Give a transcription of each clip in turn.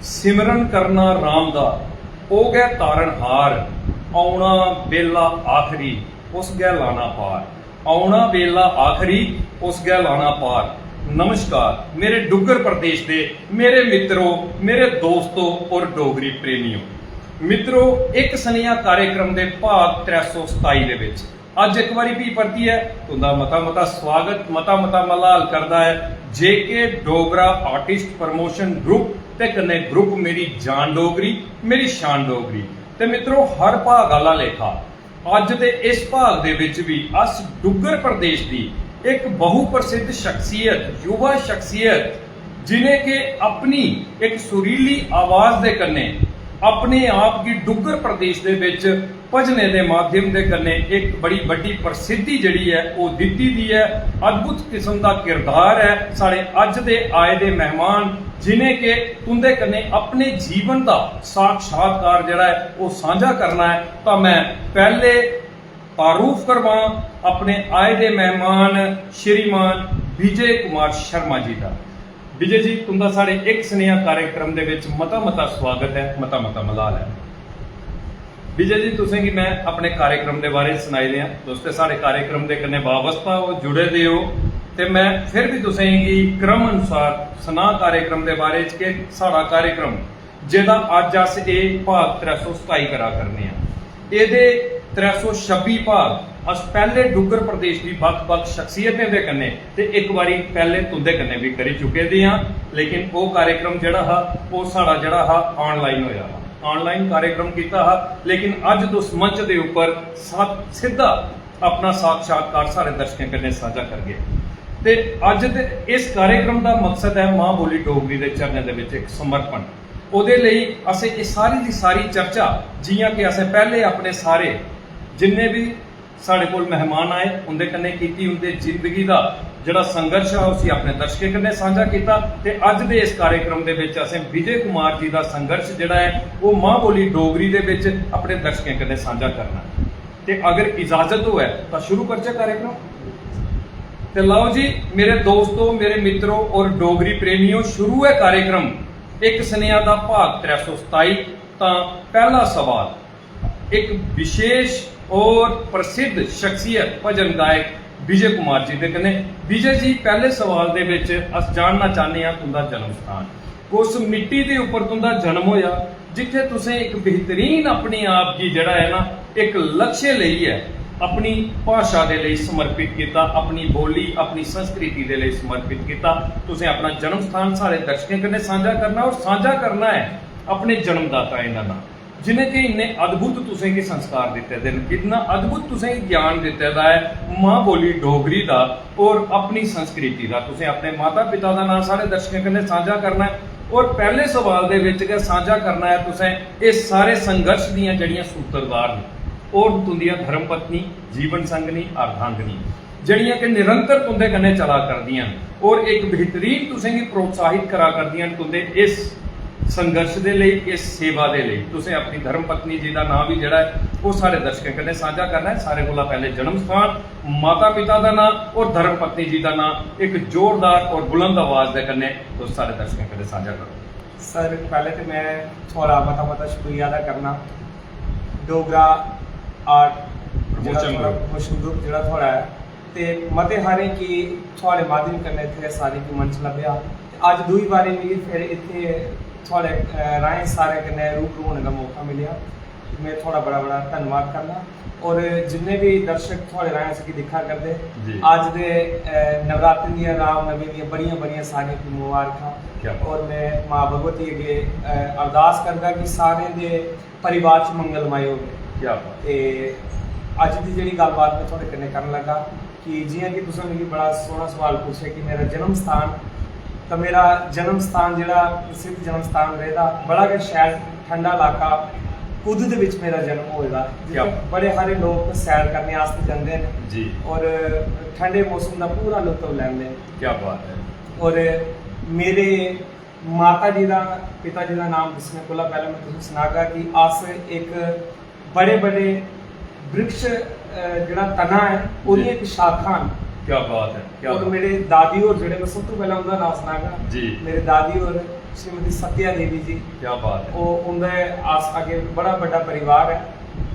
सिमरन करना राम दा ओ गै तारन हार, आउणा बेला आखरी उस गै लाना पार, आउणा बेला आखरी उस गै लाना पार। नमस्कार मेरे डुग्गर प्रदेश के मेरे मित्रों, मेरे दोस्तों और डोगरी प्रेमियों। मित्रों, एक सनिया कार्यक्रम के भाग 327 दे विच अज एक बारी भी परती है तुंदा मता स्वागत मता मलाल करता है जेके डोगरा आर्टिस्ट प्रमोशन ग्रुप ते कन्ने ग्रुप मेरी जान डोगरी मेरी शान डोगरी। ते मित्रों, हर भाग आला लेखा अज दे इस भाग दे विच भी अस डुग्गर प्रदेश की एक बहु प्रसिद्ध शख्सियत, युवा शख्सियत जिन्हें के अपनी एक सुरीली आवाज दे कन्ने अपने आप की डुग्गर प्रदेश दे विच भजने के माध्यम के कन्ने एक बड़ी बड़ी प्रसिद्धि जिहड़ी है वो दित्ती दी है। अद्भुत किस्म का किरदार है साढ़े अज दे आए दे मेहमान जिन्हें के तुंदे कन्ने अपने जीवन का साक्षात्कार जिहड़ा है वो साझा करना है। तो मैं पहले तारुफ करवा अपने आए दे मेहमान श्रीमान विजय कुमार शर्मा जी का। विजय जी, तुंदा साढ़े एक स्नेहा कार्यक्रम दे विच मता स्वागत है, मता मलाल है। विजय जी, तुसें कि मैं अपने कार्यक्रम के बारे सुनाई दिया, दोस्तों साढ़े कार्यक्रम के कन्ने वाबस्ता हो जुड़े दे हो, ते मैं फिर भी तुसें कि क्रम अनुसार सुना कार्यक्रम के बारे कि साड़ा कार्यक्रम जिहदा अज अस ये भाग 327 करा करने हैं। ये 326 भाग अस पहले डुग्गर प्रदेश की बख शख्सियतें दे कन्ने ते एक बारी पहले तुंदे कन्ने भी करी चुके दे हां, लेकिन वो कार्यक्रम जिहड़ा हा वो साड़ा जिहड़ा हा ऑनलाइन होया हा, ऑनलाइन कार्यक्रम किया हा। लेकिन अज तो उस मंच के उपर सीधा अपना साक्षात्कार सारे दर्शकों कन्ने साझा कर गए। ते अज दे इस कार्यक्रम का मकसद है मां बोली डोगरी के चरणों के विच एक समर्पण। उहदे लई असें इह सारी दी सारी चर्चा जियां कि असें पहले अपने सारे जिन्ने भी साढ़े कोल मेहमान आए उनके कन्ने कीती, उनके जिंदगी का जिहड़ा संघर्ष है उसी अपने दर्शकों कन्ने साझा किया। ते अज दे इस कार्यक्रम दे विच असें विजय कुमार जी का संघर्ष जिहड़ा है वो मां बोली डोगरी दे विच अपने दर्शकों कन्ने साझा करना। ते अगर इजाजत होए तो शुरू करचे कार्यक्रम। ते लाओ जी मेरे दोस्तों, मेरे मित्रों और डोगरी प्रेमियों, शुरू है कार्यक्रम एक स्नेहा का भाग 327। तो पहला सवाल एक विशेष और प्रसिद्ध शख्सियत भजन गायक विजय कुमार जी के कन्ने। विजय जी, पहले सवाल दे विच अस जानना चाहते हैं तुंदा जन्म स्थान, उस मिट्टी के उपर तुंदा जन्म होया जिथे तुसें एक बेहतरीन अपने आप की जिहड़ा है ना एक लक्ष्य लई है, अपनी भाषा के लिए समर्पित किया, अपनी बोली अपनी संस्कृति के लिए समर्पित किया। तुसें अपना जन्म स्थान सारे दर्शकों कन्ने साझा करना और साझा करना है अपने जन्मदाता इन्हां नाल जिन्हें कि इन्ने अद्भुत तुसें की संस्कार दिते दे, कितना अद्भुत तुसें ज्ञान दिते दा है मां बोली डोगरी का और अपनी संस्कृति का। तुसें अपने माता पिता का नाम सारे दर्शकों कन्ने साझा करना है और पहले सवाल दे विच के साझा करना है तुसें इस सारे संघर्ष दीयां जड़ियां सूत्रधार ने और तुंदियां धर्म पत्नी जीवन संगनी अर्धांगनी जड़ियां कि निरंतर तुंदे कन्ने चला करदियां और एक बेहतरीन तुसें की प्रोत्साहित करा करदियां तुंदे इस संघर्ष के लिए, इस सेवा के लिए। तुसें अपनी धर्म पत्नी जी का नाम भी जिहड़ा है वो सारे दर्शकों कन्ने साझा करना है। सारे कोला पहले जन्म स्थान, माता पिता का नाम और धर्म पत्नी जी का नाम एक जोरदार और बुलंद आवाज के कन्ने तो सारे दर्शकों कन्ने साझा करो। सर, पहले तो मैं थोड़ा मता शुक्रिया अदा करना डोगरा आर्ट प्रमोशन ग्रुप जिहड़ा थोड़ा है ते मते हारे की थोड़े माध्यम कन्नै इत्थे सारे की मंच लभ्या। अज दूई बारी मिगी फिर इत्थे थोड़े राहें सारे कन्नै रूबरू होने का मौका मिले। मैं थोड़ा बड़ा धन्यवाद करना और जिन्ने भी दर्शक थोड़े राहें से दिखा करते अज दे नवरात्रि दियां रामनवमी दियां बड़ियां सारियां की मुबारकां। और मैं मां भगवती अगे अरदास करदा कि सारे दे परिवार च मंगलमय होवे। ते अज दी जिहड़ी गलबात मैं थोड़े कन्नै करन लगा कि जियां कि तुसें मिगी बड़ा सोहना सवाल पूछे कि मेरा जन्म स्थान, तो मेरा जन्म स्थान जिहड़ा प्रसिद्ध जन्म स्थान रहेगा बड़ा गै शैल ठंडा इलाका कुद दे विच मेरा जन्म होएगा। बड़े सारे लोग सैर करने आस्ते जांदे ने और ठंडे मौसम का पूरा लुत्फ लैंदे ने। क्या बात है। और मेरे माता जी का पिता जी का नाम दस्सने कोला पहले मैं तुसें सनागा कि अस एक बड़े वृक्ष जिहड़ा तना है ओहदी एक शाखा न। क्या बात है। क्या और मेरे दादी और जेडे मैं सब तो पहले उनका नाम सुनागा जी। मेरे दादी और श्रीमती सत्या देवी जी। क्या बात है। वो उनके आस आगे बड़ा बड़ा परिवार है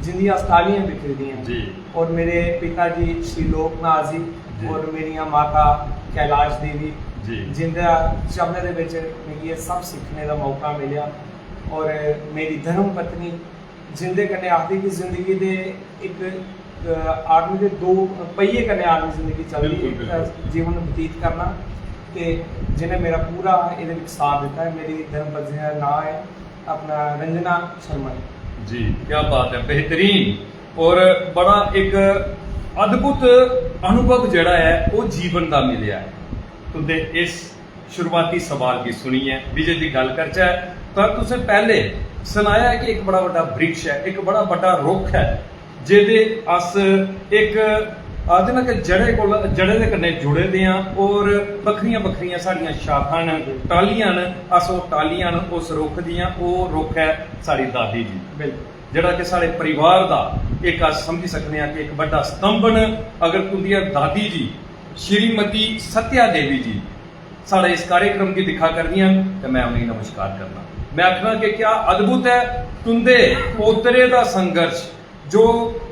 जिंदी अस्तालियाँ बिखरी हैं जी। और मेरे पिताजी श्री लोकनाथ जी। जी और मेरी माता कैलाश देवी जी। जिंदा चलने दे विच मिगी ये सब सीखने का मौका मिला। और मेरी धर्म पत्नी जिंदे कन्नै आखदी कि जिंदगी दे एक आदमी दे दो पहिए कन्नै आदमी जिंदगी चलदी बिल्कुल, है, जीवन व्यतीत करना, ते जिन्हें मेरा पूरा ये साथ दिता है। मेरी धर्म पत्नी का नाम है अपना रंजना शर्मा जी। क्या बात है, बेहतरीन और बड़ा एक अद्भुत अनुभव जड़ा है वो जीवन का मिलया है। तुंदे इस शुरुआती सवाल की सुनी है विजय जी गल करचा तो तुसें पहले सुनाया है कि एक बड़ा बड़ा वृक्ष है, एक बड़ा बड़ा रुख है जिहदे अस एक आखदे ना कि जड़े दे कन्नै जुड़े दे हां और बखरियां बखरियां साड़ियां शाखां न, टालियां न, अस ओह टालियां न उस रुख दियां। ओह रुख है साड़ी दादी जी, बिल्कुल ਜਿਹੜਾ ਕਿ ਸਾਡੇ ਪਰਿਵਾਰ ਦਾ ਇੱਕ ਅਸ ਸਮਝ ਸਕਦੇ ਹਾਂ ਕਿ ਇੱਕ ਵੱਡਾ ਸਤੰਭ ਨੇ। ਅਗਰ तुंदिया दादी जी श्रीमती सत्या देवी जी साढ़े इस कार्यक्रम की दिखा कर दिया तो मैं उन्हें नमस्कार करना। मैं आखना कि क्या अद्भुत है तुंदे पोतरे का संघर्ष जो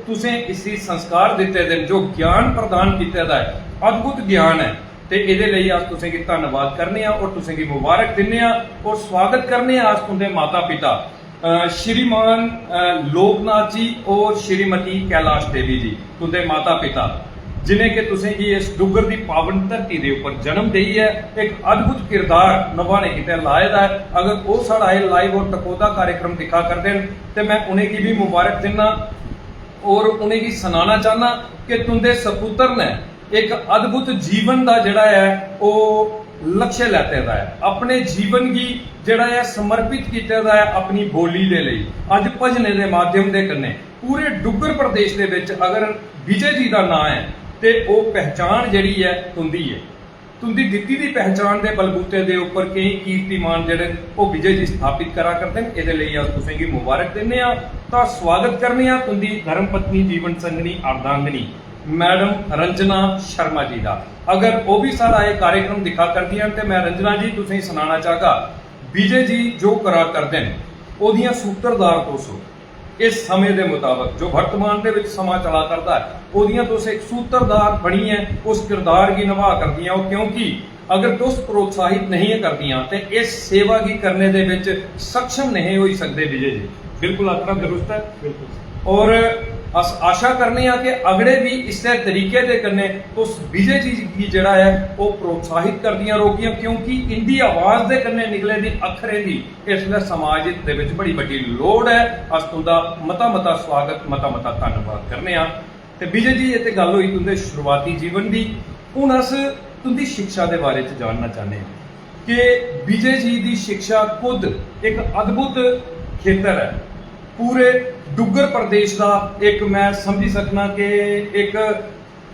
तुसें इसी संस्कार दिते दे, जो ज्ञान प्रदान किया है, अद्भुत ज्ञान है। तो ये लिए अस तुसें की धन्यवाद करने और तुसें की मुबारक दिने और स्वागत करने अस तुंदे माता पिता श्रीमान लोकनाथ जी और श्रीमती कैलाश देवी जी, तुंदे माता पिता जिन्हें कि तुसें जी इस डुगर की पावन धरती के उपर जन्म दई है, एक अद्भुत किरदार निभाने की लाए है। अगर वो साड़ा लाइव और टकोदा कार्यक्रम दिखा कर दें तो मैं उन्हें की भी मुबारक देना और उन्हें की सुनाना चाहना कि तुंदे सपुत्र ने एक अद्भुत जीवन का जड़ा है वो लक्ष्य लेते है, अपने जीवन की जड़ा है समर्पित किया है अपनी बोली दे लई। अज भजने के माध्यम के कन्ने पूरे डुगर प्रदेश के विच अगर विजय जी का नाम है तो वो पहचान जिहड़ी है तुंदी है। तुंदी दित्ती दी पहचान के बलबूते के उपर कई कीर्तिमान जिहड़े वो विजय जी स्थापित करा करते हैं। इहदे लई अस तुसें गी मुबारक दिंदे आ तां स्वागत करने आ तुंदी धर्म पत्नी जीवन संगनी अर्धांगनी मैडम रंजना शर्मा जी का। अगर वो भी सारा ये कार्यक्रम दिखा कर दिया तो मैं रंजना जी तुसें सुनाना चाहगा विजय जी जो करा करते हैं ओदियां सूत्रधार तुसो इस समय के मुताबिक जो वर्तमान के विच समा चला करता है ओदियां तुस एक सूत्रधार बनी है, उस किरदार की निभा करती हैं। क्योंकि अगर तुस प्रोत्साहित नहीं करदियां तो इस सेवा की करने दे विच सक्षम नहीं हो सकते। विजय जी बिल्कुल आखना दुरुस्त है। बिल्कुल और अस आशा करने कि अगड़े भी इस तरीके के कन्ने उस विजय जी की जड़ा है वो प्रोत्साहित कर दियां रोकियां, क्योंकि इनकी आवाज़ के कन्ने निकले दी अखरे की इसलिए समाज दे विच बड़ी बड़ी लोड़ है। अस तुंदा मता मता स्वागत मता मता धन्यवाद करने ते विजय जी ये तो गल हुई तुंदे शुरुआती जीवन की। हुण अस तुंदी शिक्षा के बारे च जानना चाहते हैं कि विजय जी की शिक्षा खुद एक अद्भुत खेतर है पूरे डुगर प्रदेश का। एक मैं समझी सकना कि एक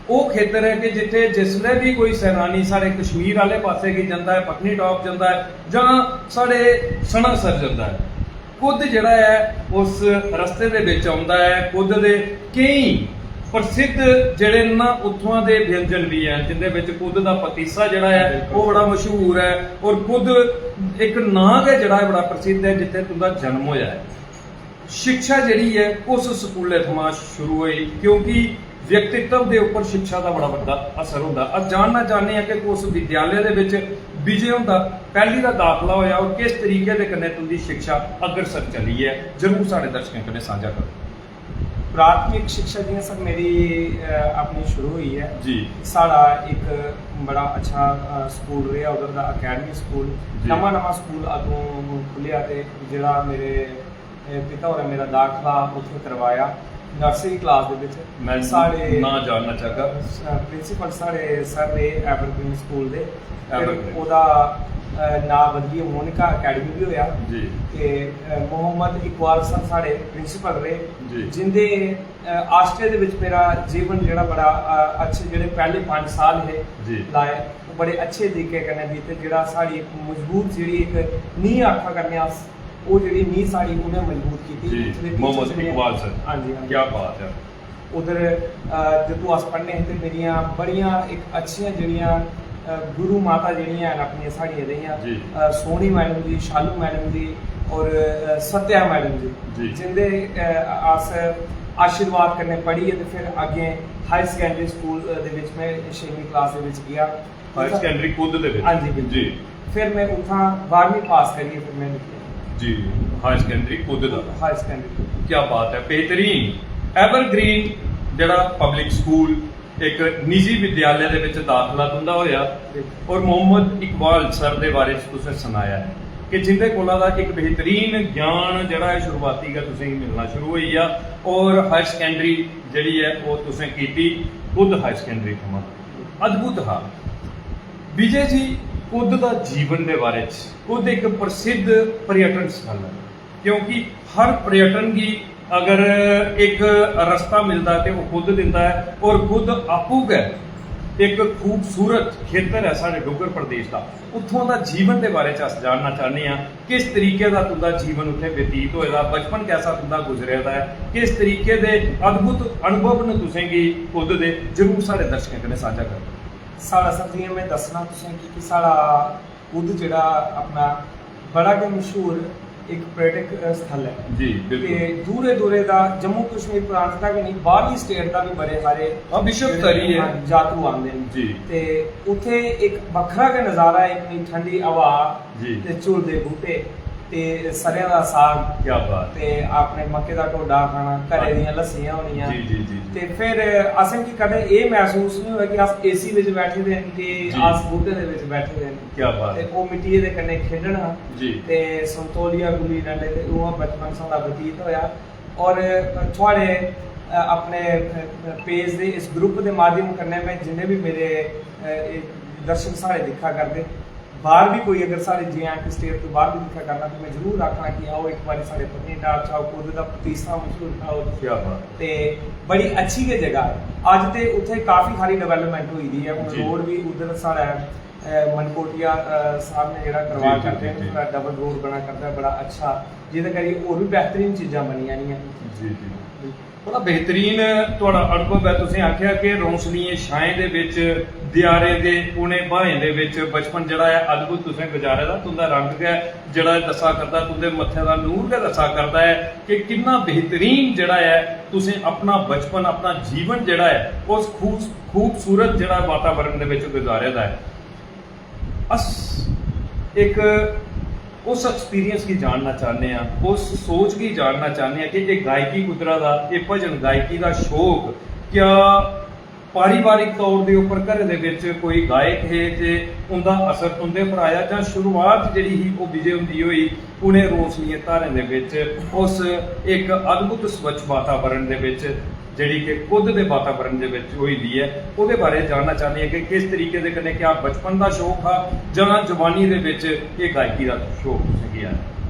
वो खेतर है कि जिथे जिसले भी कोई सैलानी साढ़े कश्मीर वाले पासे की जाता है, पटनीटॉप जाता है, जहाँ साढ़े सनासर जाता है, खुद जड़ा है उस रस्ते दे विच आउंदा है। खुद दे कई प्रसिद्ध जड़े ना उत्थों के व्यंजन भी हैं जिंदे विच खुद का पतीसा जड़ा है वो बड़ा मशहूर है और खुद एक नाग है जड़ा बड़ा प्रसिद्ध है जिथे तुंदा जन्म होया है। शिक्षा जिहड़ी है उस स्कूले थमां शुरू हुई क्योंकि व्यक्तित्व के उपर शिक्षा का बड़ा बड़ा असर होता। अब जानना चाहते हैं कि उस विद्यालय के विच विजय होंदा पहली का दाखला होया और किस तरीके के कन्नै तुंदी शिक्षा अग्रसर चली है, जरूर साढ़े दर्शकों कन्नै साझा करो। प्राथमिक शिक्षा जी सब मेरी अपनी शुरू हुई है जी। साड़ा एक बड़ा अच्छा स्कूल रहा उधर का अकैडमी स्कूल नवा स्कूल अगों खुलिया ते जिहड़ा मेरे पिता होरें मेरा दाखला उत्थे करवाया नर्सरी क्लास दे विच। मैं साढ़े ना जानना चाहगा प्रिंसीपल साढ़े सर ने एवरग्रीन स्कूल दे एवरग्रीन। ओदा नाम बदली मोनिका अकैडमी भी होया जी। ते मोहम्मद इकबाल सर साढ़े प्रिंसीपल जी। रहे जिंदे आस्ट्रे दे विच मेरा जीवन जेड़ा बड़ा अच्छे जेड़े पहले 5 साल है जी। लाए वो बड़े अच्छे तरीके कन्नै बीते। जेड़ा साड़ी एक मजबूत जेड़ी एक नींह आखा करने अस वो जेड़ी नींह साड़ी उन्हें मजबूत की। मोहम्मद इकबाल सर हाँ जी हाँ क्या बात है। उधर जदों अस पढ़ने तो मेरिया बड़िया एक अच्छियां जड़ियां गुरु माता ਜਿਹੜੀਆਂ ਹਨ ਆਪਣੀਆਂ ਸਾਡੀਆਂ ਰਹੀਆਂ ਜੀ। ਸੋਹਣੀ ਮੈਡਮ ਜੀ, ਸ਼ਾਲੂ ਮੈਡਮ ਜੀ ਔਰ ਸਤਿਆ ਮੈਡਮ ਜੀ। ਜੀ ਜਿੰਦੇ ਆਸ ਆਸ਼ੀਰਵਾਦ ਕਰਨੇ ਪੜੀ ਹੈ ਤੇ ਫਿਰ ਅੱਗੇ ਹਾਈ ਸੈਕੰਡਰੀ ਸਕੂਲ ਦੇ ਵਿੱਚ ਮੈਂ 6ਵੀਂ ਕਲਾਸ ਦੇ ਵਿੱਚ ਗਿਆ ਹਾਈ ਸੈਕੰਡਰੀ ਕੁੱਦ ਦੇ ਵਿੱਚ। ਹਾਂਜੀ ਬਿਲਕੁਲ ਜੀ ਫਿਰ ਮੈਂ ਉੱਥਾਂ 12ਵੀਂ ਪਾਸ ਕਰੀ ਫਿਰ ਮੈਂ ਨਿਕਲਿਆ ਜੀ ਹਾਈ ਸੈਕੰਡਰੀ ਕੁੱਦ ਦਾ। High secondary. ਕੀ ਬਾਤ ਹੈ, ਬਿਹਤਰੀਨ ਐਵਰਗ੍ਰੀਨ ਜਿਹੜਾ ਪਬਲਿਕ ਸਕੂਲ ਇੱਕ ਨਿੱਜੀ ਵਿਦਿਆਲਿਆ ਦੇ ਵਿੱਚ ਦਾਖਲਾ ਦਿੰਦਾ ਹੋਇਆ ਔਰ ਮੁਹੰਮਦ ਇਕਬਾਲ ਸਰ ਦੇ ਬਾਰੇ 'ਚ ਤੁਸੀਂ ਸੁਣਾਇਆ ਹੈ ਕਿ ਜਿੰਦੇ ਕੋਲਾਂ ਦਾ ਇੱਕ ਬਿਹਤਰੀਨ ਗਿਆਨ ਜਿਹੜਾ ਹੈ ਸ਼ੁਰੂਆਤੀ ਦਾ ਤੁਸੀਂ ਮਿਲਣਾ ਸ਼ੁਰੂ ਹੋਈ ਆ ਔਰ ਹਾਈ ਸੈਕੰਡਰੀ ਜਿਹੜੀ ਹੈ ਉਹ ਤੁਸੀਂ ਕੀਤੀ ਖੁਦ ਹਾਈ ਸੈਕੰਡਰੀ ਤੋਂ। ਅਦਭੁਤ ਹਾਂ ਵਿਜੇ ਜੀ, ਖੁਦ ਦਾ ਜੀਵਨ ਦੇ ਬਾਰੇ 'ਚ ਖੁਦ ਇੱਕ ਪ੍ਰਸਿੱਧ ਪਰਯਟਨ ਸਥਲ ਹੈ ਕਿਉਂਕਿ ਹਰ ਪਰਯਟਨ ਦੀ ਅਗਰ ਇੱਕ ਰਸਤਾ ਮਿਲਦਾ ਤੇ ਉਹ ਖੁਦ ਦਿੰਦਾ ਹੈ ਔਰ ਖੁਦ ਆਪੂਗ ਹੈ ਇੱਕ ਖੂਬਸੂਰਤ ਖੇਤਰ ਹੈ ਸਾਡੇ ਡੁੱਗਰ ਪ੍ਰਦੇਸ਼ ਦਾ। ਉੱਥੋਂ ਦਾ ਜੀਵਨ ਦੇ ਬਾਰੇ ਚ ਅਸੀਂ ਜਾਣਨਾ ਚਾਹੁੰਦੇ ਹਾਂ ਕਿਸ ਤਰੀਕੇ ਦਾ ਤੁਹਾਡਾ ਜੀਵਨ ਉੱਥੇ ਬਤੀਤ ਹੋਏਦਾ, ਬਚਪਨ ਕੈਸਾ ਤੁਹਾਡਾ ਗੁਜ਼ਰਿਆ ਦਾ ਹੈ, ਕਿਸ ਤਰੀਕੇ ਦੇ ਅਦਭੁਤ ਅਨੁਭਵ ਨੂੰ ਤੁਸੀਂ ਕੀ ਖੁਦ ਦੇ ਜ਼ਰੂਰ ਸਾਡੇ ਦਰਸ਼ਕਾਂ ਨੇ ਸਾਂਝਾ ਕਰੋ। ਸਾਡਾ ਸਰ ਜਿਵੇਂ ਮੈਂ ਦੱਸਣਾ ਤੁਸੀਂ ਕਿ ਸਾਡਾ ਖੁਦ ਜਿਹੜਾ ਆਪਣਾ ਬੜਾ ਕਿ ਮਸ਼ਹੂਰ ਇੱਕ ਪਰਯਟਕ ਸਥਲ ਹੈ ਜੀ ਤੇ ਬਿਲਕੁਲ। ਦੂਰੇ ਦੂਰੇ ਦਾ ਜੰਮੂ ਕਸ਼ਮੀਰ ਪ੍ਰਾਂਤ ਤੱਕ ਨਹੀਂ ਬਾਹਰਲੀ ਸਟੇਟ ਦਾ ਵੀ ਬੜੇ ਸਾਰੇ ਵਿਸ਼ਵ ਸਤਰੀ ਹੈ ਯਾਤਰੂ ਆਉਂਦੇ ਨੇ ਜੀ। ਤੇ ਉੱਥੇ ਇੱਕ ਵੱਖਰਾ ਜਿਹਾ ਨਜ਼ਾਰਾ ਹੈ, ਇਤਨੀ ਠੰਡੀ ਹਵਾ ਜੀ। ਤੇ ਝੁਲਦੇ ਬੂਟੇ ਤੇ ਸਰੇਆਂ ਦਾ ਸਾਗ ਕੀ ਬਾਤ ਤੇ ਆਪਣੇ ਮੱਕੇ ਦਾ ਢੋਡਾ ਖਾਣਾ, ਘਰੇ ਦੀਆਂ ਲੱਸੀਆਂ ਹੋਣੀਆਂ। ਜੀ ਜੀ ਜੀ ਤੇ ਫਿਰ ਅਸੀਂ ਕੀ ਕਦੇ ਇਹ ਮਹਿਸੂਸ ਨਹੀਂ ਹੋਇਆ ਕਿ ਅਸ ਏਸੀ ਵਿੱਚ ਬੈਠੇ ਦੇ ਕਿ ਜੀ। ਆਸ ਬੂਟੇ ਦੇ ਵਿੱਚ ਬੈਠੇ ਦੇ ਕੀ ਬਾਤ ਤੇ ਹੈ ਉਹ ਮਿੱਟੀ ਦੇ ਕੰਨੇ ਖੇਡਣਾ ਜੀ। ਤੇ ਸੰਤੋਲੀਆ ਗੁੱਲੀ ਡੰਡੇ ਤੇ ਉਹ ਬਚਪਨ ਸਾਡਾ ਬਤੀਤ ਹੋਇਆ। ਔਰ ਤੁਹਾਡੇ ਆਪਣੇ ਪੇਜ ਦੇ ਇਸ ਗਰੁੱਪ ਦੇ ਮਾਧਿਅਮ ਕਰਨੇ ਮੈਂ ਜਿੰਨੇ ਵੀ ਮੇਰੇ ਦਰਸ਼ਕ ਸਾਰੇ ਦੇਖਾ ਕਰਦੇ ਬਾਹਰ ਵੀ ਕੋਈ ਅਗਰ ਸਾਡੇ ਜਿਵੇਂ ਕਿ ਸਟੇਟ ਤੋਂ ਬਾਹਰ ਵੀ ਦੇਖਾ ਕਰਨਾ ਤਾਂ ਮੈਂ ਜ਼ਰੂਰ ਆਖਣਾ ਕਿ ਆਓ ਇੱਕ ਵਾਰੀ ਸਾਡੇ ਪਤਨੀਟਾਪ ਚਾਹੋ ਖੁਦ ਦਾ ਤੀਸਰਾ ਮਸ਼ਹੂਰ ਖਾਓ। ਕੀ ਬਾਤ ਤੇ ਬੜੀ ਅੱਛੀ ਇਹ ਜਗ੍ਹਾ ਹੈ। ਅੱਜ ਤੇ ਉੱਥੇ ਕਾਫੀ ਸਾਰੀ ਡਿਵੈਲਪਮੈਂਟ ਹੋਈ ਦੀ ਹੈ। ਹੁਣ ਜੀ। ਰੋਡ ਵੀ ਉਧਰ ਸਾਡਾ ਮਨਕੋਟੀਆ ਸਾਹਿਬ ਨੇ ਜਿਹੜਾ ਕਰਵਾ ਜੀ, ਜੀ, ਕਰਦੇ ਜੀ। ਨੇ ਡਬਲ ਰੋਡ ਬਣਾ ਕਰਦਾ ਬੜਾ ਅੱਛਾ, ਜਿਹਦੇ ਕਰੀ ਹੋਰ ਵੀ ਬਿਹਤਰੀਨ ਚੀਜ਼ਾਂ ਬਣੀਆਂ ਨਹੀਂ ਜੀ ਜੀ ਬੜਾ ਬਿਹਤਰੀਨ ਤੁਹਾਡਾ ਅਨੁਭਵ ਹੈ। ਤੁਸੀਂ ਆਖਿਆ ਕਿ ਰੌਸ਼ਨੀਏ ਛਾਏ ਦੇ ਵਿੱਚ ਦਿਆਰੇ ਦੇ ਪੁਣੇ ਬਾਹੇ ਦੇ ਵਿੱਚ ਬਚਪਨ ਜਿਹੜਾ ਹੈ ਅਦਭੁਤ ਤੁਸੀਂ ਗੁਜ਼ਾਰਿਆ ਦਾ ਤੁੰਦਾ ਰੰਗ ਹੈ ਜਿਹੜਾ ਦੱਸਾ ਕਰਦਾ, ਤੁੰਦੇ ਮੱਥੇ ਦਾ ਨੂਰ ਦਾ ਦੱਸਾ ਕਰਦਾ ਹੈ ਕਿ ਕਿੰਨਾ ਬਿਹਤਰੀਨ ਜਿਹੜਾ ਹੈ ਤੁਸੀਂ ਆਪਣਾ ਬਚਪਨ ਆਪਣਾ ਜੀਵਨ ਜਿਹੜਾ ਹੈ ਉਸ ਖੂਬਸੂਰਤ ਜਿਹੜਾ ਵਾਤਾਵਰਣ ਦੇ ਵਿੱਚ ਗੁਜ਼ਾਰਿਆ ਦਾ ਹੈ। ਇੱਕ उस एक्सपीरियंस की जानना चाहते हैं, उस सोच की जानना चाहते हैं कि ये गायकी कुदरा का ये भजन गायकी का शौक क्या पारिवारिक तौर के उपर घर दे विच कोई गायक है जे उनका असर उनके पर आया जां शुरुआत जिहड़ी ही वो विजय हुंदी होई पुणे रोशनीए धारें दे विच उस एक अद्भुत स्वच्छ वातावरण दे विच ਜਿਹੜੀ ਕਿ ਖੁਦ ਦੇ ਵਾਤਾਵਰਣ ਦੇ ਵਿੱਚ ਹੋਈ ਦੀ ਹੈ ਉਹਦੇ ਬਾਰੇ ਜਾਣਨਾ ਚਾਹੁੰਦੇ ਹਾਂ ਕਿ ਕਿਸ ਤਰੀਕੇ ਦੇ ਕਨੇ ਕਿ ਆਪ ਬਚਪਨ ਦਾ ਸ਼ੌਕ ਆ ਜਾਂ ਜਵਾਨੀ ਦੇ ਵਿੱਚ ਇਹ ਗਾਇਕੀ ਦਾ ਸ਼ੌਕ ਤੁਸੀਂ ਕੀ ਆ।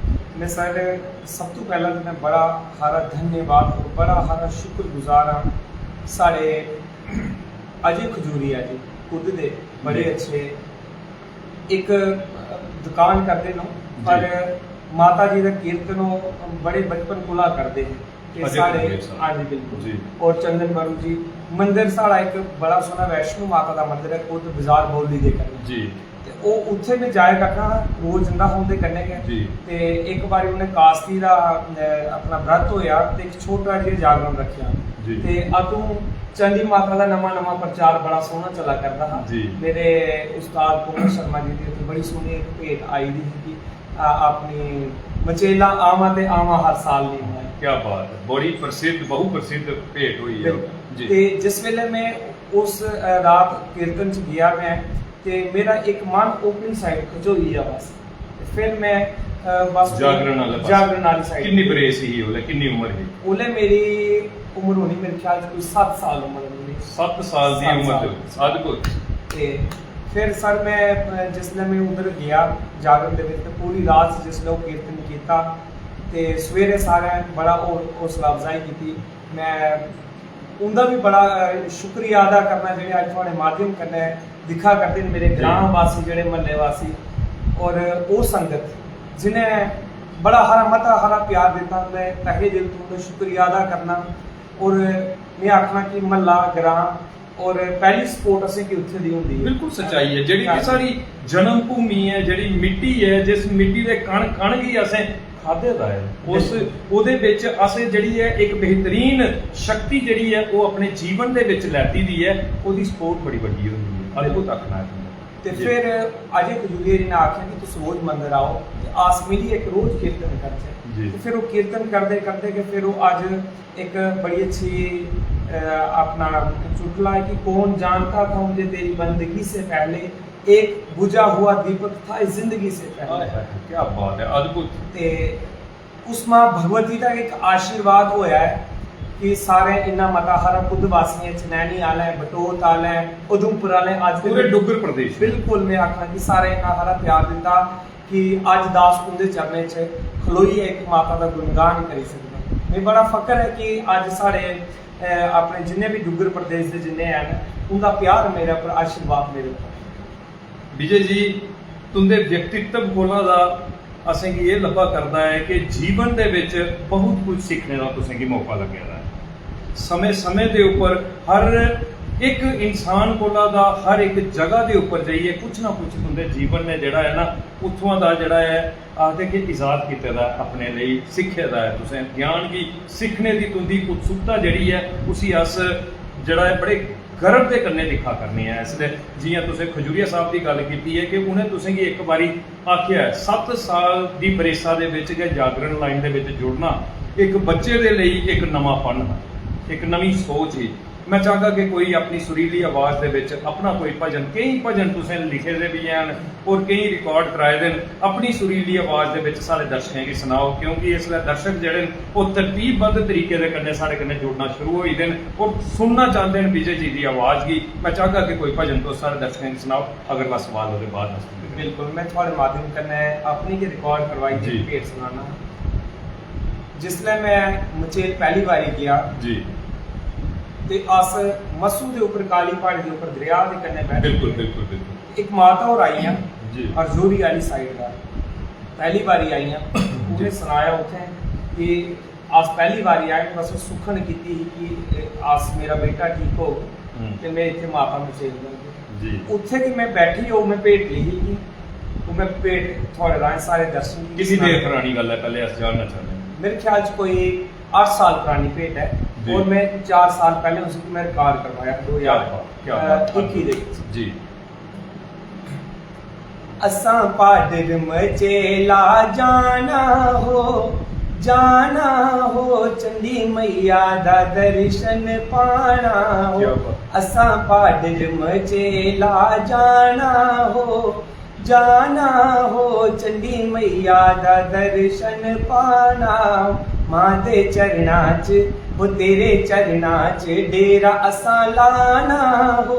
मैं सर सब तो पहला तो मैं बड़ा हारा धन्यवाद और बड़ा हारा शुक्रगुजार हाँ साढ़े अजय खजूरिया जी खुद दे बड़े अच्छे एक दुकान करते नो पर माता जी का कीर्तन बड़े बचपन कोला करते हैं साढ़े। हाँ जी बिल्कुल। और चंदन बारू जी मंदिर साढ़ा एक बड़ा सोना वैष्णो माता का मंदिर है खुद बाजार बोली दे कर जी ਉਹ ਉੱਥੇ ਵੀ ਜਾਇਆ ਕਰਨਾ ਰੋਜ਼ ਜਿੰਦਾ ਹੁੰਦੇ ਕਰਨੇ ਗਏ ਤੇ ਇੱਕ ਵਾਰੀ ਉਹਨੇ ਕਾਸਤੀ ਦਾ ਆਪਣਾ ਵਰਤ ਹੋਇਆ ਤੇ ਇੱਕ ਛੋਟਾ ਜਿਹਾ ਜਾਗਰਣ ਰੱਖਿਆ ਤੇ ਅਤੋਂ ਚੰਡੀ ਮਾਤਾ ਦਾ ਨਵਾਂ ਪ੍ਰਚਾਰ ਬੜਾ ਸੋਹਣਾ ਚੱਲਾ ਕਰਦਾ ਹਾਂ। ਮੇਰੇ ਉਸਤਾਦ ਪੂਰਨ ਸ਼ਰਮਾ ਜੀ ਦੀ ਉੱਥੇ ਬੜੀ ਸੋਹਣੀ ਇੱਕ ਭੇਟ ਆਈ ਦੀ ਸੀ ਆਪਣੀ ਮਚੇਲਾ ਆਵਾਂ ਤੇ ਆਵਾਂ ਹਰ ਸਾਲ ਨਹੀਂ ਹੋਇਆ। ਕੀ ਬਾਤ ਹੈ, ਬੜੀ ਪ੍ਰਸਿੱਧ ਬਹੁ ਪ੍ਰਸਿੱਧ ਭੇਟ ਹੋਈ ਹੈ ਜੀ। ਤੇ ਜਿਸ ਵੇਲੇ ਮੈਂ ਉਸ ਰਾਤ ਕੀਰਤਨ ਚ ਗਿਆ ਮੈਂ ਤੇ ਮੇਰਾ ਇੱਕ ਮਨ ਓਪਨਿੰਗ ਸਾਈਡ ਖਜੋਈ ਆ ਬਸ ਫਿਰ ਮੈਂ ਬਸ ਜਾਗਰਣ ਵਾਲੀ ਸਾਈਡ। ਕਿੰਨੀ ਬਰੇਸ ਸੀ ਉਹਲੇ, ਕਿੰਨੀ ਉਮਰ ਸੀ ਉਹਲੇ? ਮੇਰੀ ਉਮਰ ਹੋਣੀ ਮੇਰੇ ਖਿਆਲ ਚ ਕੋਈ 7 ਸਾਲ ਉਮਰ ਹੋਣੀ। 7 ਸਾਲ ਦੀ ਉਮਰ ਦੇ ਅਦਭੁਤ। ਤੇ ਫਿਰ ਸਰ ਮੈਂ ਜਿਸਲੇ ਮੈਂ ਉਧਰ ਗਿਆ ਜਾਗਰਣ ਦੇ ਵਿੱਚ ਤੇ ਪੂਰੀ ਰਾਤ ਜਿਸਲੇ ਉਹ ਕੀਰਤਨ ਕੀਤਾ ਤੇ ਸਵੇਰੇ ਸਾਰਿਆਂ ਬੜਾ ਹੌਸਲਾ ਅਫਜ਼ਾਈ ਕੀਤੀ। ਮੈਂ ਉਹਦਾ ਵੀ ਬੜਾ ਸ਼ੁਕਰੀਆ ਅਦਾ ਕਰਨਾ ਜਿਹੜੇ ਅੱਜ ਤੁਹਾਡੇ ਮਾਧਿਅਮ ਕਰਨਾ दिखा करते हैं मेरे ग्राम वासी जड़े महल्ले वासी और वो संगत जिन्हें बड़ा हरा प्यार देता। मैं तहे दिल तो शुक्रिया अदा करना और मैं आखना कि महल्ला ग्राम ਔਰ ਪਹਿਲੀ ਸਪੋਰਟ ਅਸੀਂ ਕਿ ਉੱਥੇ ਦੀ ਹੁੰਦੀ ਹੈ। ਬਿਲਕੁਲ ਸੱਚਾਈ ਹੈ ਜਿਹੜੀ ਕਿ ਸਾਡੀ ਜਨਮ ਭੂਮੀ ਹੈ, ਜਿਹੜੀ ਮਿੱਟੀ ਹੈ, ਜਿਸ ਮਿੱਟੀ ਦੇ ਕਣ ਕਣ ਹੀ ਅਸੀਂ ਖਾਦੇ ਦਾ ਹੈ, ਉਸ ਉਹਦੇ ਵਿੱਚ ਅਸੀਂ ਜਿਹੜੀ ਹੈ ਇੱਕ ਬਿਹਤਰੀਨ ਸ਼ਕਤੀ ਜਿਹੜੀ ਹੈ ਉਹ ਆਪਣੇ ਜੀਵਨ ਦੇ ਵਿੱਚ ਲੈਤੀ ਦੀ ਹੈ, ਉਹਦੀ ਸਪੋਰਟ ਬੜੀ ਵੱਡੀ ਹੁੰਦੀ ਹੈ। ਅਦਭੁਤ ਆਖਣਾ ਹੈ ਤੇ ਫਿਰ ਅਜੇ ਖਜੂਰੀਆ ਜੀ ਨੇ ਆਖਿਆ ਕਿ ਤੁਸੀਂ ਰੋਜ਼ ਮੰਦਰ ਆਓ ਤੇ ਆਸ ਮਿਲੀ ਇੱਕ ਰੋਜ਼ ਕੀਰਤਨ ਕਰਦੇ। ਤੇ ਫਿਰ ਉਹ ਕੀਰਤਨ ਕਰਦੇ ਕਰਦੇ ਕਿ ਫਿਰ ਉਹ ਅੱਜ ਇੱਕ ਬੜੀ ਅੱਛੀ अपना चुटला है कि कौन जानता था मुझे तेरी बंदगी से पहले एक बुझा हुआ दीपक था इस जिंदगी से पहले। क्या बात है, अद्भुत। ते उसमें भगवती का एक आशीर्वाद होया है कि सारे इन्ना मता हरा खुद वासियां चनैनी आला है, बटोत आला है, उधमपुर आला है, आज पूरे डुग्गर प्रदेश बिल्कुल मैं आखना कि सारे इन्ना हरा प्यार दिता कि अज दास कुंदे चरने च खलोई एक माता का गुणगान करी सकते। मैं बड़ा फकर है कि अज सारे अपने जिन्ने भी डुग्गर प्रदेश के जिन्ने हैं उनका प्यार मेरे पर, आशीर्वाद मेरे पर। विजय जी तुंदे व्यक्तित्व कोला दा असें की ये लभा करदा है कि जीवन दे विच बहुत कुछ सीखने का तुसें की मौका लग्या है। समय समय दे ऊपर हर एक इंसान कोला दा हर एक जगह दे ऊपर जाइए कुछ ना कुछ तुंदे जीवन ने जिहड़ा है ना उत्थों दा जिहड़ा है आखदे कि इजाद कीते दा अपने लिए सिक्खे दा है। तुसें ज्ञान की सीखने दी तुंदी उत्सुकता जिहड़ी है उसी अस जिहड़ा है बड़े गर्व के कन्ने दिखा करनी है। इसलिए जियां तुसें खजूरिया साहब की गल की है कि उन्हें तुसें की एक बारी आखिया 7 साल की बरेसा दे विच कि जागरण लाइन दे विच जुड़ना एक बच्चे दे लई एक नवां फन है, एक नवीं सोच ही। मैं चाहता कि कोई अपनी सुरीली आवाज़ दे विच अपना कोई भजन, कई भजन तुसें लिखे दे भी हैं और कई रिकॉर्ड कराए दे अपनी सुरीली आवाज़ दे विच सारे दर्शकों की सुनाओ, क्योंकि इसलिए दर्शक जिहड़े वो तरतीबबद्ध तरीके दे कन्नै सारे कन्नै जुड़ना शुरू होई दे और सुनना चाहते हैं विजय जी की आवाज़ की। मैं चाहता कि कोई भजन तो सारे दर्शकों की सुनाओ। अगला सवाल उसके बाद बिल्कुल मैं थोड़े माध्यम कन्नै अपनी के रिकॉर्ड करवाई जी भेट सुनाना। जिसले मैं मचेल पहली बारी गया जी ते अस मसू के उपर काली पहाड़ी के उपर दरिया के कन्ने बैठे। बिल्कुल बिल्कुल बिल्कुल। एक माता और आई हैं जी और जोरी वाली साइड का पहली बारी आई हैं। उन्हें सुनाया उठे कि अस पहली बारी आए बस सुखन की कि अस मेरा बेटा ठीक हो ते मैं इतने माता में चल जी उत्थे कि मैं बैठी हो मैं भेट ली ही वो मैं भेट थोड़े राय सारे दर्शन। किसी देर पुरानी गल है, पहले अस जानना चाहते हैं। मेरे ख्याल से कोई 8 साल पुरानी भेट है और मैं 4 साल पहले उसको मैं रिकॉर्ड करवाया 2021 जी। असां पाडर मचेला जाना हो चंडी मैया दा दर्शन पाना हो। असां पाडर मचेला जाना हो चंडी मैया दा दर्शन पाना। मां दे चरना च वो तेरे चरना च डेरा असां लाना हो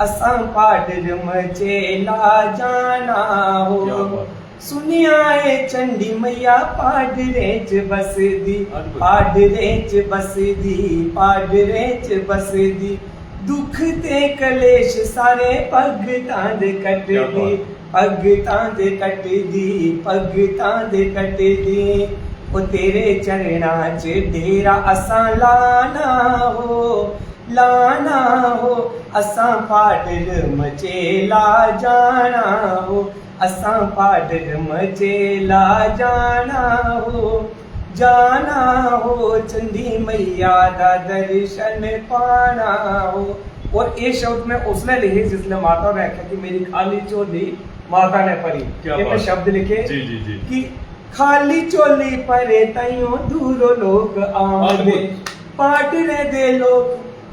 असां पाडर मचेला जाना हो। सुनिया है चंडी मैया पाडरे च बसदी, पाडरे च बसदी, पाडरे च बसदी। दुख ते कलेश सारे भगतां दे कटदी, भगतां दे कटदी, भगतां दे कटदी। ओ तेरे चरना च डेरा असां लाना हो असां पाडर मचेला जाना हो। असां पाडर मचेला जाना हो चंडी मैया दा दर्शन पाना हो। और ये शब्द मैं उसने लिखे जिसने माता ने आख्या कि मेरी खाली झोली माता ने भरी। ये शब्द लिखे जी जी जी कि खाली झोली भरे ताइयों दूरों लोग आंदे, पाडरे दे लोग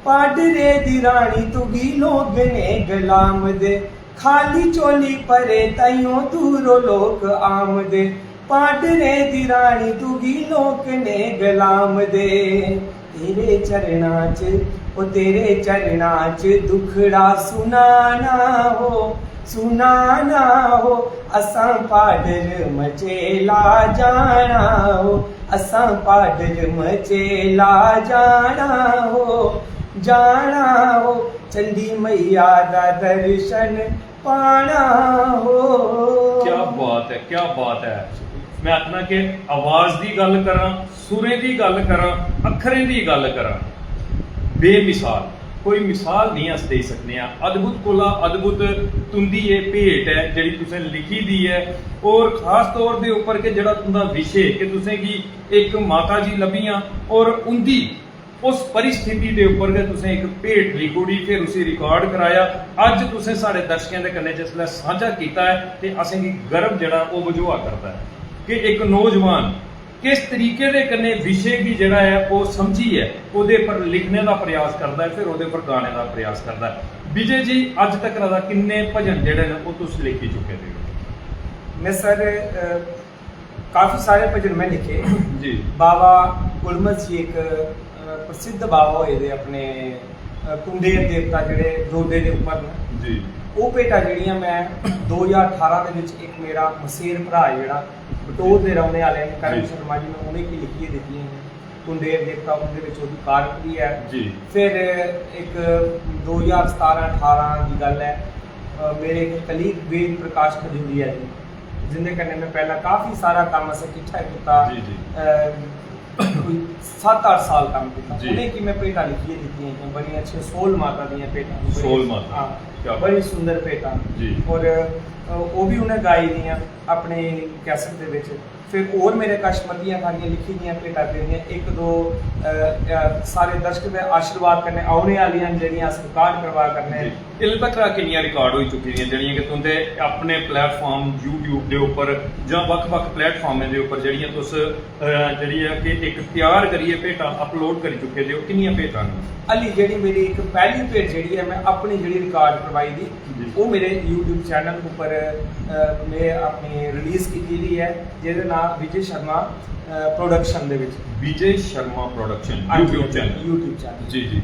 पाडरे दी रानी तुगी लोग ने गुलाम दे। खाली झोली भरे ताइयों दूरों लोग आमदे, पाडरे दी रानी तुगी लोग ने गुलाम दे। तेरे चरना च ओ तेरे चरना च दुखड़ा सुनाना हो असां पाडर मचेला जाना असां पाडर मचेला जाना हो चंडी मैया दा दर्शन पाना हो। क्या बात है, क्या बात है। मैं आखना कि आवाज की गल करा, सुरे की गल करा, अखरे की गल करा, ਬੇਮਿਸਾਲ, ਕੋਈ ਮਿਸਾਲ ਨਹੀਂ ਅਸ ਦੇ ਸਕਨੇ ਆ। ਅਦਭੁਤ ਕੋਲਾ ਅਦਭੁਤ ਤੁੰਦੀ ਇਹ ਭੇਟ ਹੈ ਜਿਹੜੀ ਤੁਸੀਂ ਲਿਖੀ ਦੀ ਹੈ, ਔਰ ਖਾਸ ਤੌਰ ਦੇ ਉੱਪਰ ਕਿ ਜਿਹੜਾ ਤੁੰਦਾ ਵਿਸ਼ੇ ਕਿ ਤੁਸੀਂ ਕੀ ਇੱਕ ਮਾਤਾ ਜੀ ਲੱਭੀਆਂ ਔਰ ਉੰਦੀ उस परिस्थिति के उपर के तुसें एक भेंट लिखोड़ी फिर उसे रिकॉर्ड कराया। अज तुसें साढ़े दर्शकों के कन्ने जिसलै साझा किया है तो असें गी गर्व जड़ा वो वजूहा करता है कि एक नौजवान किस तरीके के कन्ने विषय की जड़ा है वो समझी है, उहदे पर लिखने का प्रयास करता है, फिर उहदे पर गाने का प्रयास करता है। विजय जी अज तक दा किन्ने भजन जिहड़े ने वो तुसीं लिख ही चुके थे? मैं सर काफ़ी सारे भजन मैं लिखे जी। बाबा गुलमत जी एक प्रसिद्ध बाबा होए दे अपने कुंडेर देवता जिहड़े रोडे दे उपर ने जी, ਉਹ ਭੇਟਾਂ ਜਿਹੜੀਆਂ ਮੈਂ 2018 ਦੇ ਵਿੱਚ ਇੱਕ ਮੇਰਾ ਮਸੇਰ ਭਰਾ ਜਿਹੜਾ ਬਟੋਰ ਦੇ ਰਹਿਣੇ ਵਾਲੇ ਨੇ ਕਰਨ ਜੀ। ਸ਼ਰਮਾ ਜੀ ਨੇ ਉਹਨੇ ਕੀ ਲਿਖੀ ਦਿੱਤੀਆਂ ਨੇ ਕੁੰਡੇਰ ਦੇਵਤਾ, ਉਹਦੇ ਵਿੱਚ ਉਹਦੀ ਕਾਰਕਰੀ ਹੈ ਜੀ। ਫਿਰ ਇੱਕ 2017-18 ਦੀ ਗੱਲ ਹੈ, ਮੇਰੇ ਇੱਕ ਕਲੀਗ ਵੇਦ ਪ੍ਰਕਾਸ਼ ਖਜੂਰੀ ਹੈ ਜੀ, ਜਿੰਦੇ ਕन्ने मैं पहला काफ़ी सारा काम असें किट्ठा कीता जी, जी। कोई 7-8 साल काम किया। जी। उन्हें कि मैं भेटां लिखिए दी बड़ी अच्छे सोल माता दी भेटां, सोल माता, हाँ क्या बड़ी सुंदर भेटां जी। और वो भी उन्हें गाई दी अपने कैसेट दे विच। फिर और मेरे कशमतियां खानियां लिखी दी भेटां देनियां, एक दो सारे दर्शक दे आशीर्वाद करने आने वालियां जेहड़ियां अस रिकॉर्ड करवा करने। इल्ल तक किन्नियां रिकॉर्ड हो चुकी हैं जेहड़ियां कि तुंदे अपने प्लेटफॉर्म YouTube दे उपर जां वक्-वक् प्लेटफॉर्में दे उपर जेहड़ियां तुस जेहड़ी है कि एक तैयार करिए भेटां अपलोड करी चुके हो, किन्नियां भेटां ने? अली जेहड़ी मेरी एक पहली भेट जेहड़ी है मैं अपनी जेहड़ी रिकॉर्ड करवाई दी वो मेरे YouTube चैनल उपर मैं अपनी रिलीज़ की दी है, जिहदे नाम विजय शर्मा प्रोडक्शन दे विच। Vijay Sharma production YouTube channel जी जी।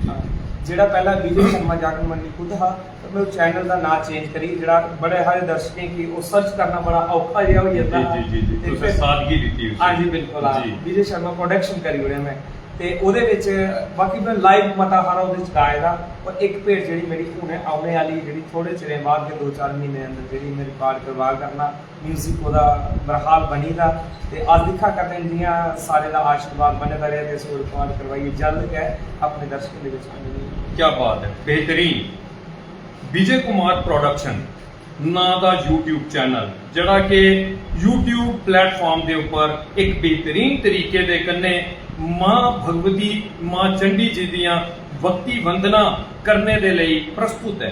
ਜਿਹੜਾ ਪਹਿਲਾ ਵਿਜੇ ਸ਼ਰਮਾ ਜਾਗਰਣ ਮੰਡੀ ਖੁਦ ਹਾਂ, ਤਾਂ ਮੈਂ ਉਹ ਚੈਨਲ ਦਾ ਨਾਂ ਚੇਂਜ ਕਰੀ, ਜਿਹੜਾ ਬੜੇ ਸਾਰੇ ਦਰਸ਼ਕਾਂ ਕੀ ਉਹ ਸਰਚ ਕਰਨਾ ਬੜਾ ਔਖਾ ਜਿਹਾ ਹੋ ਜਾਂਦਾ। ਜੀ ਤੁਸੀਂ ਸਾਦਗੀ ਦਿੱਤੀ ਉਸ ਹਾਂਜੀ ਬਿਲਕੁਲ ਜੀ। ਵਿਜੇ ਸ਼ਰਮਾ ਪ੍ਰੋਡਕਸ਼ਨ ਕਰੀ ਹੋਇਆ ਮੈਂ, ਤੇ ਉਹਦੇ ਵਿੱਚ ਬਾਕੀ ਮੈਂ ਲਾਈਵ ਮਤਾ ਸਾਰਾ ਉਹਦੇ ਵਿੱਚ ਗਾਇਆ ਦਾ। ਔਰ ਇੱਕ ਭੇਟ ਜਿਹੜੀ ਮੇਰੀ ਹੁਣੇ ਆਉਣੇ ਵਾਲੀ ਜਿਹੜੀ ਥੋੜੇ ਚਿਰ ਬਾਅਦ ਦੇ 2-4 ਮਹੀਨੇ ਅੰਦਰ ਜਿਹੜੀ ਮੈਂ ਰਿਕਾਰਡ ਕਰਵਾ ਕਰਨਾ, ਮਿਊਜ਼ਿਕ ਉਹਦਾ ਬਰਹਾਲ ਬਣੀ ਦਾ, ਤੇ ਅੱਜ ਦਿਖਾ ਕਰਦੇ ਜੀਆਂ ਸਾਰੇ ਦਾ ਆਸ਼ੀਰਵਾਦ ਬਣੇ ਦਾ ਰਿਹਾ ਤੇ ਅਸੀਂ ਰਿਕਾਰਡ ਕਰਵਾਈਏ ਜਲਦ ਕੇ ਆਪਣੇ ਦਰਸ਼ਕਾਂ ਦੇ ਵਿੱਚ ਆਉਣੀ। क्या बात है, बेहतरीन। विजय कुमार प्रोडक्शन ना दा YouTube चैनल जड़ा कि YouTube प्लेटफॉर्म दे ऊपर एक बेहतरीन तरीके दे कन्ने मां भगवती मां चंडी जी दियां भक्ति वंदना करने दे लई प्रस्तुत है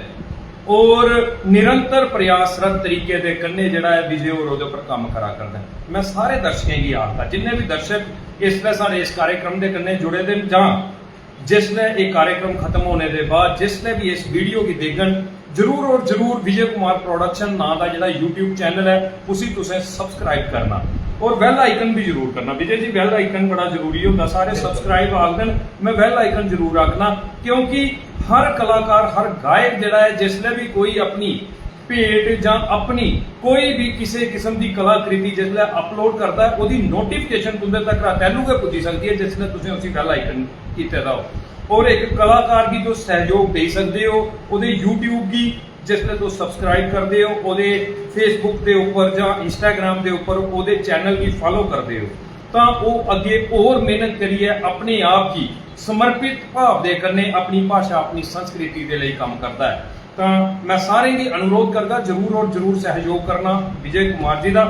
और निरंतर प्रयासरत तरीके दे कन्ने जड़ा है विजय और ओदे पर काम करा करदा है। मैं सारे दर्शकों की आखदा जिन्ने भी दर्शक इसले सारे इस कार्यक्रम दे कन्ने जुड़े दे जां जिसले ये कार्यक्रम खत्म होने के बाद जिसले भी इस वीडियो की देखन जरूर और जरूर विजय कुमार प्रोडक्शन नाम का जो YouTube चैनल है उसी तुसें सब्सक्राइब करना और बेल आइकन भी जरूर करना। विजय जी बेल आइकन बड़ा जरूरी होता, सारे सब्सक्राइब आखदन, मैं बेल आइकन जरूर रखना, क्योंकि हर कलाकार हर गायक जड़ा है जिसले भी कोई अपनी भेट जां अपनी कोई भी किसी किस्म की कलाकृति जिसले अपलोड करता है उसकी नोटिफिकेशन तुंदे तक तैनू के पुजी सकती है जिसले तुसीं उसी बेल आइकन कीते दा हो। और एक कलाकार की जो सहयोग दे सकते हो ਉਹਦੇ YouTube की जिसले तुम सब्सक्राइब करते हो ਉਹਦੇ फेसबुक के उपर जां इंस्टाग्राम के उपर ਉਹਦੇ चैनल की फॉलो करते हो तो वो अगे और मेहनत करिए अपने आप की समर्पित भाव दे करने अपनी भाषा अपनी संस्कृति के लिए काम करता है। तो मैं सारे की अनुरोध करता जरूर और जरूर सहयोग करना विजय कुमार जी का।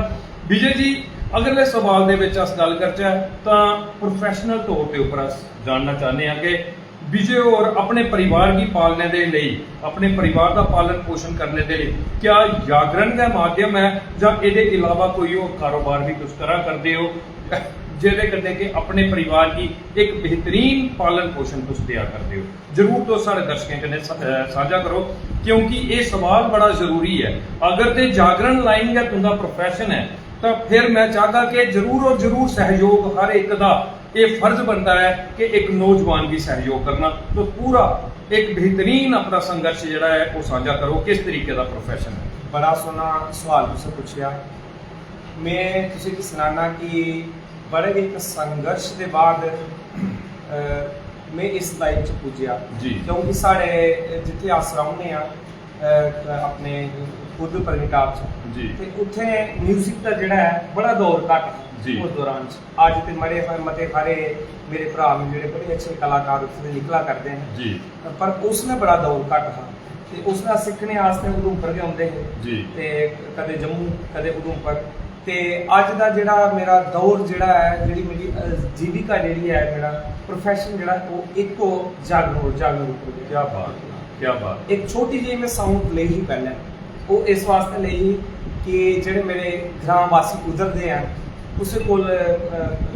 विजय जी अगले सवाल दे विच अस गल करचै तो प्रोफैशनल तौर के उपर अस जानना चाहते हैं कि विजय और अपने परिवार की पालने के लिए अपने परिवार का पालन पोषण करने के लिए क्या जागरण का माध्यम है या ये अलावा कोई और कारोबार भी कुछ करा करते हो जिहदे कन्नै कि अपने परिवार की एक बेहतरीन पालन पोषण तुम दिया करते हो? जरूर तो सारे दर्शकों कन्नै साझा करो, क्योंकि ये सवाल बड़ा जरूरी है। अगर तो जागरण लाइन का तुंदा प्रोफैशन है तो फिर मैं चाहता कि जरूर और जरूर सहयोग हर एक का ये फर्ज बनता है कि एक नौजवान भी सहयोग करना। तो पूरा एक बेहतरीन अपना संघर्ष जड़ा है वो साझा करो, किस तरीके का प्रोफैशन है? बड़ा सोहना सवाल तुसें पुछया। मैं तुसें की सुनाना कि बड़े एक संघर्ष के बाद मैं इस लाइन च पुज्जिया, क्योंकि साढ़े जिथे अस रौह्ने अपने ਖੁਦ ਪਤਨੀਟਾਪ 'ਚ ਜੀ ਤੇ ਉੱਥੇ ਮਿਊਜ਼ਿਕ ਦਾ ਜਿਹੜਾ ਹੈ ਬੜਾ ਦੌਰ ਘੱਟ ਜੀ। ਉਸ ਦੌਰਾਨ 'ਚ ਅੱਜ ਤੇ ਮਤੇ ਸਾਰੇ ਮੇਰੇ ਭਰਾ ਨੇ ਜਿਹੜੇ ਬੜੇ ਅੱਛੇ ਕਲਾਕਾਰ ਉੱਥੇ ਦੇ ਨਿਕਲਾ ਕਰਦੇ ਹਨ ਜੀ ਪਰ ਉਸਨੇ ਬੜਾ ਦੌਰ ਘੱਟ ਹਾਂ ਤੇ ਉਸਨੇ ਸਿੱਖਣੇ ਵਾਸਤੇ ਉਧਮਪੁਰ ਦੇ ਆਉਂਦੇ ਹੈ ਜੀ ਤੇ ਕਦੇ ਜੰਮੂ ਕਦੇ ਉਧਮਪੁਰ ਤੇ ਅੱਜ ਦਾ ਜਿਹੜਾ ਮੇਰਾ ਦੌਰ ਜਿਹੜਾ ਹੈ ਜਿਹੜੀ ਮੇਰੀ ਜੀਵਿਕਾ ਜਿਹੜੀ ਹੈ ਮੇਰਾ ਪ੍ਰੋਫੈਸ਼ਨ ਜਿਹੜਾ ਉਹ ਇੱਕੋ ਜਾਗਰੂਕ ਹੋ ਕੀ ਗਿਆ। ਬਾਤ ਕੀ ਬਾਤ। ਇੱਕ ਛੋਟੀ ਜਿਹੀ ਮੈਂ ਸਾਊਂਡ ਲਈ ਹੀ ਪਹਿਲਾਂ ਉਹ ਇਸ ਵਾਸਤੇ ਲਈ ਕਿ ਜਿਹੜੇ ਮੇਰੇ ਗ੍ਰਾਮ ਵਾਸੀ ਗੁਜ਼ਰਦੇ ਆ ਉਸੇ ਕੋਲ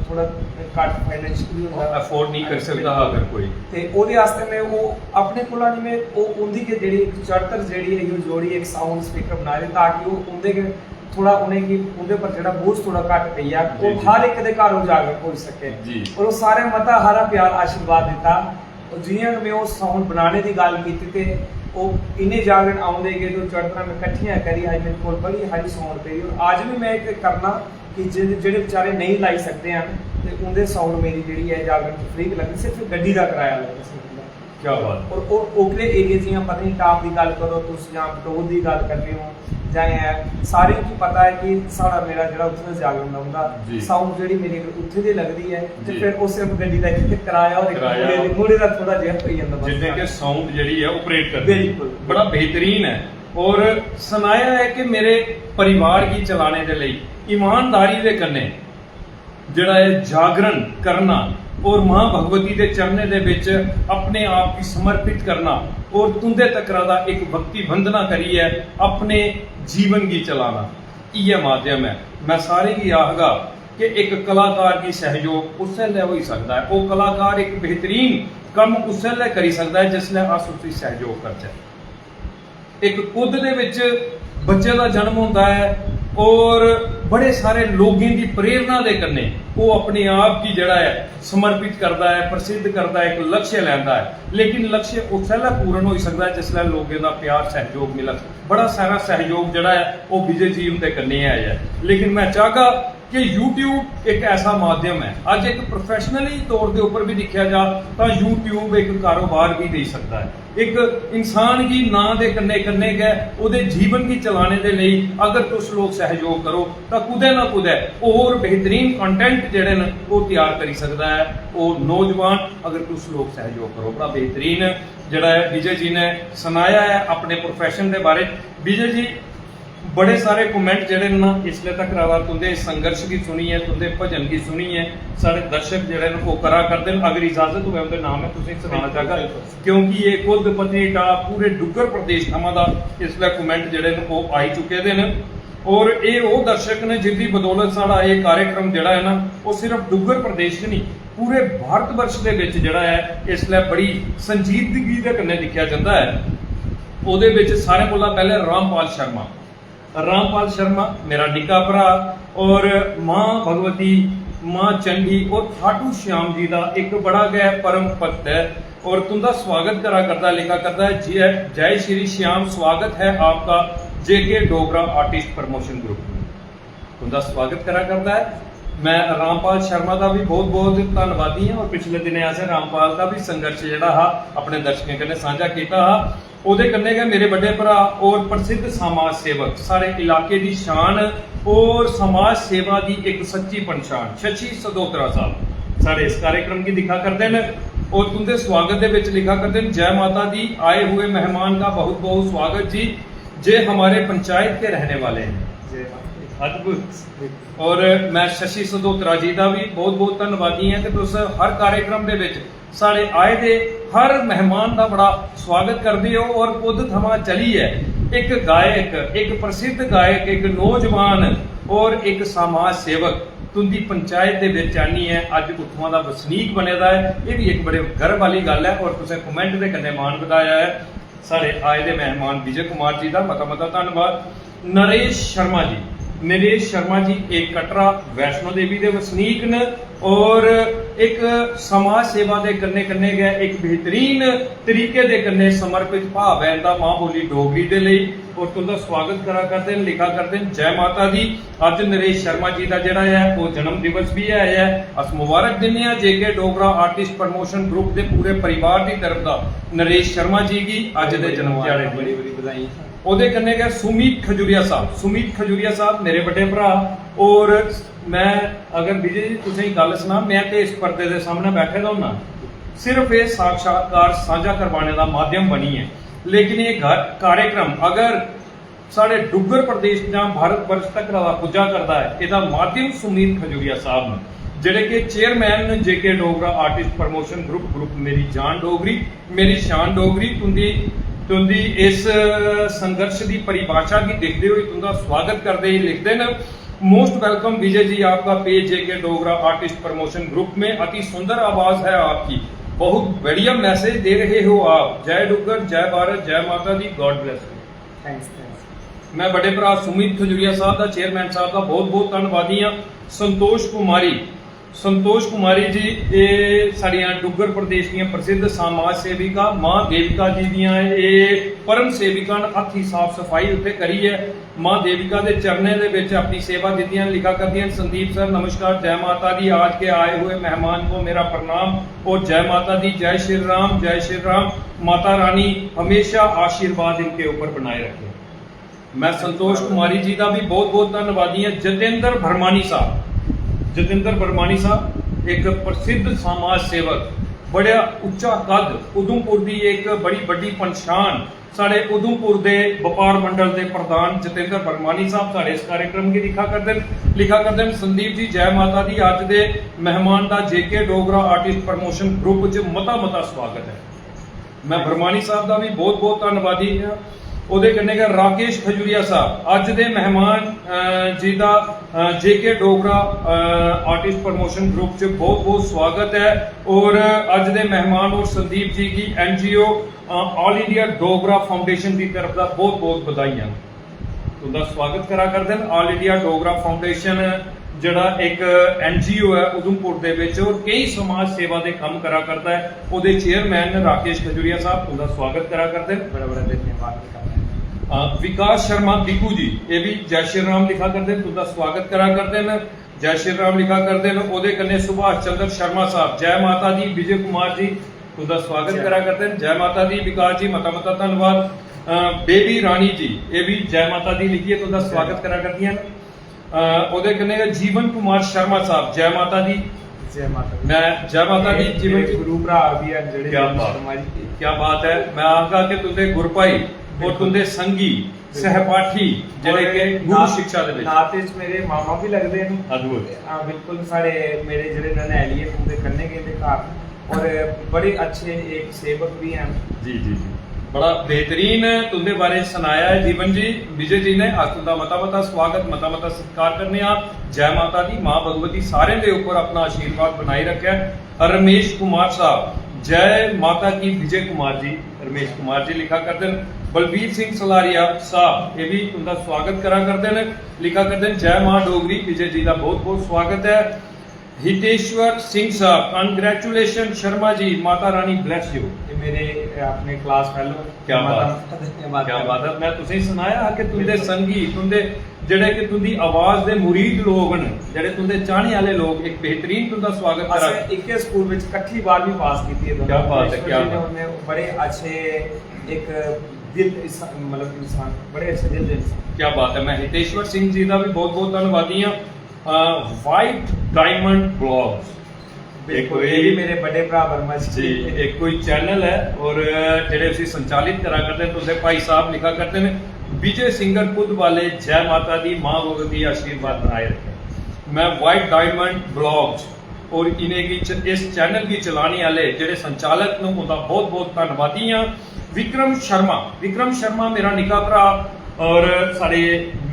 ਥੋੜਾ ਘੱਟ ਫਾਈਨੈਂਸ਼ੀਅਲੀ ਹੁੰਦਾ ਅਫੋਰਡ ਨਹੀਂ ਕਰ ਸਕਦਾ ਅਗਰ ਕੋਈ ਤੇ ਉਹਦੇ ਵਾਸਤੇ ਮੈਂ ਉਹ ਆਪਣੇ ਕੋਲ ਨਹੀਂ ਮੈਂ ਉਹ ਉਹਦੀ ਕਿ ਜਿਹੜੀ ਚੜਤਰ ਜਿਹੜੀ ਹੈ ਉਹ ਜੋੜੀ ਇੱਕ ਸਾਊਂਡ ਸਪੀਕਰ ਬਣਾ ਦੇ ਤਾਂ ਕਿ ਉਹ ਉਹਦੇ ਥੋੜਾ ਉਹਨੇ ਕੀ ਉਹਦੇ ਪਰ ਜਿਹੜਾ ਬੋਝ ਥੋੜਾ ਘੱਟ ਪਈ ਆ ਉਹ ਹਰ ਇੱਕ ਦੇ ਘਰ ਉਜਾਗਰ ਹੋ ਸਕੇ ਔਰ ਉਹ ਸਾਰੇ ਮਤਾ ਹਰਾ ਪਿਆਰ ਆਸ਼ੀਰਵਾਦ ਦਿੱਤਾ ਉਹ ਜਿਵੇਂ ਮੈਂ ਉਹ ਸਾਊਂਡ ਬਣਾਉਣੇ ਦੀ ਗੱਲ ਕੀਤੀ ਤੇ ਉਹ ਇੰਨੇ ਜਾਗਰਣ ਆਉਂਦੇ ਗਏ ਤੋਂ ਚੜਤਰਾਂ ਮੈਂ ਇਕੱਠੀਆਂ ਕਰੀ ਅੱਜ ਮੇਰੇ ਕੋਲ ਬੜੀ ਹਾਈ ਸਾਊਂਡ ਪਈ ਔਰ ਅੱਜ ਵੀ ਮੈਂ ਇੱਕ ਕਰਨਾ ਕਿ ਜਿਹੜੇ ਵਿਚਾਰੇ ਨਹੀਂ ਲਾਈ ਸਕਦੇ ਹਨ ਤੇ ਉਹਦੇ ਸਾਊਂਡ ਮੇਰੀ ਜਿਹੜੀ ਹੈ ਜਾਗਰਣ ਫ੍ਰੀ ਲੱਗਦੀ ਸਿਰਫ ਗੱਡੀ ਦਾ ਕਿਰਾਇਆ ਲੱਗਦਾ ਸੀ ਕੀ ਬਾਤ। ਔਰ ਉਹ ਉਗਲੇ ਏਰੀਆ ਜਿਹੀਆਂ ਪਤਨੀਟਾਪ ਦੀ ਗੱਲ ਕਰੋ ਤੁਸੀਂ ਜਾਂ ਬਟੋਲ ਦੀ ਗੱਲ ਕਰਦੇ ਹੋ ਜਾਂ ਸਾਰੇ ਨੂੰ ਪਤਾ ਹੈ ਕਿ ਸਾਡਾ ਮੇਰਾ ਜਿਹੜਾ ਉੱਥੇ ਦਾ ਜਾਗਰਣ ਹੁੰਦਾ ਸਾਊਂਡ ਜਿਹੜੀ ਮੇਰੀ ਉੱਥੇ ਦੀ ਲੱਗਦੀ ਹੈ ਤੇ ਫਿਰ ਉਹ ਸਿਰਫ ਗੱਡੀ ਦਾ ਇੱਕ ਕਿਰਾਇਆ ਔਰ ਇੱਕ ਮੋੜੇ ਦਾ ਥੋੜਾ ਜਿਹਾ ਪਈ ਜਾਂਦਾ ਜਿੱਦਾਂ ਕਿ ਸਾਊਂਡ ਜਿਹੜੀ ਹੈ ਆਪਰੇਟ ਕਰਦੀ ਬਿਲਕੁਲ ਬੜਾ ਬਿਹਤਰੀਨ ਹੈ और सुनाया है कि मेरे परिवार की चलाने के लिए ईमानदारी के कन्ने जड़ा है जागरण करना और मां भगवती के चरणे दे विच अपने आप की समर्पित करना और तुंदे तकरा दा एक भक्ति वंदना करी है अपने जीवन की चलाना ये माध्यम है। मैं सारे की आहगा कि एक कलाकार की सहयोग उस ले हो ही सकता है वो कलाकार एक बेहतरीन काम उस ले करी सकता है जिसले अस उसकी सहयोग करते एक खुद दे विच बच्चे का जन्म होता है और बड़े सारे लोगों की प्रेरणा दे कन्ने वो अपने आप की जड़ा है समर्पित करता है प्रसिद्ध करता है एक लक्ष्य लैंदा है लेकिन लक्ष्य उसले पूर्ण हो सकता है जिसले लोगों का प्यार सहयोग मिला बड़ा सारा सहयोग जड़ा है वो विजय जी उनके कन्ने आया है। लेकिन मैं चाहगा कि YouTube एक ऐसा माध्यम है अज एक प्रोफैशनली तौर के ऊपर भी देखा जा तो YouTube एक कारोबार भी दे सकता है एक इंसान की ना दे कन्ने कन्ने गए उहदे जीवन की चलाने दे लई अगर तुस लोग सहयोग करो तो कुदे ना कुदे और बेहतरीन कंटेंट जेहड़े न वो तैयार करी सकता है वो नौजवान अगर तुस लोग सहयोग करो बड़ा बेहतरीन जड़ा है विजय जी ने सुनाया है अपने प्रोफैशन के बारे। विजय जी बड़े सारे कमेंट जेहड़े ना इसले तक रहा तुंदे संघर्ष की सुनी है तुंदे भजन की सुनी है सारे दर्शक जेहड़े वो करा करते हैं अगर इजाजत हो उनके नाम है तुसीं सुनाना चाहगा क्योंकि ये खुद पत्नीटाप पूरे डुग्गर प्रदेश थमां दा इसले कमेंट जेहड़े वो आई चुके हैं और ये वो दर्शक ने जिसकी बदौलत साड़ा ये कार्यक्रम जिहड़ा है ना वो सिर्फ डुग्गर प्रदेश च नहीं पूरे भारत वर्ष के विच जिहड़ा है इसलिए बड़ी संजीदगी के कन्ने लिखिया जाता है। ਉਹਦੇ ਵਿੱਚ सारे कोला पहले रामपाल शर्मा मेरा निका भरा और मां भगवती मां चंडी और खाटू श्याम जी का एक बड़ा गया परम भक्त है और तुंदा स्वागत करा करता लिखा करता है जय श्री श्याम स्वागत है आपका जेके डोगरा आर्टिस्ट प्रमोशन ग्रुप तुंदा स्वागत करा करता है। मैं रामपाल शर्मा का भी बहुत बहुत धन्यवादी हाँ और पिछले दिने असें रामपाल का भी संघर्ष जिहड़ा हा अपने दर्शकों कन्नै साझा कीता हा ਉਹਦੇ ਕੰਨੇ गए मेरे बड़े भरा और प्रसिद्ध समाज सेवक सारे इलाके की शान और समाज सेवा की एक सच्ची पहचान शशि सदोत्रा साहब सारे इस कार्यक्रम की दिखा करते हैं और तुंदे स्वागत के विच लिखा करते हैं जय माता दी आए हुए मेहमान का बहुत बहुत स्वागत जी जे हमारे पंचायत के रहने वाले हैं अद्भुत। और मैं शशि सदोत्रा जी का भी बहुत बहुत धन्यवादी है कि तुस हर कार्यक्रम के विच साढ़े आए दे हर मेहमान का बड़ा स्वागत करते हो और खुद थमा चली है एक गायक एक प्रसिद्ध गायक एक नौजवान और एक समाज सेवक तुंदी पंचायत के विच आनी है अज उत्थों का वसनीक बने दा है ये भी एक बड़े गर्व वाली गल है और तुसें कमेंट के कन्ने मान बताया है साढ़े आए दे मेहमान विजय कुमार जी का मता मता धन्यवाद। नरेश शर्मा जी नरेश शर्मा जी एक कटरा वैष्णो देवी के वसनीक ने और एक समाज सेवा के कन्ने कन्ने गए एक बेहतरीन तरीके के कन्ने समर्पित भाव है इनका मां बोली डोगरी के लिए और तुंदा स्वागत करा करते हैं लिखा करते हैं जय माता दी। अज नरेश शर्मा जी का जिहड़ा है वो जन्म दिवस भी है अस मुबारक दिने जेके डोगरा आर्टिस्ट प्रमोशन ग्रुप के पूरे परिवार की तरफ का नरेश शर्मा जी की अज के जन्म दिहाड़े बड़ी बड़ी बधाई ਉਹਦੇ ਕੰਨੇ ਗਏ ਸੁਮੀਤ ਖਜੂਰੀਆ ਸਾਹਿਬ। ਸੁਮੀਤ ਖਜੂਰੀਆ ਸਾਹਿਬ ਮੇਰੇ ਵੱਡੇ ਭਰਾ। ਔਰ ਮੈਂ ਅਗਰ ਵਿਜੇ ਜੀ ਤੁਸੀਂ ਗੱਲ ਸੁਣਾ, ਮੈਂ ਤੇ ਇਸ ਪਰਦੇ ਦੇ ਸਾਹਮਣੇ ਬੈਠੇ ਦਾ ਹੁੰਨਾ, ਸਿਰਫ ਇਹ ਸਾक्षात्कार ਸਾਂਝਾ ਕਰਵਾने ਦਾ ਮਾਧਿਅਮ ਬਣੀ ਹੈ। ਲੇਕਿਨ ਇਹ कार्यक्रम अगर साढ़े डुग्गर प्रदेश ਜਾਂ भारत वर्ष तक पुजा करता है, ਇਹਦਾ माध्यम सुमीत खजूरिया साहब ने, ਜਿਹੜੇ ਕਿ ਚੇਅਰਮੈਨ ਨੇ जेके डोगरा आर्टिस्ट प्रमोशन ग्रुप मेरी जान डोगरी मेरी शान डोगरी तुंदी इस संघर्ष की परिभाषा की देखते हुए तुंदा स्वागत करते ही लिखते हैं, मोस्ट वेलकम विजय जी, आपका पेज जेके डोगरा आर्टिस्ट प्रमोशन ग्रुप में अति सुंदर आवाज है आपकी, बहुत बढ़िया मैसेज दे रहे हो आप, जय डुग्गर, जय भारत, जय माता दी, गॉड ब्लेस यू। थैंक्स। मैं बड़े भरा सुमित खजूरिया साहब का चेयरमैन साहब का बहुत बहुत धन्यवादी हाँ। संतोष कुमारी जी ये साड़ियाँ डुग्गर प्रदेश दी प्रसिद्ध समाज सेविका माँ देविका जी दियाँ ये परम सेविका ने हथी साफ सफाई उत्थे करी है। माँ देविका के चरने दे विच अपनी सेवा दित्तियां लिखा करदियां। संदीप सर नमस्कार, जय माता दी, आज के आए हुए मेहमान को मेरा प्रणाम और जय माता दी, जय श्री राम, जय श्री राम, माता रानी हमेशा आशीर्वाद इनके ऊपर बनाए रखे। मैं संतोष कुमारी जी का भी बहुत बहुत धन्यवादी हाँ। जतेंद्र भरमानी साहब एक प्रसिद्ध समाज सेवक, बड़ा उच्चा कद, उधमपुर की एक बड़ी बड़ी पहचान, साढ़े उधमपुर के व्यापार मंडल के प्रधान जतेंद्र भरमानी साहब साढ़े इस कार्यक्रम की लिखा करते हैं। संदीप जी जय माता दी, अज के मेहमान का जेके डोगरा आर्टिस्ट प्रमोशन ग्रुप च मता स्वागत है। मैं भरमानी साहब का भी बहुत बहुत धन्यवादी हाँ। ਉਹਦੇ ਕੰਨੇ ਗਾ ਰਾਕੇਸ਼ ਖਜੂਰੀਆ ਸਾਹਿਬ, ਅੱਜ ਦੇ ਮਹਿਮਾਨ ਜੀ ਦਾ जेके डोगरा आर्टिस्ट प्रमोशन ग्रुप च बहुत बहुत स्वागत है। और ਅੱਜ ਦੇ ਮਹਿਮਾਨ और संदीप जी की NGO all India Dogra foundation की तरफ का बहुत बहुत बधाइयां। उनका स्वागत करा करते हैं। ऑल इंडिया डोगरा फाउंडेशन ਜਿਹੜਾ एक NGO है उधमपुर ਦੇ ਵਿੱਚ और कई समाज सेवा ਦੇ ਕੰਮ ਕਰਾ ਕਰਦਾ ਹੈ। ਉਹਦੇ ਚੇਅਰਮੈਨ ਰਾਕੇਸ਼ ਖਜੂਰੀਆ ਸਾਹਿਬ, ਉਹਦਾ ਸਵਾਗਤ ਕਰਾ ਕਰਦੇ हैं। बड़ा बड़ा धन्यवाद। विकास शर्मा बिकू जी ये भी जय श्री राम लिखा करते हैं, तुझा स्वागत करा करते हैं, जय श्री राम लिखा करते हैं। ओदे कन्ने सुभाष चंद्र शर्मा साहब, जय माता दी, विजय कुमार जी तुझा स्वागत करा करते हैं, जय माता दी। विकास जी मता धन्यवाद। बेबी रानी जी ये भी जय माता दी लिखिए, तुझा स्वागत करा करती हैं। ओदे कन्ने जीवन कुमार शर्मा साहब, जय माता दी, जय माता दी। मैं जय माता दी जीवन गुरु भरा भी हैं जेड़े, क्या बात है। मैं आखा कि तुझे गुरु भाई और तुंदे संगी सहपाठी जेड़े के गुरु शिक्षा दे विच नाते च मेरे मामा भी लगदे ने। अद्भुत। हां बिल्कुल, साडे मेरे जेड़े ननैली है तुंदे कन्ने गेंदे घर और बड़े अच्छे एक सेवक भी हैं। जी जी जी, बड़ा बेहतरीन तुंदे बारे सुनाया है जीवन जी। विजय जी ने आज तुंदा मता स्वागत मता सत्कार करने आ। जय माता दी, मां भगवती सारे दे ऊपर अपना आशीर्वाद बनाए रखे। रमेश कुमार साहब, जय माता की, विजय कुमार जी, रमेश कुमार जी लिखा करते हैं। बलबीर सिंह सलारिया साहब ये भी उनका स्वागत करा करते हैं, लिखा करते हैं जय मां डोगरी, विजय जी का बहुत बहुत स्वागत है। हितेश्वर सिंह साहब, congratulation Sharma ji, Mata Rani bless you. ये मेरे अपने क्लास फेलो। क्या बात है। मैं तुसें सुनाया कि तुंदे संगी, तुंदे जेड़े कि तुंदी आवाज दे मुरीद लोग न, जेड़े तुंदे चाहने वाले लोग, एक बेहतरीन तुंदा स्वागत करा। एक स्कूल में इकट्ठी 12वीं पास की थी। क्या बात है, क्या बात है। बड़े अच्छे एक दिल मतलब इंसान, बड़े अच्छे दिल दे इंसान। क्या बात है। मैं हितेश्वर सिंह जी का भी बहुत बहुत धन्यवादी हाँ। वाइट डायमंड ब्लॉग्स, ये भी मेरे बड़े भरा वर्मा जी, एक कोई चैनल है और जेड़े उसे संचालित करा करते हैं, तो भाई साहब लिखा करते हैं विजय सिंगर खुद वाले, जय माता दी, मां भगवती आशीर्वाद बनाए रखे। मैं वाइट डायमंड ब्लॉग्स और इन्हें की इस चैनल की चलाने वाले जेड़े संचालक ने उनका बहुत बहुत धन्यवादी हाँ। विक्रम शर्मा मेरा निका भरा और सारे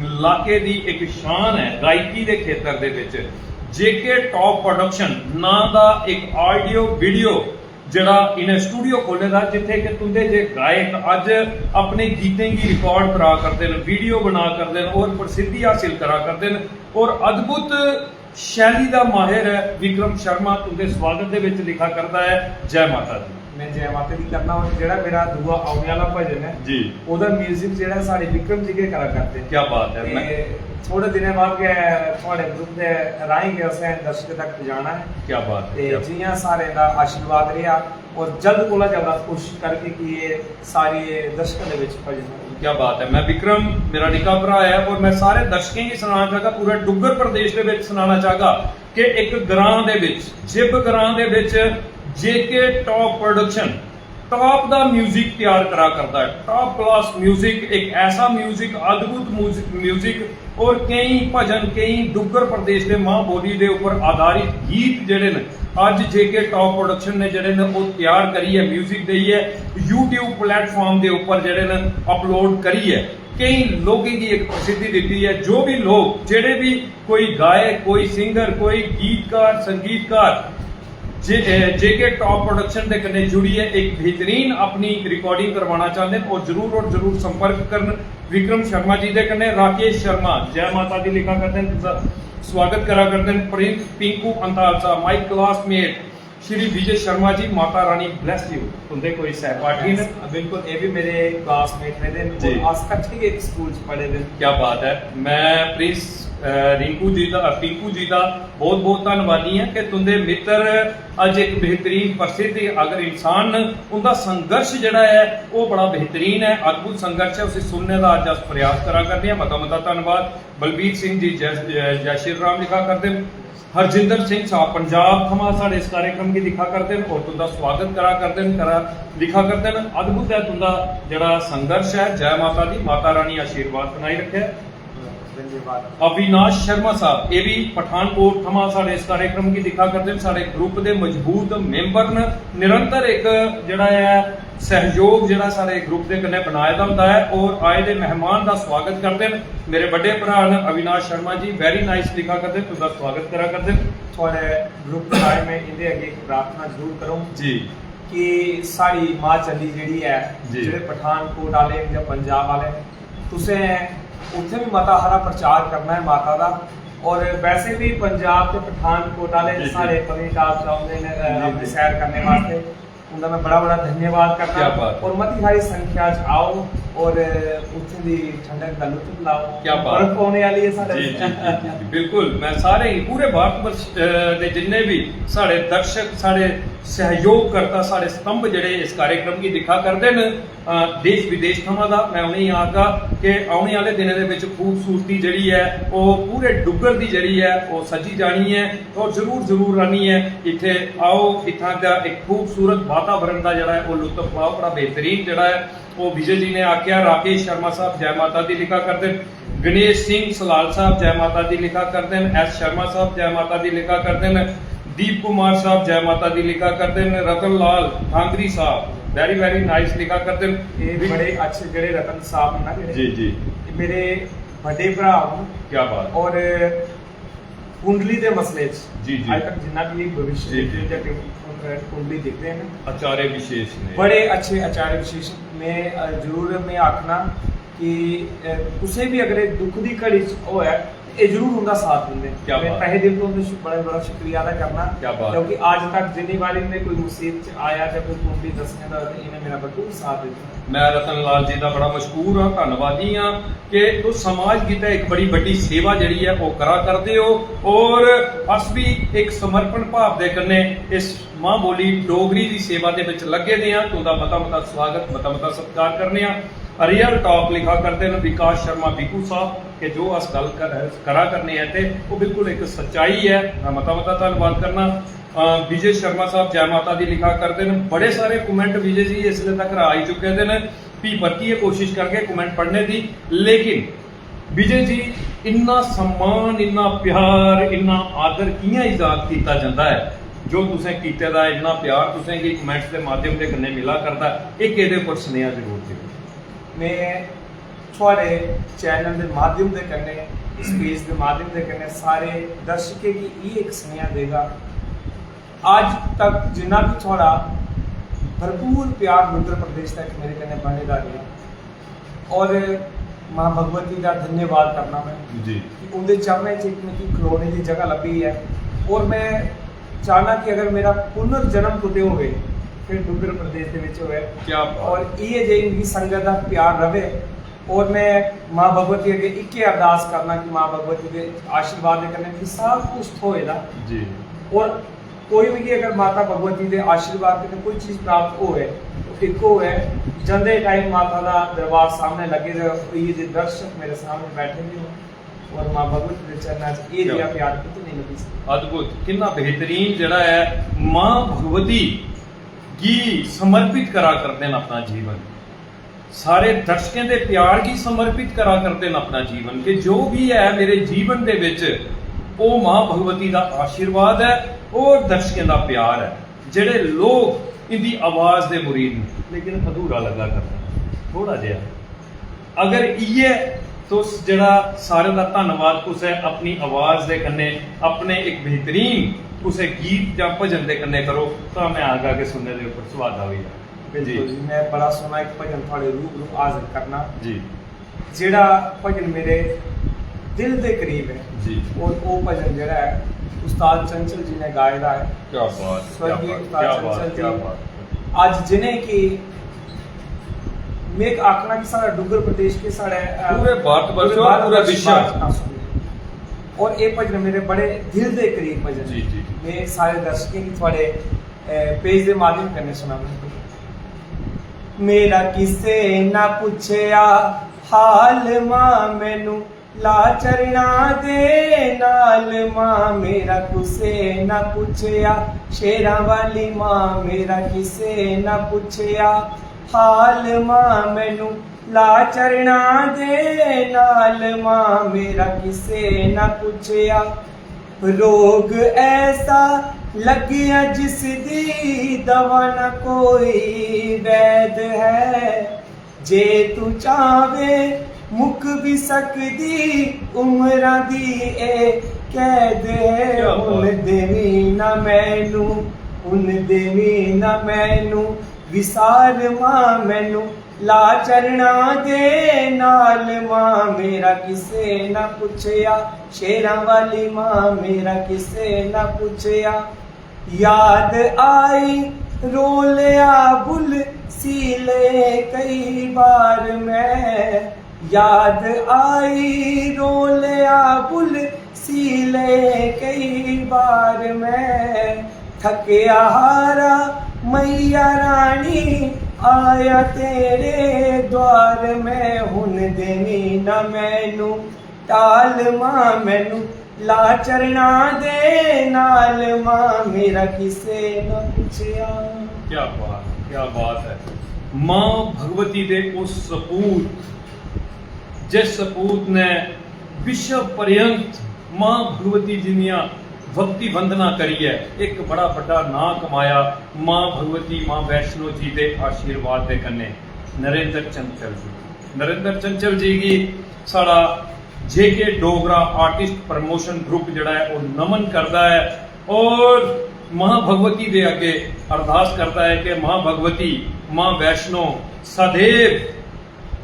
इलाके की एक शान है गायकी के खेतर दे विच। जेके टॉप प्रोडक्शन ना दा एक ऑडियो वीडियो जड़ा इन्हें स्टूडियो खोले दा, जिथे कि तुंदे जे गायक अज अपने गीतें की रिकॉर्ड करा करते हैं, वीडियो बना करते हैं और प्रसिद्धि हासिल करा करते हैं और अद्भुत शैली का माहिर है विक्रम शर्मा। तुंदे स्वागत दे विच लिखा करता है जय माता दी। मैं जय माता दी करना और जेड़ा मेरा दूआ आने वाला भजन है जी, ओदा म्यूजिक जेड़ा साडे विक्रम जी के करा करते हैं। क्या बात है। मैं थोड़े दिनों बाद के थोड़े ग्रुप दे राही के असें दर्शक तक पहुंचाना है। क्या बात है। ते जियां सारे दा आशीर्वाद रहा और जल्द कोला जल्द कोशिश करके कि ये सारी दर्शकों दे विच भजन क्या बात है। मैं विक्रम, मेरा निका भरा है, और मैं सारे दर्शकों की सुनाना चाहगा, पूरे डुग्गर प्रदेश ਦੇ ਵਿੱਚ ਸੁਣਾਉਣਾ ਚਾਹਗਾ ਕਿ ਇੱਕ ਗ੍ਰਾਂ ਦੇ ਵਿੱਚ, ਜਿਬ ਗ੍ਰਾਂ ਦੇ ਵਿੱਚ JK ਟੌਪ ਪ੍ਰੋਡਕਸ਼ਨ टॉप ਦਾ म्यूजिक तैयार करा करता है, टॉप क्लास म्यूजिक, एक ऐसा म्यूजिक, अद्भुत म्यूजिक, और कई भजन, कई डुग्गर प्रदेश के मां बोली के ऊपर आधारित गीत जेडे ने अज JK टॉप प्रोडक्शन ने जेडे ने वो तैयार करी है, म्यूजिक दी है, यूट्यूब प्लेटफॉर्म के ऊपर जेडे ने अपलोड करी है, कई लोगों की एक प्रसिद्धि दी है। जो भी लोग जेडे भी कोई गायक, कोई सिंगर, कोई गीतकार, संगीतकार JK टॉप प्रोडक्शन के कन्ने जुड़ी है, एक बेहतरीन अपनी रिकॉर्डिंग करवाना चाहते हैं, और जरूर संपर्क करन विक्रम शर्मा जी के कन्ने। राकेश शर्मा जय माता दी लिखा करते हैं, स्वागत करा करते हैं। प्रिंस पिंकू अंताल साहब, माई classmate Shri Vijay Sharma ji, Mata Rani bless you, उनके कोई सहपाठी ने। बिल्कुल, ये भी मेरे क्लासमेट ने जी। आज इकट्ठे एक स्कूल च पढ़े थे। क्या बात है। मैं प्रिंस रिंकू जी का, पिंकू जी का बहुत बहुत धन्यवादी है कि तुंदे मित्र अज एक बेहतरीन प्रसिद्ध अगर इंसान उनका संघर्ष जड़ा है वो बड़ा बेहतरीन है, अद्भुत संघर्ष है, उसे सुनने का अज अस प्रयास करा करते हैं। मता धन्यवाद। बलबीर सिंह जी जय श्री राम लिखा करते हैं। हरजिंदर सिंह साहब पंजाब थमा साढ़े इस कार्यक्रम की लिखा करते हैं, और तुंदा स्वागत करा करते हैं, लिखा करते हैं। अद्भुत है तुंदा जड़ा संघर्ष है। जय माता दी, माता रानी आशीर्वाद बनाई रखे। अविनाश शर्मा साहब, ये भी पठानकोट थमा साढ़े इस कार्यक्रम की दिखा करते हैं, साढ़े ग्रुप के मजबूत मेंबर ने, निरंतर एक जड़ा है सहयोग जड़ा सारे ग्रुप के कन्ने बनाया होता है, और आए दे मेहमान का स्वागत करते हैं। मेरे बड़े भरा ने अविनाश शर्मा जी, वेरी नाइस लिखा करते हैं, तुझा स्वागत करा करते हैं। थोड़े ग्रुप आए मैं इनके अगे एक प्रार्थना जरूर करूं जी कि साड़ी मां चली जी है, जी। जेडे पठानकोट वाले या पंजाब वाले, तुसे उत्थे भी मता हरा प्रचार करना है माता का, और वैसे भी पंजाब के पठानकोट वाले जी, जी। सारे पत्नीटाप चाहते हैं जी, अपनी जी। सैर करने वास्ते, उनका मैं बड़ा धन्यवाद क्या करना, बात है। और मती सारी संख्या च आओ और उत्थे दी ठंडक का लुत्फ लाओ। क्या बात। बर्फ होने वाली है सारे। जी, जी, जी, जी, बिल्कुल। मैं सारे ही पूरे भारतवर्ष के जिन्ने भी साढ़े दर्शक, साढ़े सहयोग करता, साढ़े स्तंभ जड़े इस कार्यक्रम की दिखा करते हैं, देश विदेश थमां दा, मैं उन्हें आखा कि आने वाले दिनों के विच खूबसूरती जड़ी है वो पूरे डुग्गर की जड़ी है वो सजी जानी है, और जरूर आनी है। इत्थे आओ, इत्थां दा एक खूबसूरत वातावरण का जड़ा है वो लुत्फ लाओ, बड़ा बेहतरीन जड़ा है वो। विजय जी ने आख्या। राकेश शर्मा साहब जय माता दी लिखा करते हैं। गणेश सिंह सलाल साहब जय माता दी लिखा करते हैं। एस शर्मा साहब जय माता दी लिखा करते हैं। दीप कुमार साहब जय माता दी लिखा करते हैं। रतन लाल धांगरी साहब वेरी नाइस लिखा करते हैं। ये बड़े अच्छे जड़े रतन साहब हैं ना, जेड़े जी जी, मेरे बड़े भरा हूं, क्या बात। और कुंडली के मसले जी, जी। आज तक जिन्ना भी भविष्य जी, जी। कुंडली देखते हैं ना, आचार्य विशेष ने बड़े अच्छे आचार्य विशेष में जरूर मैं आखना कि तुसे भी अगर दुख की घड़ी च होया ये जरूर उनका साथ देंगे। क्या मैं बात। पहले दिन तो उनका बड़ा शुक्रिया अदा करना, क्या बात। क्योंकि आज तक जिन्नी बारी में कोई मुसीबत च आया या कोई कुंडली दसने का इन्हें मेरा भरपूर साथ दिता। मैं रतन लाल जी का बड़ा मशहूर हाँ, धन्यवादी हाँ कि तुम समाज की एक बड़ी बड़ी सेवा जी है वो करा करते हो, और अस भी एक समर्पण भाव के कन्ने इस मां बोली डोगरी की सेवा के विच लगे दे हाँ। तुहाडा मता स्वागत, मता सत्कार करने हाँ। रियल टॉक लिखा करते हैं विकास शर्मा बिकू साहब कि जो अस गल करा करने हैं ते वो बिल्कुल एक सच्चाई है। मैं मता धन्यवाद करना। विजय शर्मा साहब जय माता दी लिखा करते हैं। बड़े सारे कमेंट विजय जी इसलिए तक आ ही चुके हैं, भी परतिए कोशिश करके कमेंट पढ़ने की, लेकिन विजय जी इन्ना सम्मान, इन्ना प्यार, इन्ना आदर कियां इजाद किया जाता है, जो तुसें कीते दा इन्ना प्यार तुसें कि कमेंट्स के माध्यम के कन्ने मिला करता, एक ਇਹਦੇ पर सुनेहा जरूर जी। मैं थोड़े चैनल के माध्यम के कन्ने, इस पेज के माध्यम के कन्ने सारे दर्शकों की ये एक स्नेहा देगा, आज तक जिन्ना भी थोड़ा भरपूर प्यार उत्तर प्रदेश तक मेरे कन्ने बनेगा गया, और मां भगवती का धन्यवाद करना मैं जी कि उनके चरणों च एक मिकी खलोने की जगह लभी है, और मैं चाहना कि अगर मेरा पुनर्जन्म कुते होवे फिर डुग्गर प्रदेश के विच होवे, क्या बात। और ये जे इनकी संगत का प्यार रहे, और मैं मां भगवती अगे एक ही अरदास करना कि मां भगवती के आशीर्वाद करने कि सब कुछ होएगा जी, और कोई भी अगर माता भगवती के आशीर्वाद के कोई चीज प्राप्त होए तो ਇੱਕੋ ਹੈ ਜਾਂਦੇ ਟਾਈਮ ਮਾਤਾ ਦਾ ਦਰਬਾਰ ਸਾਹਮਣੇ ਲੱਗੇ ਹੋਏ ਦੇ ਦਰਸ਼ਕ ਮੇਰੇ ਸਾਹਮਣੇ ਬੈਠੇ ਨੇ और मां भगवती के चरणों च ये दिया प्यार कितनी नहीं लगी अद्भुत कितना बेहतरीन जड़ा है मां भगवती की समर्पित करा करते हैं अपना जीवन सारे दर्शकों के प्यार की समर्पित करा करते हैं अपना जीवन कि जो भी है मेरे जीवन दे विच वो मां भगवती का आशीर्वाद है और दर्शकों का प्यार है जेड़े लोग इनकी आवाज के मुरीद ने लेकिन अधूरा लगा करता थोड़ा जिहा अगर इये तो जड़ा सारे का धन्यवाद तुसे अपनी आवाज के कन्ने अपने एक बेहतरीन तुसे गीत या भजन के कन्ने करो तो मैं आगे आगे सुनने के ऊपर स्वाद आवेगा जी मैं बड़ा सोना एक भजन थोड़े रूबरू हाजिर करना जी जेड़ा भजन मेरे दिल के करीब है जी और वो भजन जेड़ा है उस्ताद चंचल जी ने गाया है क्या बात स्वर्गीय क्या उस्ताद बात चंचल क्या जी बात आज जिन्हें की मैं एक आखना कि सारा डुगर प्रदेश के सारे पूरे भारतवर्ष और पूरे विश्व और ये भजन मेरे बड़े दिल के करीब भजन जी जी मैं सारे दर्शकों की थोड़े पेज के माध्यम करने सुना मेरा किसे ना पूछया हाल मां मैनू ला चरना दे नाल मां मेरा किसे ना पूछया शेरा वाली मां मेरा किसे ना पूछया हाल मां मैनू ला चरना दे नाल मां मेरा किसे ना पूछया रोग ऐसा लगिया जिस दी दवा न कोई वैद है जे तू चावे मुक भी सकदी उमरां दी ए कैद है उन देवी ना मैनू उन देवी ना मैनू विसार मां मैनू ला चरना दे नाल मां मेरा किसे ना पूछया शेरां वाली मां मेरा किसे ना पूछया याद आई रो लिया बुल सीले कई बार मैं याद आई रो लिया बुल सीले कई बार मैं थकिया हारा मैया रानी आया तेरे द्वार में हुन देनी न मैनू टाल मां मैनू ला चरना दे नाल मां मेरा किसे न पूछया क्या बात है मां भगवती दे उस सपूत जिस सपूत ने विश्व पर्यंत मां भगवती जिनिया भक्ति वंदना करी है एक बड़ा बड़ा नां कमाया मां भगवती मां वैष्णो जी के आशीर्वाद के कन्ने नरेंद्र चंचल जी की साड़ा जेके डोगरा आर्टिस्ट प्रमोशन ग्रुप जड़ा है वो नमन करता है और मां भगवती के अगे अरदास करता है कि मां भगवती मां वैष्णो सदैव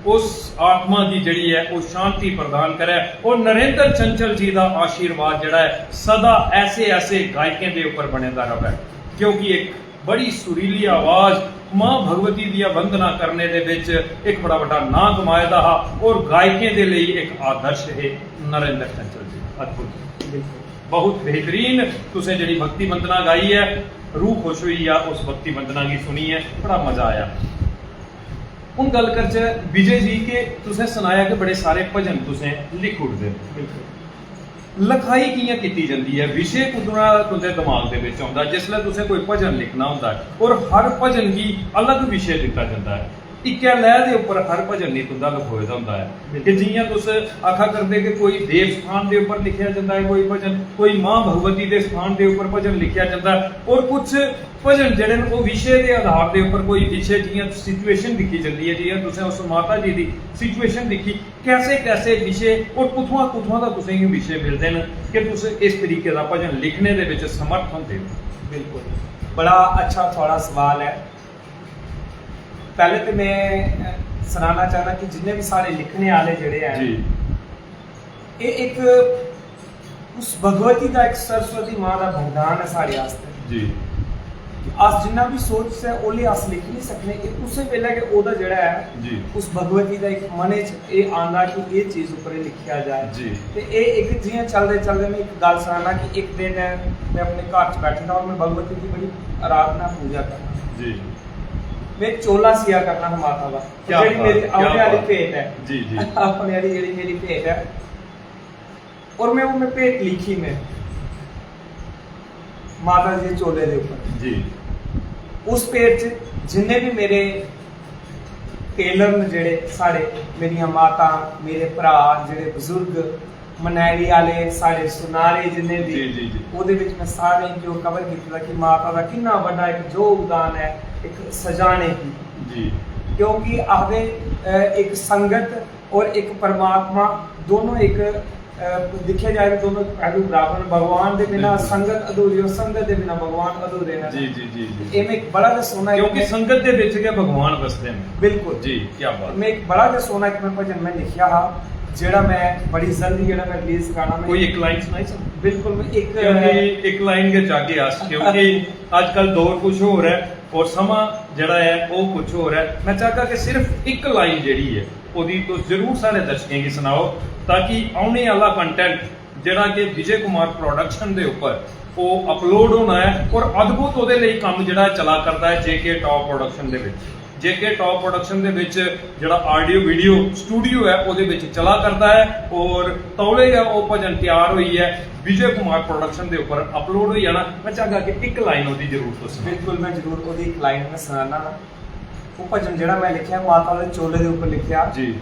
उस आत्मा की जड़ी है वो शांति प्रदान करे और नरेंद्र चंचल जी का आशीर्वाद जड़ा है सदा ऐसे ऐसे गायकों के ऊपर बनेगा रहे क्योंकि एक बड़ी सुरीली आवाज मां भगवती दी वंदना करने दे विच एक बड़ा बड़ा नां कमाया हा और गायकों के लिए एक आदर्श है नरेंद्र चंचल जी अद्भुत बहुत बेहतरीन तुसें जिहड़ी भक्ति वंदना गाई है रूह खुश हुई है उस भक्ति वंदना की सुनी है बड़ा मजा आया हूँ गल करचे विजय जी के तुसें सुनाया कि बड़े सारे भजन तुसें लिख उठदे लिखाई कियां कीती जांदी है विषय कुदरा तुंदे दिमाग दे विच आउंदा जिसलै तुसें कोई भजन लिखना हुंदा है और हर भजन गी अलग विषय दिता जांदा है इक्कै लैह् दे उपर हर भजन नहीं तुंदा लखोए दा हुंदा है कि जियां तुस आखा करदे कि कोई देव स्थान दे उपर लिखिया जांदा है कोई भजन कोई मां भगवती दे स्थान दे उपर भजन लिखिया जांदा है और कुछ भजन जेहड़े ने वो विषय के आधार के उपर कोई विषय जियां सिचुएशन दिखी जाती है जियां तुसें उस माता जी की सिचुएशन दिखी कैसे कैसे विषय और कुथुआं कुथुआं दा तुसें विषय मिलते हैं कि तुस इस तरीके का भजन लिखने दे विच समर्थ होंदे हो बिल्कुल बड़ा अच्छा थोड़ा सवाल है पहले तो मैं सुनाना चाहना कि जिन्ने भी सारे लिखने वाले जड़े हैं ये एक उस भगवती का एक सरस्वती मां का वरदान है सारे वास्ते जी अस जिन्ना भी सोच से ओले अस लिख नहीं सकने एक उस वेले के ओदा जड़ा है जी उस भगवती का एक मन च ये आंदा कि ये चीज ऊपर लिखिया जाए जी ते ये एक जियां चलदे चलदे मैं एक गल सुनाना कि एक दिन मैं अपने घर च बैठा था और मैं भगवती की बड़ी आराधना पूजा करना जी मैं चोला सिया करना है माता का, क्या ਜਿਹੜੀ बात मेरी है, क्या अपने वाली बात। भेंट है जी जी अपने वाली ਜਿਹੜੀ मेरी भेंट है, और मैं वो भेंट लिखी मैं माता जी दे चोले दे ऊपर। जी उस भेंट च जिन्ने भी मेरे टेलर ने जेड़े साढ़े मेरिया माता मेरे भरा जेड़े बजुर्ग मनाली वाले साढ़े सुनारे जिन्ने भी जी जी जी ਉਹਦੇ ਵਿੱਚ ਮੈਂ ਸਾਰੇ ਜੋ ਕਵਰ ਕੀਤਾ ਕਿ ਮਾਤਾ ਦਾ ਕਿੰਨਾ ਵੱਡਾ ਇੱਕ ਯੋਗਦਾਨ ਹੈ ਇੱਕ ਸਜਾਣੇ ਦੀ, जी ਕਿਉਂਕਿ ਆਖਦੇ ਇੱਕ ਸੰਗਤ ਔਰ ਇੱਕ ਪਰਮਾਤਮਾ ਦੋਨੋਂ ਇੱਕ ਦੇਖਿਆ ਜਾਏ ਤਾਂ ਦੋਨੋਂ ਪਹਿਲੂ ਬਰਾਬਰ, ਭਗਵਾਨ ਦੇ ਬਿਨਾ बिल्कुल। ਸੰਗਤ ਅਧੂਰੀ ਔਰ ਸੰਗਤ ਦੇ ਬਿਨਾ ਭਗਵਾਨ ਅਧੂਰੇ ਨੇ। जी जी जी जी ਇਹ ਮੈਂ ਇੱਕ ਬੜਾ ਜਿਹਾ ਸੋਹਣਾ ਇੱਕ क्योंकि संगत ਦੇ ਵਿੱਚ ਕੇ ਭਗਵਾਨ ਵਸਦੇ ਨੇ। ਬਿਲਕੁਲ जी क्या बात। ਮੈਂ ਇੱਕ ਬੜਾ ਜਿਹਾ ਸੋਹਣਾ ਇੱਕ ਮੈਂ ਭਜਨ ਮੈਂ ਲਿਖਿਆ ਹਾਂ ਜਿਹੜਾ ਮੈਂ ਬੜੀ ਜਲਦੀ ਜਿਹੜਾ ਮੈਂ ਰਿਲੀਜ਼ ਕਰਨਾ ਮੈਂ कोई एक लाइन सुनाई सब, ਬਿਲकुਲ ਮੈਂ ਇੱਕ क्योंकि एक लाइन के जाके आस, क्योंकि आजकल दौर कुछ हो रहा है और समा जड़ा है वो कुछ हो रहा है। मैं चाहता कि सिर्फ एक लाइन जड़ी है ओदी तो जरूर सारे दर्शकों की सुनाओ, ताकि आने वाला कंटेंट जड़ा कि विजय कुमार प्रोडक्शन दे ऊपर वो अपलोड होना है और अद्भुत ਉਹਦੇ ਲਈ ਕੰਮ ਜਿਹੜਾ ਚਲਾ ਕਰਦਾ ਹੈ JK ਟੌਪ ਪ੍ਰੋਡਕਸ਼ਨ ਦੇ ਵਿੱਚ। JK ਟੌਪ ਪ੍ਰੋਡਕਸ਼ਨ ਦੇ ਵਿੱਚ ਜਿਹੜਾ ਆਡੀਓ ਵੀਡੀਓ ਸਟੂਡੀਓ ਹੈ ਉਹਦੇ ਵਿੱਚ ਚਲਾ ਕਰਦਾ ਹੈ ਔਰ ਤੌਲੇ ਆ ਉਹ ਭਜਨ ਤਿਆਰ ਹੋਈ ਹੈ ਵਿਜੇ ਕੁਮਾਰ ਪ੍ਰੋਡਕਸ਼ਨ ਦੇ ਉੱਪਰ ਅਪਲੋਡ ਹੋ ਜਾਣਾ। ਮੈਂ ਚਾਹਾਂਗਾ ਕਿ ਇੱਕ ਲਾਈਨ ਉਹਦੀ ਜ਼ਰੂਰ ਤੁਸੀਂ। ਬਿਲਕੁਲ ਮੈਂ ਜ਼ਰੂਰ ਉਹਦੀ ਇੱਕ ਲਾਈਨ ਮੈਂ ਸੁਣਾਣਾ। ਉਹ ਭਜਨ ਜਿਹੜਾ ਮੈਂ ਲਿਖਿਆ ਮਾਤਾ ਦੇ ਚੋਲੇ ਦੇ ਉੱਪਰ ਲਿਖਿਆ। ਜੀ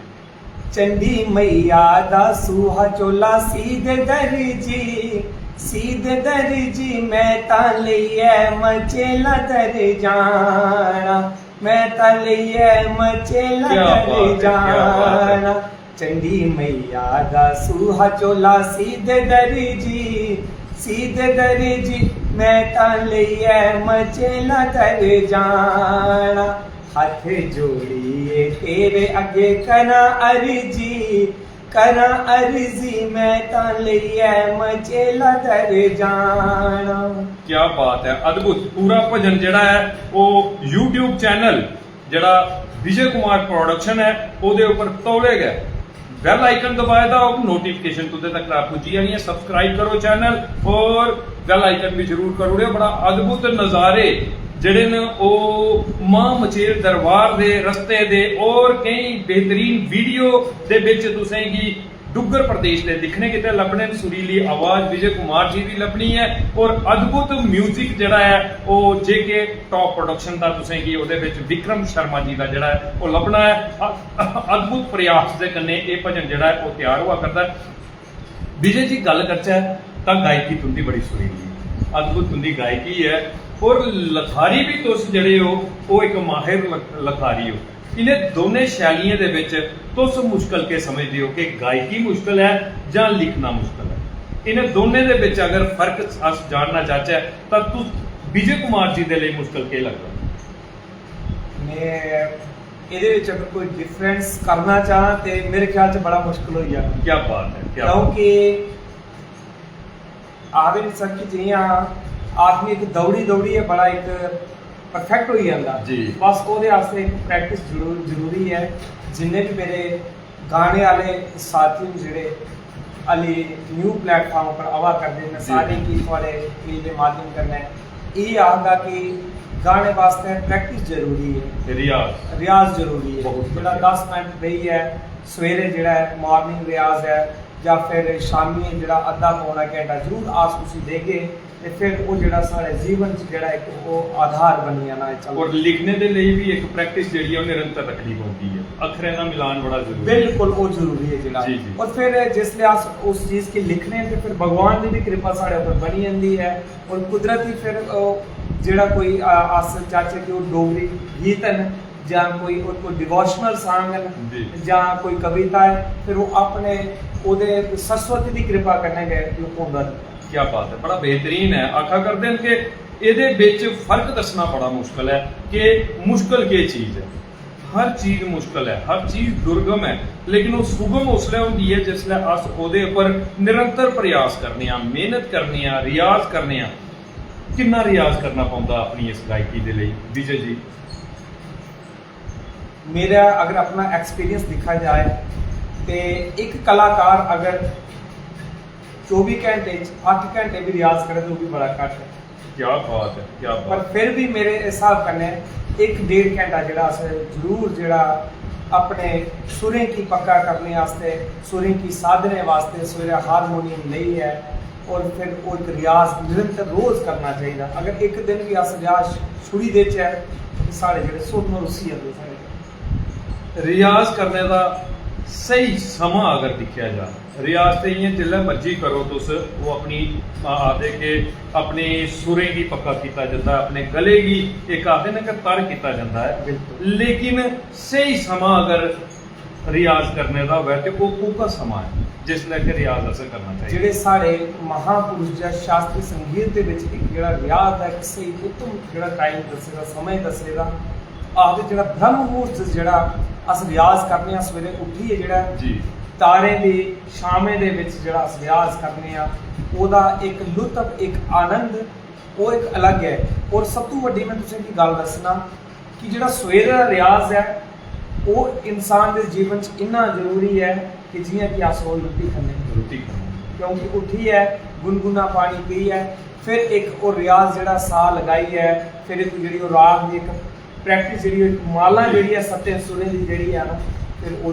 ਚੰਡੀ ਮਈਆ ਦਾ ਸੂਹਾ ਚੋਲਾ ਸੀਧੇ ਦਰਜੀ सीधे दर्जी मैं तालिए मचेला दर जाना, मैं तालिए मचेला क्या दर बात है, क्या बात है। जाना। चंडी मैया दा सूहा चोला सीधे दर्जी सीधे दर्जी मैं तालिए मचेला दर जाना। हाथ जोड़िए तेरे अगे कना अर्जी करा अर्जी मैं तालिए मचेला दर जाना। क्या बात है, अद्भुत। पूरा भजन जड़ा है वो YouTube चैनल जड़ा विजय कुमार प्रोडक्शन है ਉਹਦੇ ਉੱਪਰ ਤੌਲੇ ਗਏ बेल आइकन दबाया था और नोटिफिकेशन तुझे तक पुजी जानी है। सब्सक्राइब करो चैनल और बेल आइकन भी जरूर करो। बड़ा अद्भुत नज़ारे ਜਿਹੜੇ ਨੇ ਉਹ ਮਾਂ ਮਚੇਲ ਦਰਬਾਰ ਦੇ ਰਸਤੇ ਦੇ ਔਰ ਕਈ ਬਿਹਤਰੀਨ ਵੀਡੀਓ ਦੇ ਵਿੱਚ ਤੁਸੀਂ ਕੀ ਡੁੱਗਰ ਪ੍ਰਦੇਸ਼ ਦੇ ਦਿਖਣੇ ਕਿਤੇ ਲੱਭਣੇ। ਸੁਰੀਲੀ ਆਵਾਜ਼ ਵਿਜੇ ਕੁਮਾਰ ਜੀ ਦੀ ਲੱਭਣੀ ਹੈ ਔਰ ਅਦਭੁਤ 뮤직 ਜਿਹੜਾ ਹੈ ਉਹ JK ਟੌਪ ਪ੍ਰੋਡਕਸ਼ਨ ਦਾ ਤੁਸੀਂ ਕੀ ਉਹਦੇ ਵਿੱਚ ਵਿਕਰਮ ਸ਼ਰਮਾ ਜੀ ਦਾ ਜਿਹੜਾ ਹੈ ਉਹ ਲੱਭਣਾ ਹੈ। ਅਦਭੁਤ ਪ੍ਰਯਾਸ ਦੇ ਕੰਨੇ ਇਹ ਭਜਨ ਜਿਹੜਾ ਹੈ ਉਹ ਤਿਆਰ ਹੋਇਆ ਕਰਦਾ। ਵਿਜੇ ਜੀ ਗੱਲ ਕਰਚਾ ਤਾਂ ਗਾਇਕੀ ਤੁੰਦੀ ਬੜੀ ਸੁਰੀਲੀ ਅਦਭੁਤ ਤੁੰਦੀ ਗਾਇਕੀ ਹੈ और लखारी भी तुस जड़े हो वो एक माहिर लखारी हो। इन्हें दोने शैलियों दे विच तुस मुश्किल के समझते हो कि गायकी मुश्किल है या लिखना मुश्किल है। इन्हें दोने दे विच अगर फर्क अस जानना चाहते तो तुस विजय कुमार जी दे लिए मुश्किल के लगता? मैं ਇਹਦੇ ਵਿੱਚ अगर कोई डिफरेंस करना चाह तो मेरे ख्याल से बड़ा मुश्किल हो जाएगा। क्या बात है, क्या क्योंकि आदमी सब की जियां आदमी एक दौड़ी है बड़ा एक परफेक्ट हो जाता जी। बस ਉਹਦੇ ਵਾਸਤੇ ਇੱਕ ਪ੍ਰੈਕਟਿਸ ਜ਼ਰੂਰੀ ਹੈ। ਜਿੰਨੇ ਵੀ ਮੇਰੇ ਗਾਣੇ ਵਾਲੇ ਸਾਥੀ ਜਿਹੜੇ ਅਲੀ ਨਿਊ ਪਲੇਟਫਾਰਮ पर आवा करते हैं सारे की थोड़े के माध्यम करना है ये आगा कि गाने वास्ते प्रैक्टिस जरूरी है, रियाज जरूरी है। ਜਿਹੜਾ 10 ਮਿੰਟ ਰਹੀ ਹੈ ਸਵੇਰੇ ਜਿਹੜਾ ਹੈ ਮਾਰਨਿੰਗ ਰਿਆਜ਼ ਹੈ ਜਾਂ ਫਿਰ ਸ਼ਾਮੀ ਜਿਹੜਾ ਅੱਧਾ ਪੌਣਾ ਘੰਟਾ ਜ਼ਰੂਰ ਆਸ ਤੁਸੀਂ ਦੇਗੇ ਤੇ ਫਿਰ ਉਹ ਜਿਹੜਾ ਸਾਡੇ ਜੀਵਨ 'ਚ ਜਿਹੜਾ ਇੱਕ ਉਹ ਆਧਾਰ ਬਣੀ ਜਾਣਾ ਹੈ। और लिखने के लिए भी एक प्रैक्टिस जी है निरंतर रखनी पड़ती है। अखरे का मिलान बड़ा जरूरी है। बिल्कुल वो जरूरी है जनाब। जी, जी। और फिर जिसले अस उस चीज़ की लिखने तो फिर भगवान की भी कृपा साढ़े ऊपर बनी जाती है और कुदरती फिर जेड़ा कोई अस चाचे कि डोगरी गीत हैं ਜਾਂ ਕੋਈ डिवोशनल सॉन्ग जी। है ਜਾਂ कोई कविता है फिर वो अपने ਉਹਦੇ सरस्वती की कृपा करने गए लुकाਉਂਦਾ। क्या बात है, बड़ा बेहतरीन है। आखा करते हैं कि ਇਹਦੇ ਵਿੱਚ फर्क दसना बड़ा मुश्किल है कि मुश्किल की चीज़ है। हर चीज़ मुश्किल है, हर चीज़ दुर्गम है, लेकिन वो सुगम उसले होती है जिसले अस ਉਹਦੇ ਉੱਪਰ निरंतर प्रयास करने आ, मेहनत करने आ, रियाज करने आ। कितना रियाज करना पौंदा अपनी इस गायकी दे ਲਈ विजय जी? मेरा अगर अपना एक्सपीरियंस दिखा जाए तो एक कलाकार अगर 24 घंटे 8 घंटे भी रियाज करे तो भी बड़ा घट है। क्या बात है, क्या पर बात है। फिर भी मेरे हिसाब कन्नै 1-1.5 घंटा जेह्ड़ा अस जरूर जेह्ड़ा अपने सुरें की पक्का करने वास्ते, सुरें की साधने वास्ते सवेरे हारमोनियम लेइयै और फिर वो एक रियाज निरंतर रोज करना चाहिए। अगर एक दिन भी अस रियाज छुड़ी देचै साढ़े जेह्ड़े सुर न रुस्सी जंदे साढ़े। रियाज करने का सही समा अगर दिखेआ जा, रियाज ते इ'यां जिल्लै मर्जी करो तुस, वो अपनी आखदे कि अपने सुरें गी पक्का कीता जंदा है, अपने गले गी एक आखदे न कि तर कीता जंदा है, बिल्कुल। लेकिन सही समा अगर रियाज करने का होवे ते वो कोह्का समा है जिसलै कि रियाज असें करना चाहिए। ਜਿਹੜੇ ਸਾਡੇ ਮਹਾਂਪੁਰਸ਼ ਜਾਂ ਸ਼ਾਸਤਰੀ ਸੰਗੀਤ ਦੇ ਵਿੱਚ ਇੱਕ ਜਿਹੜਾ ਰਿਆਜ਼ ਦਾ ਇੱਕ ਸਹੀ ਉੱਤਮ ਜਿਹੜਾ ਟਾਈਮ ਦੱਸੇਗਾ, ਸਮਾਂ ਦੱਸੇਗਾ। ਆਖਦੇ ਜਿਹੜਾ ਬ੍ਰਹਮ ਮੁਹੂਰਤ ਜਿਹੜਾ ਅਸ ਰਿਆਜ਼ ਕਰਨੇ ਆ ਸਵੇਰੇ ਉੱਠੀਏ ਜਿਹੜਾ जी ਤਾਰੇ ਦੀ ਸ਼ਾਮੇ ਦੇ ਵਿੱਚ ਜਿਹੜਾ ਅਸ ਰਿਆਜ਼ ਕਰਨੇ ਆ, ਉਹਦਾ ਇੱਕ ਲੁਤਫ, ਇੱਕ ਆਨੰਦ ਉਹ ਇੱਕ ਅਲੱਗ ਹੈ। ਔਰ ਸਭ ਤੋਂ ਵੱਡੀ ਮੈਂ ਤੁਸੀਂ ਕੀ ਗੱਲ ਦੱਸਣਾ ਕਿ ਜਿਹੜਾ ਸਵੇਰੇ ਦਾ ਰਿਆਜ਼ ਹੈ ਉਹ ਇਨਸਾਨ ਦੇ ਜੀਵਨ 'ਚ ਇੰਨਾ ਜ਼ਰੂਰੀ ਹੈ कि जियां कि अस रोज रोटी खाने, रोटी खाना, क्योंकि उठी है, गुनगुना पानी पी है, फिर एक और रियाज जड़ा सा लगाई है, फिर एक जी राग की एक प्रैक्टिस जी माला जी है सत्ते सुरें की जी है ना, फिर वो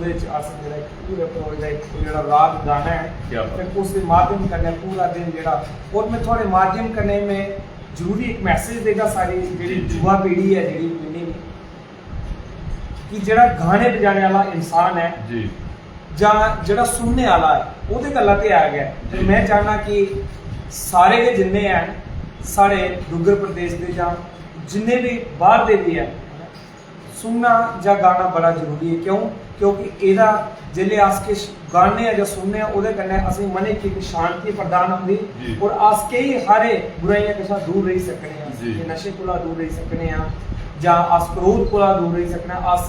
पूरे पूरे जो राग गाना है, फिर उस माध्यम करने पूरा दिन जरा। और मैं थोड़े माध्यम करने में जरूरी एक मैसेज देगा सारी जी युवा पीढ़ी है जी पीढ़ी कि जरा गाने बजाने वाला इंसान है जी ਜਾਂ ਜਿਹੜਾ ਸੁਣਨੇ ਵਾਲਾ ਹੈ ਉਹਦੇ ਗੱਲਾਂ ਤੇ ਆ ਗਿਆ। ਤੇ ਮੈਂ ਚਾਹਨਾ ਕਿ ਸਾਰੇ ਦੇ ਜਿੰਨੇ ਆ ਸਾਡੇ ਡੁੱਗਰ ਪ੍ਰਦੇਸ਼ ਦੇ ਜਾਂ ਜਿੰਨੇ ਵੀ ਬਾਹਰ ਦੇ ਵੀ ਆ, ਸੁਣਨਾ ਜਾਂ ਗਾਣਾ ਬੜਾ ਜ਼ਰੂਰੀ ਹੈ। ਕਿਉਂਕਿ ਇਹਦਾ ਜਿਲੇ ਆਸ ਕੇ ਗਾਣੇ ਆ ਜਾਂ ਸੁਣਨੇ ਆ ਉਹਦੇ ਕੰਨੇ ਅਸੀਂ ਮਨੇ ਕੀ ਸ਼ਾਂਤੀ ਪ੍ਰਦਾਨ ਹੁੰਦੀ ਔਰ ਆਸ ਕੇ ਹੀ ਹਾਰੇ ਬੁਰਾਈਆਂ ਕੇ ਸਾਥ ਦੂਰ ਰਹੀ ਸਕਨੇ ਆ, ਇਹ ਨਸ਼ੇ ਕੋਲਾ ਦੂਰ ਰਹੀ ਸਕਨੇ ਆ ਜਾਂ ਅਸ ਕ੍ਰੋਧ ਕੋਲਾ ਦੂਰ ਰਹੀ ਸਕਣਾ। ਅਸ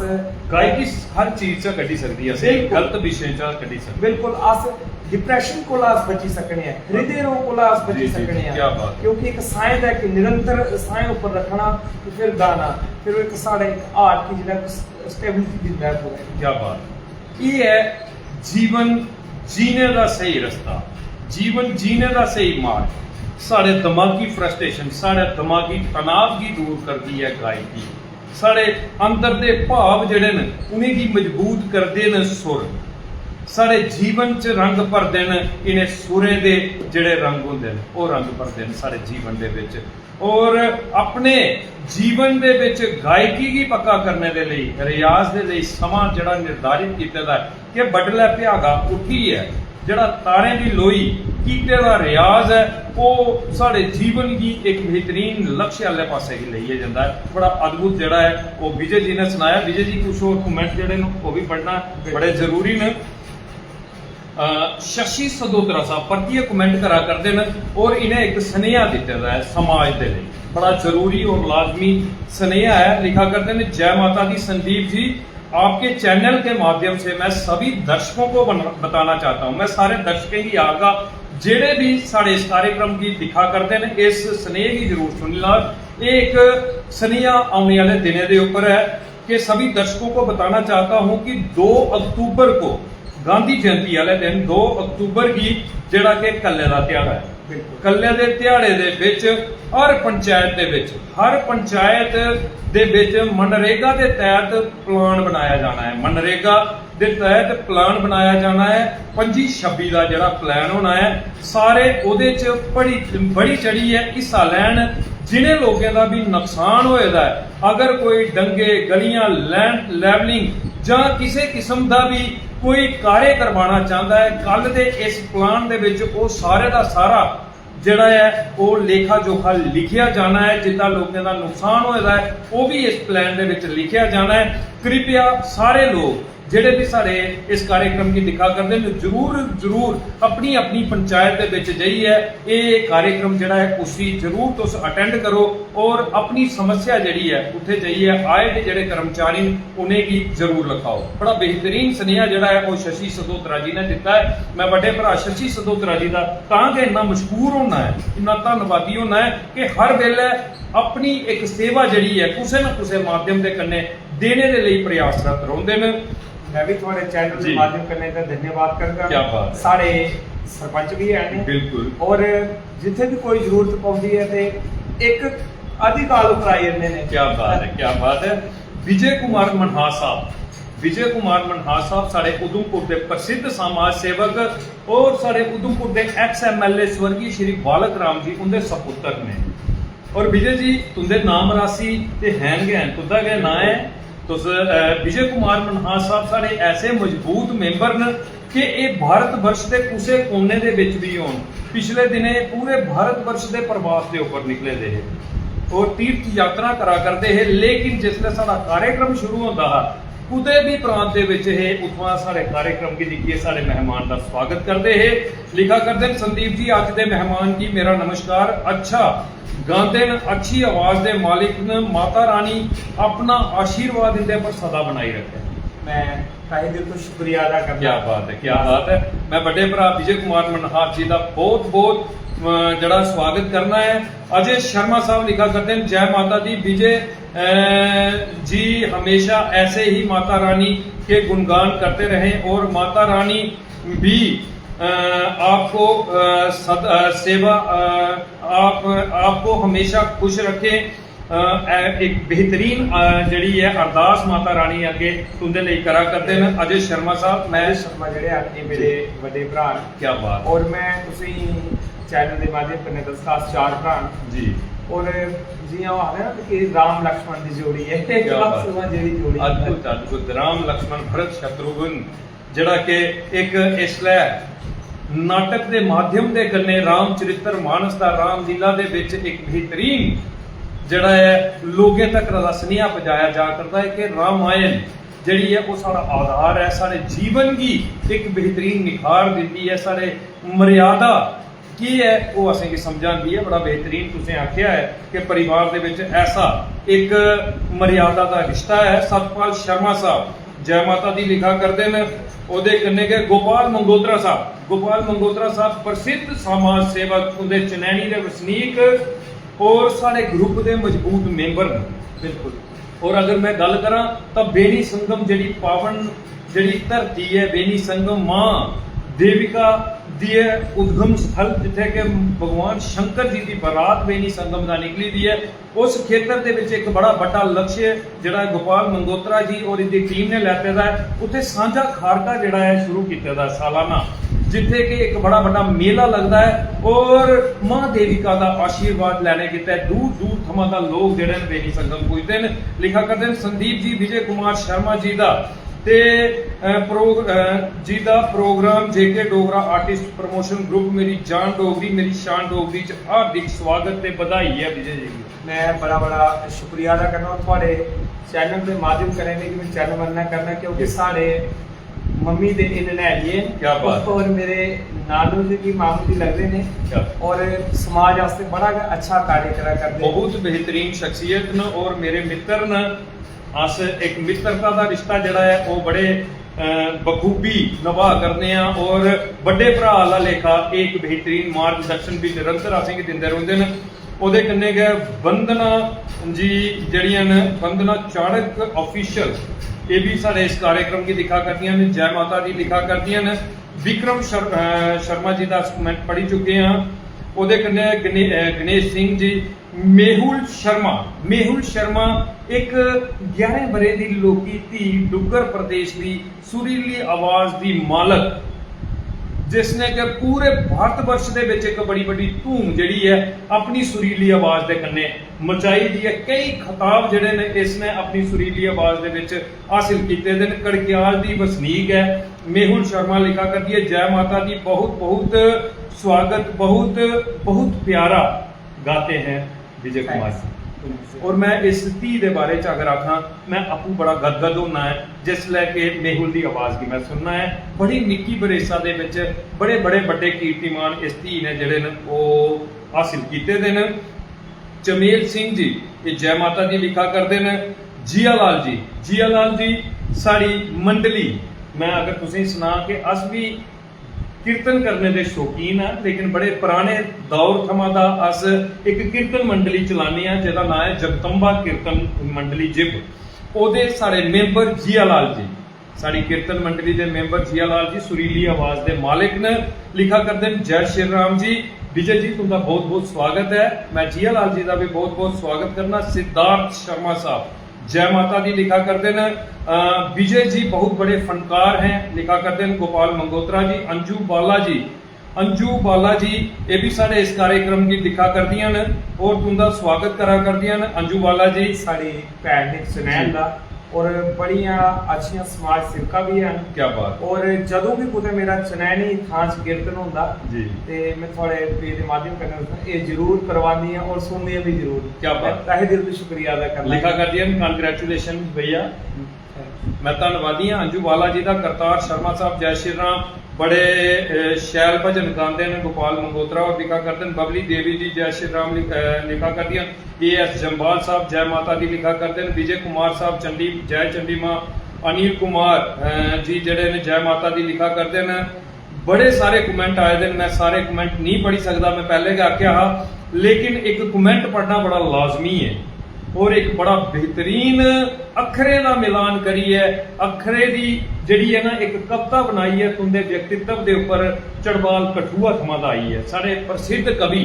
गायकी हर चीज च कड्ढी सकदी है, असें गलत विषय च कड्ढी सकदी। बिल्कुल अस डिप्रेशन कोला अस बची सकने हैं, हृदय रोग कोला अस बची सकने हैं। क्या बात, क्योंकि एक साइंस है कि निरंतर साइंस ऊपर रखना, तो फिर गाना, फिर एक साढ़े एक आर्ट की जो स्टेबिलिटी दी बैक हो गई। क्या बात। ये है जीवन जीने का सही रास्ता, जीवन जीने का सही मार्ग। साढ़े दिमागी फ्रस्ट्रेशन, साढ़े दिमागी तनाव की दूर करती है गायकी। साढ़े अंदर दे भाव जड़े न उन्हें की मजबूत करते न सुर। साढ़े जीवन च रंग भरते न इन्हें सुरें दे जड़े रंग होंदे न, वो रंग भरते न साढ़े जीवन दे विच। और अपने जीवन दे विच गायकी की पक्का करने दे लई, रियाज दे लई समा जड़ा निर्धारित कीते दा है कि बडलै भ्यागा उठी है जड़ा तारें की लोई कीते दा रियाज है, वो साढ़े जीवन की एक बेहतरीन लक्ष्य वाले पासे ही लेइए जाता है। बड़ा अद्भुत जड़ा है वो विजय जी ने सुनाया। विजय जी कुछ और कमेंट जड़े वो भी पढ़ना बड़े जरूरी ने। शशि सदोत्रा साहब परतिए कमेंट करा करते हैं और इन्हें एक स्नेहा दिता है समाज के लिए, बड़ा जरूरी और लाजमी स्नेहा है। लिखा करते हैं, जय माता दी संदीप जी, आपके चैनल के माध्यम से मैं सभी दर्शकों को बताना चाहता हूं, मैं सारे दर्शकों की आगा जेड़े भी साढ़े इस कार्यक्रम की दिखा करते हैं इस स्नेह की जरूर सुन ला। एक स्नेहा आने वाले दिनों के ऊपर है कि सभी दर्शकों को बताना चाहता हूं कि 2 अक्टूबर को गांधी जयंती वाले दिन 2 अक्टूबर की जड़ा कि कल्ले का त्याड़ा है। कल्ले के त्याड़े दे विच हर पंचायत दे विच, हर पंचायत दे विच मनरेगा के तहत प्लान बनाया जाना है। मनरेगा के तहत प्लान बनाया जाना है। 25-26 का जड़ा प्लान होना है। सारे उहदे च बड़ी चढ़ी है हिस्सा लैन जिन्हें लोगों का भी नुकसान होएदा है। अगर कोई डंगे गलियां लैंड लैवलिंग ਜਾਂ ਕਿਸੇ किस्म का भी कोई कार्य करवाना चाहता है, कल दे इस प्लान दे विच वो सारे का सारा जड़ा है वो लेखा जोखा लिखिया जाना है। जितना लोगों का नुकसान होएदा है वो भी इस प्लान दे विच लिखिया जाना है। कृपया सारे लोग ਜਿਹੜੇ भी सारे इस कार्यक्रम की दिखा करते हैं जरूर अपनी अपनी पंचायत के विच जाइए ये कार्यक्रम जड़ा है उसी जरूर तुस अटेंड करो और अपनी समस्या जड़ी है उत्थे जाइए आए दे जड़े कर्मचारी उन्हें की जरूर लिखाओ। बड़ा बेहतरीन स्नेहा जड़ा है वो शशि सदोत्रा जी ने दिता है। मैं बड़े भरा शशि सदोत्रा जी का तां कि इन्ना मशहूर होना है, इन्ना धन्नवादी होना है कि हर वेले अपनी एक सेवा जड़ी है कुछ ना कुछ माध्यम के कन्ने देने के लिए प्रयासरत रहिंदे ने। मैं भी थोड़े चैनल के माध्यम करने का धन्यवाद करगा। क्या बात है। सारे सरपंच भी है बिल्कुल। और जिथे भी कोई जरूरत पौंदी है ते एक आदि काल कराई जंदे ने। क्या बात है, क्या बात है। विजय कुमार मनहास साहब, विजय कुमार मनहास साहब साढ़े उधमपुर के प्रसिद्ध समाज सेवक और साढ़े उधमपुर के एक्स MLA स्वर्गीय श्री बालक राम जी उनके सपुत्र ने। और विजय जी तुंदे नाम राशि ते हैन गए तुंदा गै नाम है तुस विजय कुमार मनहास साहब साढ़े ऐसे मजबूत मेंबर न कि ये भारत वर्ष के किसी कोने दे विच भी होण। पिछले दिने पूरे भारत वर्ष के प्रवास के उपर निकले दे और तीर्थ यात्रा करा करते हैं, लेकिन जिसले साडा कार्यक्रम शुरू होता है कुदे भी प्रांत दे विच उठवा साढ़े कार्यक्रम की दिखिए साढ़े मेहमान का स्वागत करते हैं। लिखा करते हैं संदीप जी अज दे मेहमान की मेरा नमस्कार, अच्छा गाते न, अच्छी आवाज दे मालिक न, माता रानी अपना आशीर्वाद इनके पर सदा बनाई रखे। मैं ताही दिल तो शुक्रिया अदा करना। क्या बात है, क्या बात है। मैं बड़े भरा विजय कुमार मनहास जी का बहुत बहुत जड़ा स्वागत करना है। अजय शर्मा साहब लिखा करते हैं जय माता दी, विजय जी हमेशा ऐसे ही माता रानी के गुणगान करते रहें और माता रानी भी आपको सेवा आपको हमेशा खुश रखें। एक बेहतरीन जड़ी है अरदास माता रानी अगे तुंदे लिए करा करते हैं अजय शर्मा साहब। मैं शर्मा जेडे आके मेरे बड़े भरा ने। क्या बात। और मैं तुसी चैनल के माध्यम कन्नै दस्सा 4 भरा जी और जियां आखदे ना कि राम लक्ष्मण की जोड़ी है, जेडी जोड़ी अद्भुत अद्भुत राम लक्ष्मण भरत शत्रुघ्न जड़ा के एक इसलै नाटक के माध्यम के कन्ने राम चरित्र मानस का राम लीला दे विच एक बेहतरीन जड़ा है लोगों तक सुनिया पहुंचाया जा करता है कि रामायण जड़ी है वो सारा आधार है, सारे जीवन की एक बेहतरीन निखार देती है, सारे मर्यादा की है वो असें की समझाती है। बड़ा बेहतरीन तुसें आख्या है कि परिवार दे विच ऐसा एक मर्यादा का रिश्ता है। सतपाल शर्मा साहब जय माता दी लिखा करते हैं ਉਹਦੇ कन्ने के गोपाल मंगोत्रा साहब, गोपाल मंगोत्रा साहब प्रसिद्ध समाज सेवक उनके चनैनी के वसनीक और सारे ग्रुप के मजबूत मेंबर ने। बिल्कुल। और अगर मैं गल करा तो बेनी संगम जी पावन जी धरती है, बेनी संगम मां देविका दी उद्गम स्थल जिथे कि भगवान शंकर जी की बरात बेनी संगम का निकली दी है। उस खेतर के विच एक बड़ा बड़ा लक्ष्य जड़ा गोपाल मंगोत्रा जी और इनकी टीम ने लैते दा है। उत्थे सांझा खारका जड़ा है शुरू किया दा सालाना, जिथे कि एक बड़ा बड़ा मेला लगता है और मां देविका का आशीर्वाद लैने किता है। दूर दूर थमां दा लोग जड़े बेनी संगम पुजदे ने। लिखा करते हैं संदीप जी विजय कुमार शर्मा जी का ते जी का प्रोग्राम जेके डोगरा आर्टिस्ट प्रमोशन ग्रुप मेरी जान डोगरी मेरी शान डोगरी च हार्दिक स्वागत ते बधाई है विजय जी। मैं बड़ा बड़ा शुक्रिया अदा करना थोड़े चैनल के माध्यम करेंगे कि मैं चैनल बनना करना क्योंकि साढ़े मम्मी दे इन लिए क्या बात और मेरे नानू जी की मामू जी लगते हैं और समाज वास्ते बड़ा अच्छा कार्य करा करते। बहुत बेहतरीन शख्सियत न और मेरे मित्र न अस एक मित्रता का रिश्ता जड़ा है वो बड़े बखूबी निभा करने और बड़े भरा आला लेखा एक बेहतरीन मार्गदर्शन भी निरंतर असें दिंदे रहिंदे न। ਉਹਦੇ कन्ने गए वंदना जी जड़ियां न वंदना चाणक ऑफिशियल ये भी साढ़े इस कार्यक्रम की लिखा करती हैं। जय माता दी लिखा करती हैं। विक्रम शर्मा जी का कमेंट पढ़ी चुके हैं। ਉਹਦੇ कन्ने गणेश सिंह जी मेहुल शर्मा एक 11 बरे की लोकी धी डुगर प्रदेश की सुरीली आवाज की मालक जिसने कि पूरे भारत वर्ष के विच एक बड़ी बड़ी धूम जिहड़ी है अपनी सुरीली आवाज के कन्ने मचाई दी है। कई खिताब जिहड़े ने इसने अपनी सुरीली आवाज के विच हासिल किए हैं। कड़कियाल की वसनीक है। मेहुल शर्मा लिखा करती है जय माता दी बहुत बहुत स्वागत, बहुत बहुत प्यारा गाते हैं विजय कुमार। और मैं इस धी के बारे च अगर आखा मैं आपू बड़ा गदगद होना है जिसलै कि मेहुल की आवाज़ की मैं सुनना है। बड़ी निक्की बरेसा दे विच बड़े बड़े बड़े कीर्तिमान इस धी ने जिहड़े न वो हासिल किए हैं। चमेल सिंह जी ये जय माता दी लिखा करते हैं। जिया लाल जी साड़ी मंडली मैं अगर तुसीं सुना कि अस भी कीर्तन करने के शौकीन है लेकिन बड़े पुराने दौर थमां दा अस एक कीर्तन मंडली चलाने हैं जिहदा नाम है जगदम्बा कीर्तन मंडली जिब। ओहदे साढ़े मैंबर जिया लाल जी साड़ी कीर्तन मंडली के मैंबर जिया लाल जी सुरीली आवाज के मालिक ने। लिखा करते हैं जय श्री राम जी विजय जी तुमका बहुत बहुत स्वागत है। मैं जिया लाल जी का भी बहुत बहुत स्वागत करना। सिद्धार्थ शर्मा साहब जय माता दी लिखा करते हैं। विजय जी बहुत बड़े फनकार हैं लिखा करते हैं। गोपाल मंगोत्रा जी, अंजू बाला जी ये भी साढ़े इस कार्यक्रम की लिखा करदियां ने और तुमका स्वागत करा करदियां ने। अंजू बाला जी साड़ी भैन ने सुनैन दा और बड़ियां अच्छियां समाज सेवका भी हैं। क्या बात। और जदों भी कुछ मेरा चनैनी थां च कीर्तन होंदा जी ते मैं थोड़े पेज के माध्यम करना ये जरूर करवानी है और सुननी भी जरूर। क्या बात। तहे दिल से शुक्रिया अदा करना लिखा कर दिया। कांग्रेचुलेशन भैया, मैं धन्नवादी हाँ। अंजू बाला जी का। करतार शर्मा साहब जय श्री राम बड़े शैल भजन गाते हैं। गोपाल मंगोत्रा और लिखा करते हैं। बबली देवी जी जय श्री राम लिखा कर दिया। एस जम्बाल साहब जय माता दी लिखा करते हैं। विजय कुमार साहब चंडी जय चंडी मां। अनिल कुमार जी जड़े ने जय माता दी लिखा करते हैं। बड़े सारे कमेंट आए दिन, मैं सारे कमेंट नहीं पढ़ी सकता, मैं पहले क्या आख्या हा, लेकिन एक कमेंट पढ़ना बड़ा लाजमी है और एक बड़ा बेहतरीन अखरे का मिलान करी है। अखरे की जिहड़ी है ना एक कविता बनाई है तुंदे व्यक्तित्व के उपर। चढ़वाल कठुआ थमां दा आई है। साढ़े प्रसिद्ध कवि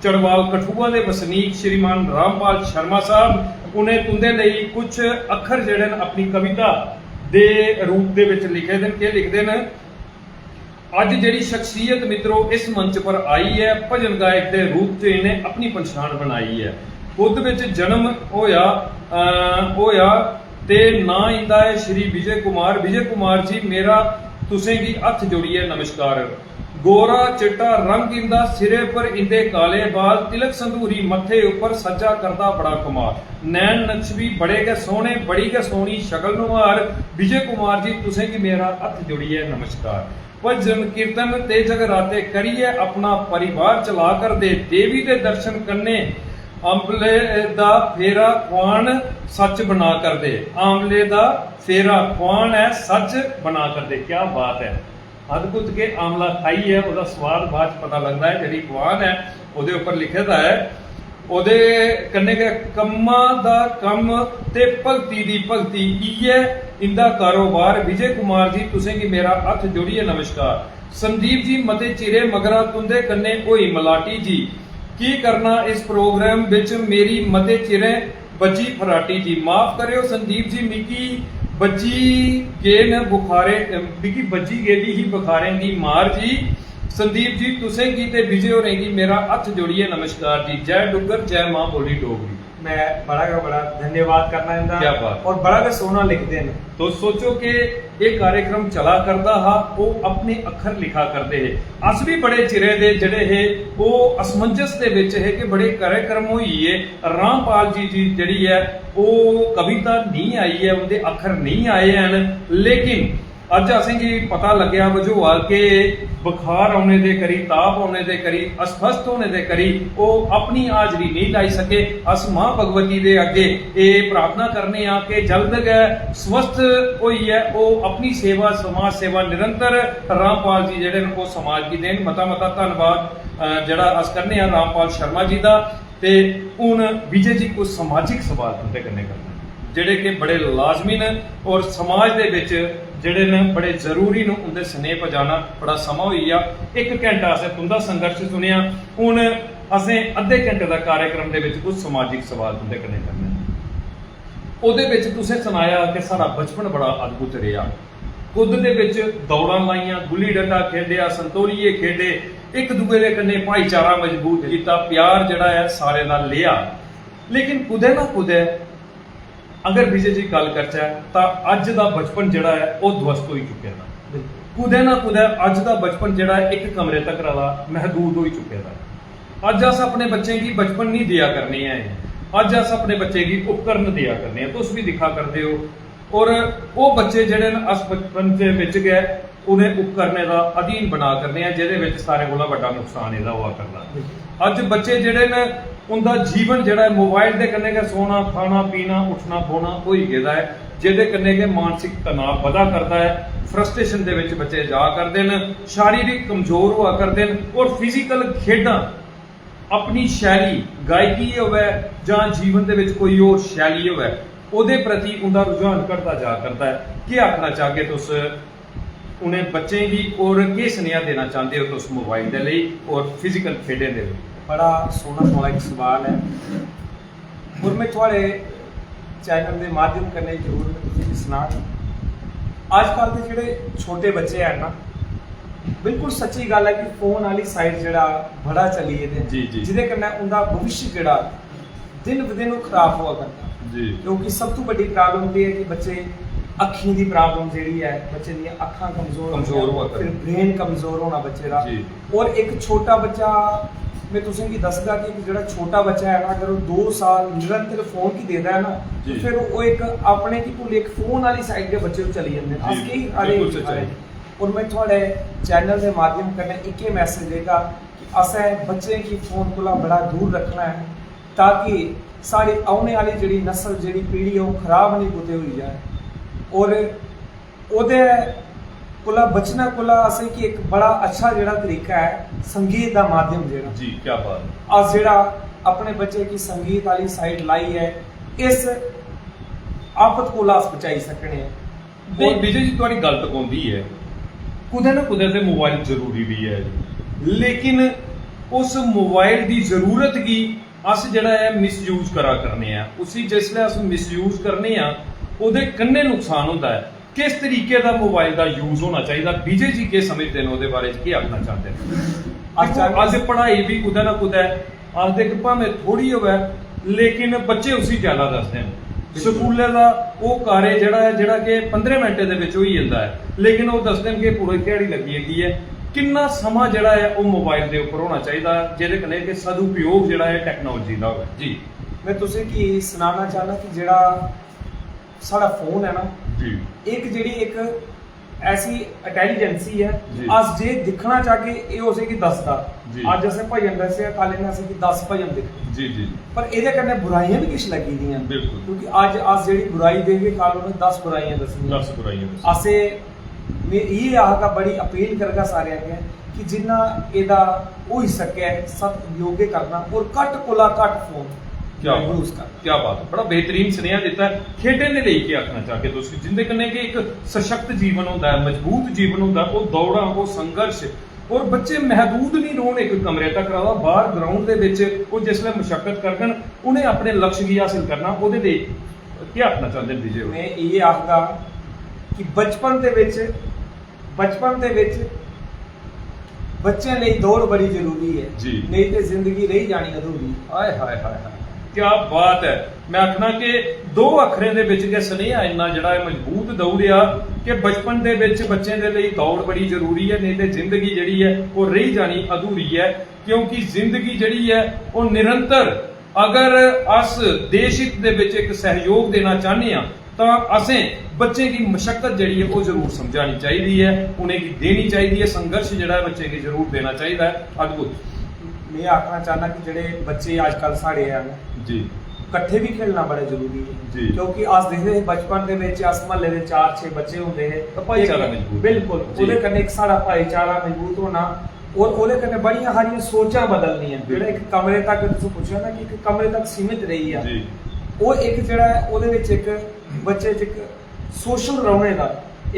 चढ़वाल कठुआ के वसनीक श्रीमान रामपाल शर्मा साहब उन्हें तुंदे लई कुछ अखर जिहड़े ने अपनी कविता दे रूप दे विच लिखे दिन। के लिखते हैं, अज जिहड़ी शख्सियत मित्रों इस मंच पर आई है भजन गायक के रूप च इन्हें अपनी पछाण बनाई है। खुद विच जन्म होया ते ना इंदा है श्री विजय कुमार। विजय कुमार जी मेरा तुसें की हथ जोड़िए नमस्कार। गोरा चिट्टा रंग इंदा सिरे पर इंदे काले बाल। तिलक संधूरी मथे ऊपर सज्जा करदा बड़ा कमाल। नैन नक्शवी बड़े गै सोहने बड़ी गै सोहनी शक्ल नुहार। विजय कुमार जी तुसें की मेरा हथ जोड़िए नमस्कार। भजन कीर्तन ते जगराते करिए अपना परिवार चला कर दे। देवी दे दर्शन करने आमले दा फेरा खुआन सच बना कर दे। आमले दा फेरा खुआन है सच बना कर दे। क्या बात है। अद्भुत के आमला खाई है ਉਹਦਾ स्वाद बाद पता लगता है। ਜਿਹੜੀ खुआन है ਉਹਦੇ ਉੱਪਰ ਲਿਖਿਆ ਹੈ ਉਹਦੇ ਕੰਨੇ ਕੇ ਕੰਮਾਂ ਦਾ ਕੰਮ ਤੇ ਭਗਤੀ ਦੀ ਭਗਤੀ ਈਏ ਇੰਦਾ ਕਾਰੋਬਾਰ। ਵਿਜੇ ਕੁਮਾਰ ਜੀ ਤੁਸੀਂ ਕੀ ਮੇਰਾ ਹੱਥ ਜੋੜੀਏ ਨਮਸਕਾਰ। ਸੰਦੀਪ ਜੀ ਮਤੇ ਚਿਰੇ ਮਗਰਾ ਤੁੰਦੇ ਕੰਨੇ ਹੋਈ ਮਲਾਟੀ ਜੀ। ਕੀ ਕਰਨਾ ਇਸ ਪ੍ਰੋਗਰਾਮ ਵਿੱਚ ਮੇਰੀ ਮਤੇ ਚਿਰੇ ਬੱਜੀ ਫਰਾਟੀ ਜੀ। ਮਾਫ ਕਰਿਓ ਸੰਦੀਪ ਜੀ ਮਿੱਕੀ ਬੱਜੀ ਗੇ न बुखारे बिकी बजी गेदी ही बुखारें दी मार जी। संदीप जी तुसें की ते विजय होरें की मेरा हथ जोड़िए नमस्कार जी। जय डुग्गर जय मां बोली डोगरी। मैं बड़ा का बड़ा धन्यवाद करना इनका। क्या बात। और बड़ा का सोना लिखते हैं। तो सोचो कि ये कार्यक्रम चला करता हा वो अपने अखर लिखा करते है। अस भी बड़े चिरे दे जड़े है वो असमंजस दे विच है कि बड़े कार्यक्रम होई है। रामपाल जी जी जड़ी है वो कविता नहीं आई है, उनके अखर नहीं आए हैं, लेकिन अज असें की पता लग्या वजोआ के बुखार आने दे करी ताप आने दे करी अस्वस्थ होने दे करी वो अपनी हाजरी नहीं लाई सके। अस मां भगवती दे अगे ये प्रार्थना करने आ के जल्द गै स्वस्थ होई है वो अपनी सेवा समाज सेवा निरंतर रामपाल जी जेडे को समाज की देन। मता मता धन्यवाद जड़ा अस करने आ रामपाल शर्मा जी का। ते हुण विजय जी कुछ समाजिक सवाल तुंदे कन्नै करना ਜਿਹੜੇ ਕਿ बड़े लाजमी ने और समाज ਦੇ ਵਿੱਚ ਜਿਹੜੇ ਨੇ बड़े ਜ਼ਰੂਰੀ ਨੇ ਉਹਦੇ ਸਨੇਹ ਪਹੁੰਚਾਉਣਾ। ਬੜਾ ਸਮਾਂ ਹੋਈ ਆ 1 ਘੰਟਾ ਅਸੀਂ ਤੁੰਦਾ ਸੰਘਰਸ਼ ਸੁਣਿਆ। ਹੁਣ ਅਸੀਂ ਅੱਧੇ ਘੰਟੇ ਦਾ ਕਾਰਜਕ੍ਰਮ ਦੇ ਵਿੱਚ ਕੁਝ ਸਮਾਜਿਕ ਸਵਾਲ ਤੁੰਦੇ ਕਰਨੇ ਕਰਨੇ। ਉਹਦੇ ਵਿੱਚ ਤੁਸੀਂ ਸੁਣਾਇਆ ਕਿ ਸਾਡਾ ਬਚਪਨ ਬੜਾ ਅਦਭੁਤ ਰਿਹਾ। ਖੁਦ ਦੇ ਵਿੱਚ ਦੌੜਾਂ ਲਾਈਆਂ, ਗੁੱਲੀ ਡੰਡਾ ਖੇਡਿਆ, ਸੰਤੋਲੀਏ ਖੇਡੇ, ਇੱਕ ਦੂਜੇ ਦੇ ਕੰਨੇ ਭਾਈਚਾਰਾ ਮਜ਼ਬੂਤ ਕੀਤਾ, ਪਿਆਰ ਜਿਹੜਾ ਹੈ ਸਾਰੇ ਨਾਲ ਲਿਆ। ਲੇਕਿਨ ਕੁਦੇ ਨਾ ਕੁਦੇ अगर विजय जी गल करचे तो अज का बचपन जिहड़ा है वो ध्वस्त हो चुके दा। कुदे ना कुदे अज का बचपन जिहड़ा है एक कमरे तक वाला महदूद हो चुके दा। अज अस अपने बच्चे की बचपन नहीं दिया करनी है, अज अस अपने बच्चे की उपकरण दिया करने हैं। तुम भी दिखा करते हो और वो बच्चे जिहड़े अस बचपन के विच गए उन्हें उपकरने का अधीन बना करने हैं, जिहदे विच सारे कोला वड्डा नुकसान इहदा हुआ करदा। अज बच्चे जिहड़े ने उनका जीवन जिहड़ा है मोबाइल के कन्ने के सोना खाना पीना उठना बोना हो ही गया है, जिहदे कन्ने के मानसिक तनाव वधा करता है। फ्रस्ट्रेशन दे विच बच्चे जा करते हैं, शारीरिक कमजोर हुआ करते हैं और फिजिकल खेडां अपनी शैली गायकी होवे जां जीवन दे विच कोई और शैली होवे ਉਹਦੇ प्रति उनका रुझान घटता जा करता है। क्या आखना चाहगे तुस उन्हें बच्चे गी और के सुनेहा देना चाहते हो तुस मोबाइल दे लेई और फिजिकल खेडें दे लेई? बड़ा सोहना थोड़ा एक सवाल है और मैं थोड़े चैनल के माध्यम करने जरूर मैं तुझे सुना अजकल के जोड़े छोटे बच्चे हैं ना बिल्कुल सच्ची गल है कि फोन वाली साइड जड़ा बड़ा चली है जी जी जिदे कन्नै उनका भविष्य जड़ा दिन ब दिन खराब हुआ करता जी क्योंकि सब तो बड़ी प्रॉब्लम ये है कि बच्चे अखी की प्रॉब्लम जी है बच्चे दी अखा कमजोर हुआ फिर ब्रेन कमजोर होना बच्चे का और एक छोटा बच्चा मैं तुसें गी दसगा कि एक जेह्ड़ा छोटा बच्चा है ना अगर वो 2 साल निरंतर फोन की देता है ना तो फिर वो एक अपने की भुल एक फोन वाली साइड के बच्चे चली जाते हैं अस कई अरे और मैं थोड़े चैनल के माध्यम कन्नै एक ही मैसेज देगा कि असें बच्चे की फोन को बड़ा दूर रखना है ताकि साड़ी आने वाली जी नस्ल जी पीढ़ी है वो खराब नहीं कुते हुई जाए और ओदे कोला बचना कोला असें कि एक बड़ा अच्छा जेड़ा तरीका है संगीत का माध्यम जेड़ा जी क्या बात अस जेड़ा अपने बच्चे की संगीत वाली साइड लाई है इस आफत कोला अस बचाई सकने हैं। नहीं विजय जी तुहाडी गल तो होंदी है कुदे ना कुदे ते मोबाइल जरूरी भी है लेकिन उस मोबाइल की जरूरत की अस जेड़ा है मिसयूज करा करने आ उसी जिसले अस मिसयूज करने आ ओदे कन्ने नुकसान होता है किस तरीके का मोबाइल का यूज होना चाहिए विजय जी के समझते हैं ਉਹਦੇ ਬਾਰੇ ਕੀ आखना चाहते हैं आज पढ़ाई भी कुदे ना कुदे आखदे कि भावें थोड़ी होवे लेकिन बच्चे उसी ज्यादा दसदे हैं स्कूले का वो कार्य ਜਿਹੜਾ कि 15 मिनट ਦੇ ਵਿੱਚ ਹੋਈ ਜਾਂਦਾ है लेकिन वो दसदे कि पूरी दिहाड़ी लगी हैगी है किन्ना समा ਜਿਹੜਾ है वो मोबाइल के उपर होना चाहिए ਜਿਹਦੇ ਕਨੇ कि सदुपयोग ਜਿਹੜਾ है टेक्नोलॉजी का होवे जी। मैं तुसें की सुनाना चाहना कि जेड़ा साड़ा फोन है ना जी एक जेड़ी एक ऐसी इंटेलिजेंसी है अस जे दिखना चाह के ये हो सके 10 दा आज जैसे भजन दस्से कल इन्हें असें कि 10 भजन दिख जी जी पर ਇਹਦੇ कन्नै बुराइयां भी किछ लगी दियां बिल्कुल क्योंकि आज अस जेड़ी बुराई देंगे कल उन्हें 10 बुराइयां दसनियां 10 बुराइयां असे मैं ये आगा बड़ी अपील करगा सारे अगे कि जिन्ना एदा होई सके सत उपयोग करना और घट कोला घट फोन क्या बात है बड़ा बेहतरीन सुनेहा दिता है खेडन दे लेई के आखना चाह के तुसीं जिंदे कन्नै कि एक सशक्त जीवन होंदा है मजबूत जीवन होंदा है वो दौड़ा वो संघर्ष और बच्चे महदूद नहीं रोन एक कमरे तक रहा बाहर ग्राउंड दे विच वो जिसले मुशक्कत करन उन्हें अपने लक्ष्य की हासिल करना ओदे लेई क्या आखना चाहते हैं विजय? मैं ये आखदा कि बचपन दे विच बच्चे ਲਈ दौड़ बड़ी जरूरी है जी नहीं तो जिंदगी रही जानी अधूरी। हाय हाय हाय क्या बात है मैं आखना कि 2 अखरे दे विच के सुनेहा इन्ना जिहड़ा मजबूत दौड़िया कि बचपन दे विच बच्चे दे लई दौड़ बड़ी जरूरी है नहीं तो जिंदगी जिहड़ी है वो रही जानी अधूरी है क्योंकि जिंदगी जिहड़ी है वो निरंतर अगर अस देश हित दे विच एक सहयोग देना चाहते हैं तो असें बच्चे की मशक्कत जिहड़ी है वो जरूर समझानी चाहिए है उन्हें की देनी चाहिए है संघर्ष जिहड़ा बच्चे की जरूर देना चाहिए है। अद्भुत मैं आखना चाहना कि जेडे बच्चे आजकल साढ़े हैं जी इकट्ठे भी खेलना बड़ा जरूरी है जी क्योंकि अस देखते हैं बचपन के विच अस महल्ले दे 4-6 बच्चे होंदे हैं भाईचारा मजबूत बिल्कुल ओदे कन्नै एक साड़ा भाईचारा मजबूत होना और ओदे कन्नै बड़ियां हारियां सोचां बदलनियां जेड़ा एक कमरे तक तुसीं पुछया ना कि एक कमरे तक सीमित रही है जी वो एक जेड़ा ओदे विच एक बच्चे च एक सोशल रौने दा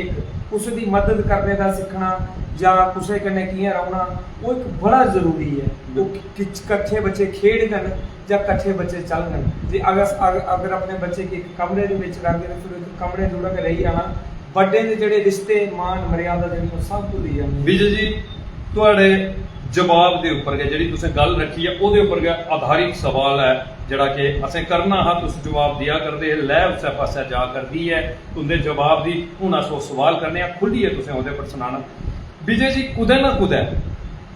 एक कुसै दी मदद करने का सीखना या कुसै कन्नै कि'यां रौह्ना वो एक बड़ा जरूरी है वो कट्ठे बच्चे खेढन या कट्ठे बच्चे चलन जे अगर अपने बच्चे के कमरे दे विच रखगे फिर एक कमरे जुड़ा के रही जाना बड़े दे जेह्ड़े रिश्ते मान मर्यादा जेह्ड़ी सब भुल्ली जानी। विजय जी तुहाडे जवाब दे उपर गै जिहड़ी तुसें गल रखी है ओहदे उपर गै आधारित सवाल है जिहड़ा कि असें करना हा तुस जवाब दिया करदे लै उस पासे जा करदी है तुंदे जवाब दी हुण अस ओह सवाल करने खुल्लिए तुसें ओहदे पर सुनाना। विजय जी कुदै ना कुदै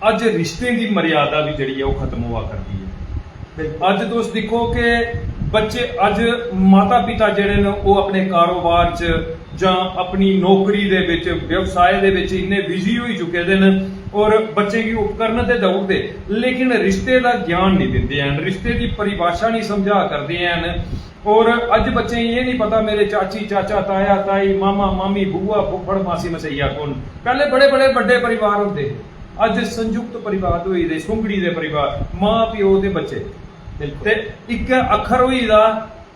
अज रिश्ते की मर्यादा भी जिहड़ी है वो खत्म हुआ करदी है। अज तुस दिक्खो कि बच्चे अज माता पिता जिहड़े ने वो अपने कारोबार च जां अपनी नौकरी दे विच व्यवसाय दे विच इन्ने बिजी होई चुके दे न और बच्चे की उपकरण ते दौड़ते लेकिन रिश्ते का ज्ञान नहीं दिंदे हैं रिश्ते की परिभाषा नहीं समझा करते हैं और अज बच्चे ये नहीं पता मेरे चाची चाचा ताया ताई मामा मामी बुआ फुफड़ मासी मसैया कौन। पहले बड़े बड़े बड़े परिवार होंगे अज संयुक्त परिवार होई दे सुंगड़ी दे परिवार मां प्यो दे बच्चे ते इक अखर होई दा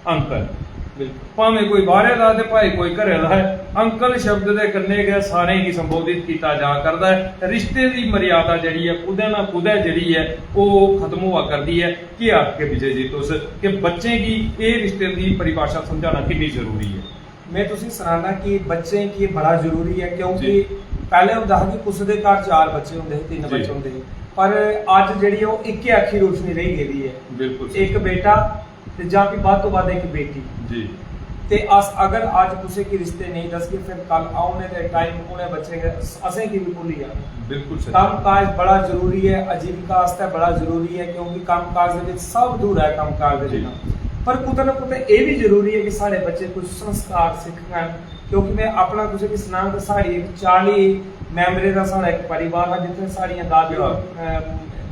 अंकल ਬਿਲਕੁਲ ਭਾਵੇਂ ਕੋਈ ਬਾਹਰੇ ਦਾ ਤੇ ਭਾਈ ਕੋਈ ਘਰੇ ਦਾ ਹੈ, ਅੰਕਲ ਸ਼ਬਦ ਦੇ ਕੰਨੇ ਗਏ ਸਾਰੇ ਹੀ ਸੰਬੋਧਿਤ ਕੀਤਾ ਜਾ ਕਰਦਾ ਹੈ। ਰਿਸ਼ਤੇ ਦੀ ਮਰਿਆਦਾ ਜਿਹੜੀ ਹੈ ਕੁਦੇ ਨਾ ਕੁਦੇ ਜਿਹੜੀ ਹੈ ਉਹ ਖਤਮ ਹੋਆ ਕਰਦੀ ਹੈ। ਕੀ ਆਖ ਕੇ ਵਿਜੇ ਜੀ ਤੁਸ ਕਿ ਬੱਚੇ की ਇਹ ਰਿਸ਼ਤੇ ਦੀ परिभाषा समझाना कितनी जरूरी है? मैं तुसी सुनाना कि बच्चे की बड़ा जरूरी है, क्योंकि पहले ਹੁੰਦਾ ਸੀ ਕਿ ਕਿਸੇ ਦੇ ਘਰ 4 ਬੱਚੇ ਹੁੰਦੇ ਸੀ, 3 ਬੱਚੇ ਹੁੰਦੇ ਸੀ, ਪਰ ਅੱਜ ਜਿਹੜੀ ਉਹ ਇੱਕੇ ਅੱਖੀ ਰੋਸ਼ਨੀ ਰਹੀ ਗਈ ਹੈ। ਬਿਲਕੁਲ ਇੱਕ ਬੇਟਾ ਤੇ ਜਾਂ ਕਿ ਵੱਧ ਤੋਂ ਵੱਧ ਇੱਕ ਬੇਟੀ ਜੀ। ਤੇ ਅਗਰ ਅੱਜ ਕਿਸੇ ਕੀ ਰਿਸ਼ਤੇ ਨਹੀਂ ਦੱਸਗੇ ਫਿਰ ਕੱਲ ਆਉਣੇ ਦੇ ਟਾਈਮ ਉਹਨੇ ਬੱਚੇ ਅਸੇ ਕੀ ਵੀ ਭੁੱਲੀ ਆ। ਬਿਲਕੁਲ ਸਹੀ। ਕੰਮਕਾਜ ਬੜਾ ਜ਼ਰੂਰੀ ਹੈ, ਆਜੀਵਿਕਾ ਵਾਸਤੇ ਬੜਾ ਜ਼ਰੂਰੀ ਹੈ, ਕਿਉਂਕਿ ਕੰਮਕਾਜ ਦੇ ਵਿੱਚ ਸਭ ਦੂਰ ਹੈ ਕੰਮਕਾਜ ਦੇ ਵਿੱਚ। ਪਰ ਕੁਤੇ ਨਾ ਕੁਤੇ ਇਹ ਵੀ ਜ਼ਰੂਰੀ ਹੈ ਕਿ ਸਾਡੇ ਬੱਚੇ ਕੁਝ ਸੰਸਕਾਰ ਸਿੱਖਣ, ਕਿਉਂਕਿ ਮੈਂ ਆਪਣਾ ਕੁਝ ਵੀ ਸੁਣਾਉਂ ਕਿ ਸਾਡੀ 40 ਮੈਂਬਰਾਂ ਦਾ ਸਾਡਾ ਇੱਕ ਪਰਿਵਾਰ ਹੈ, ਜਿੱਥੇ ਸਾਡੀਆਂ ਦਾਦੀਆਂ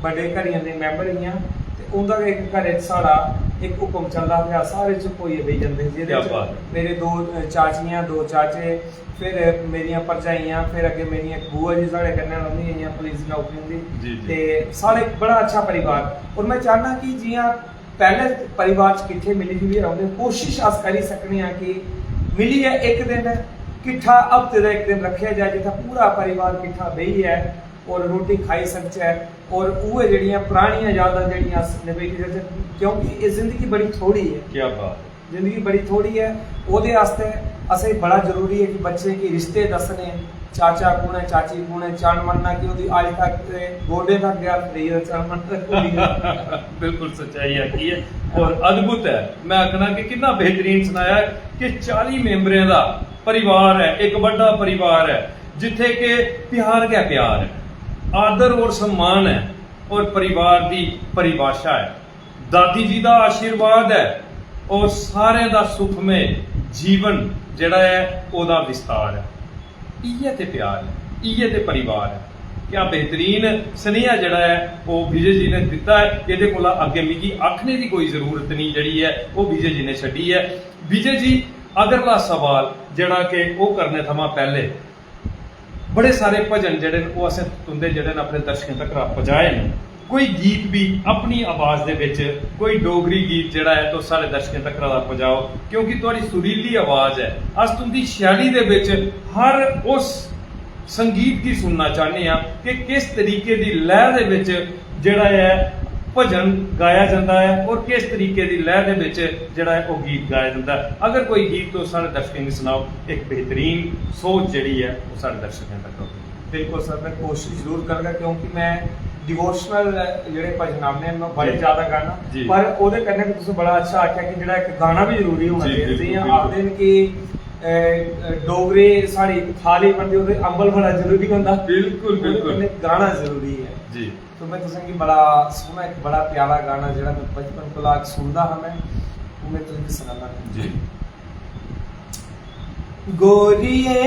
ਵੱਡੇ ਘਰੀਆਂ ਦੇ ਮੈਂਬਰ ਹੀ ਆ, ਤੇ ਉਹਦਾ ਇੱਕ ਘਰੇ 'ਚ ਸਾਡਾ ਇੱਕ ਹੁਕਮ ਚੱਲਦਾ ਪਿਆ, ਸਾਰੇ ਚੁੱਪ ਹੋਏ ਬਈ ਜਾਂਦੇ, ਜਿਹਦੇ ਵਿੱਚ ਮੇਰੇ 2 ਚਾਚੀਆਂ 2 ਚਾਚੇ, ਫਿਰ ਮੇਰੀਆਂ ਭਰਜਾਈਆਂ, ਫਿਰ ਅੱਗੇ ਮੇਰੀਆਂ ਬੂਆ ਜੀ ਸਾਡੇ ਕੰਨਾਂ ਲਾਉਂਦੀਆਂ ਆਈਆਂ ਪੁਲਿਸ ਦੀ ਨੌਕਰੀ ਦੀ, ਤੇ ਸਾਰੇ ਬੜਾ ਅੱਛਾ ਪਰਿਵਾਰ। ਔਰ ਮੈਂ ਚਾਹਨਾ ਕਿ ਜਿਹਾਂ ਪਹਿਲੇ परिवार च किट्ठे मिली जुली रहोगे, कोशिश अस करी सकने हैं कि मिली है एक दिन किट्ठा हफ्ते का एक दिन रखा जाए जितना पूरा परिवार किट्ठा बही है और रोटी खाई सकते, और वो जड़ियाँ पुरानियां यादां जड़ियां निभाई, क्योंकि ये जिंदगी बड़ी थोड़ी है। क्या बात, जिंदगी बड़ी थोड़ी है, ਉਹਦੇ ਵਾਸਤੇ ਅਸੀਂ ਬੜਾ ਜ਼ਰੂਰੀ ਹੈ ਕਿ ਬੱਚੇ ਕੀ ਰਿਸ਼ਤੇ ਦੱਸਣੇ, ਚਾਚਾ ਕੌਣ ਹੈ, ਚਾਚੀ ਕੌਣ ਹੈ, ਚਾਣ ਮੰਨਣਾ ਕਿ ਉਹਦੀ ਅੱਜ ਤੱਕ ਗੋਡੇ ਤੱਕ ਗਿਆ ਰਹੀ ਹੈ, ਚਾਣ ਮੰਨਣਾ। ਬਿਲਕੁਲ ਸੱਚਾਈ ਹੈ ਕੀ ਹੈ ਔਰ ਅਦਭੁਤ ਹੈ। ਮੈਂ ਆਖਣਾ ਕਿ ਕਿੰਨਾ ਬਿਹਤਰੀਨ ਸੁਣਾਇਆ ਕਿ 40 ਮੈਂਬਰਾਂ ਦਾ ਪਰਿਵਾਰ ਹੈ, ਇੱਕ ਵੱਡਾ ਪਰਿਵਾਰ ਹੈ ਜਿੱਥੇ ਕਿ ਪਿਆਰ ਹੈ, ਪਿਆਰ ਹੈ, ਆਦਰ ਔਰ सम्मान है और परिवार की परिभाषा है, दादी जी का आशीर्वाद है और सारे का सुखमय जीवन जिहड़ा है ओदा विस्तार है। इ'यै ते प्यार है, इ'यै ते परिवार है। क्या बेहतरीन सुनेहा जिहड़ा है वो विजय जी ने दिता है। इहदे कोला अगे मिगी आखने की कोई जरूरत नहीं जिहड़ी है वो विजय जी ने छड्डी है। विजय जी अगला सवाल जिहड़ा कि वो करने थमां पहले बड़े सारे भजन जिहड़े ने वो असें तुंदे जिहड़े ने अपने दर्शकों तक पहुंचाए ने, कोई गीत भी अपनी आवाज़ दे विच कोई डोगरी गीत जिहड़ा है तो सारे दर्शकों तक पहुंचाओ, क्योंकि तुहाडी सुरीली आवाज़ है। अस तुंदी शैली दे विच हर उस संगीत की सुनना चाहते हैं कि किस तरीके की लय दे विच जिहड़ा है भजन गाया जाता है और किस तरीके की लय दे विच जिहड़ा है वो गीत गाया जाता है। अगर कोई गीत तो सारे दर्शकों ने सुनाओ, एक बेहतरीन सोच जिहड़ी है वो सारे दर्शकों तक हो। बिल्कुल सर, मैं कोशिश जरूर करूँगा, क्योंकि मैं डिवोशनल ਜਿਹੜੇ ਭਜਨ ਆਉਂਦੇ ਨੇ ਮੈਂ ਬੜੇ ਜ਼ਿਆਦਾ ਗਾਣਾ, ਪਰ ਉਹਦੇ ਕਰਨੇ ਵੀ ਤੁਸੀਂ ਬੜਾ ਅੱਛਾ ਆਖਿਆ ਕਿ ਜਿਹੜਾ ਇੱਕ ਗਾਣਾ ਵੀ ਜ਼ਰੂਰੀ ਹੋਣਾ ਚਾਹੀਦਾ। ਜਿਵੇਂ ਆਖਦੇ ਨੇ ਕਿ ਡੋਗਰੇ ਸਾਡੀ ਥਾਲੀ ਬਣਦੀ ਉਹਦੇ ਅੰਬਲ ਬੜਾ ਜ਼ਰੂਰੀ ਹੁੰਦਾ। बिल्कुल बिल्कुल, गाना जरूरी है जी। तो मैं तुझे बड़ा सोना एक बड़ा प्यारा गाना जो मैं बचपन को लाग सुनता हाँ मैं तुझे सुनाना जी। गोरिए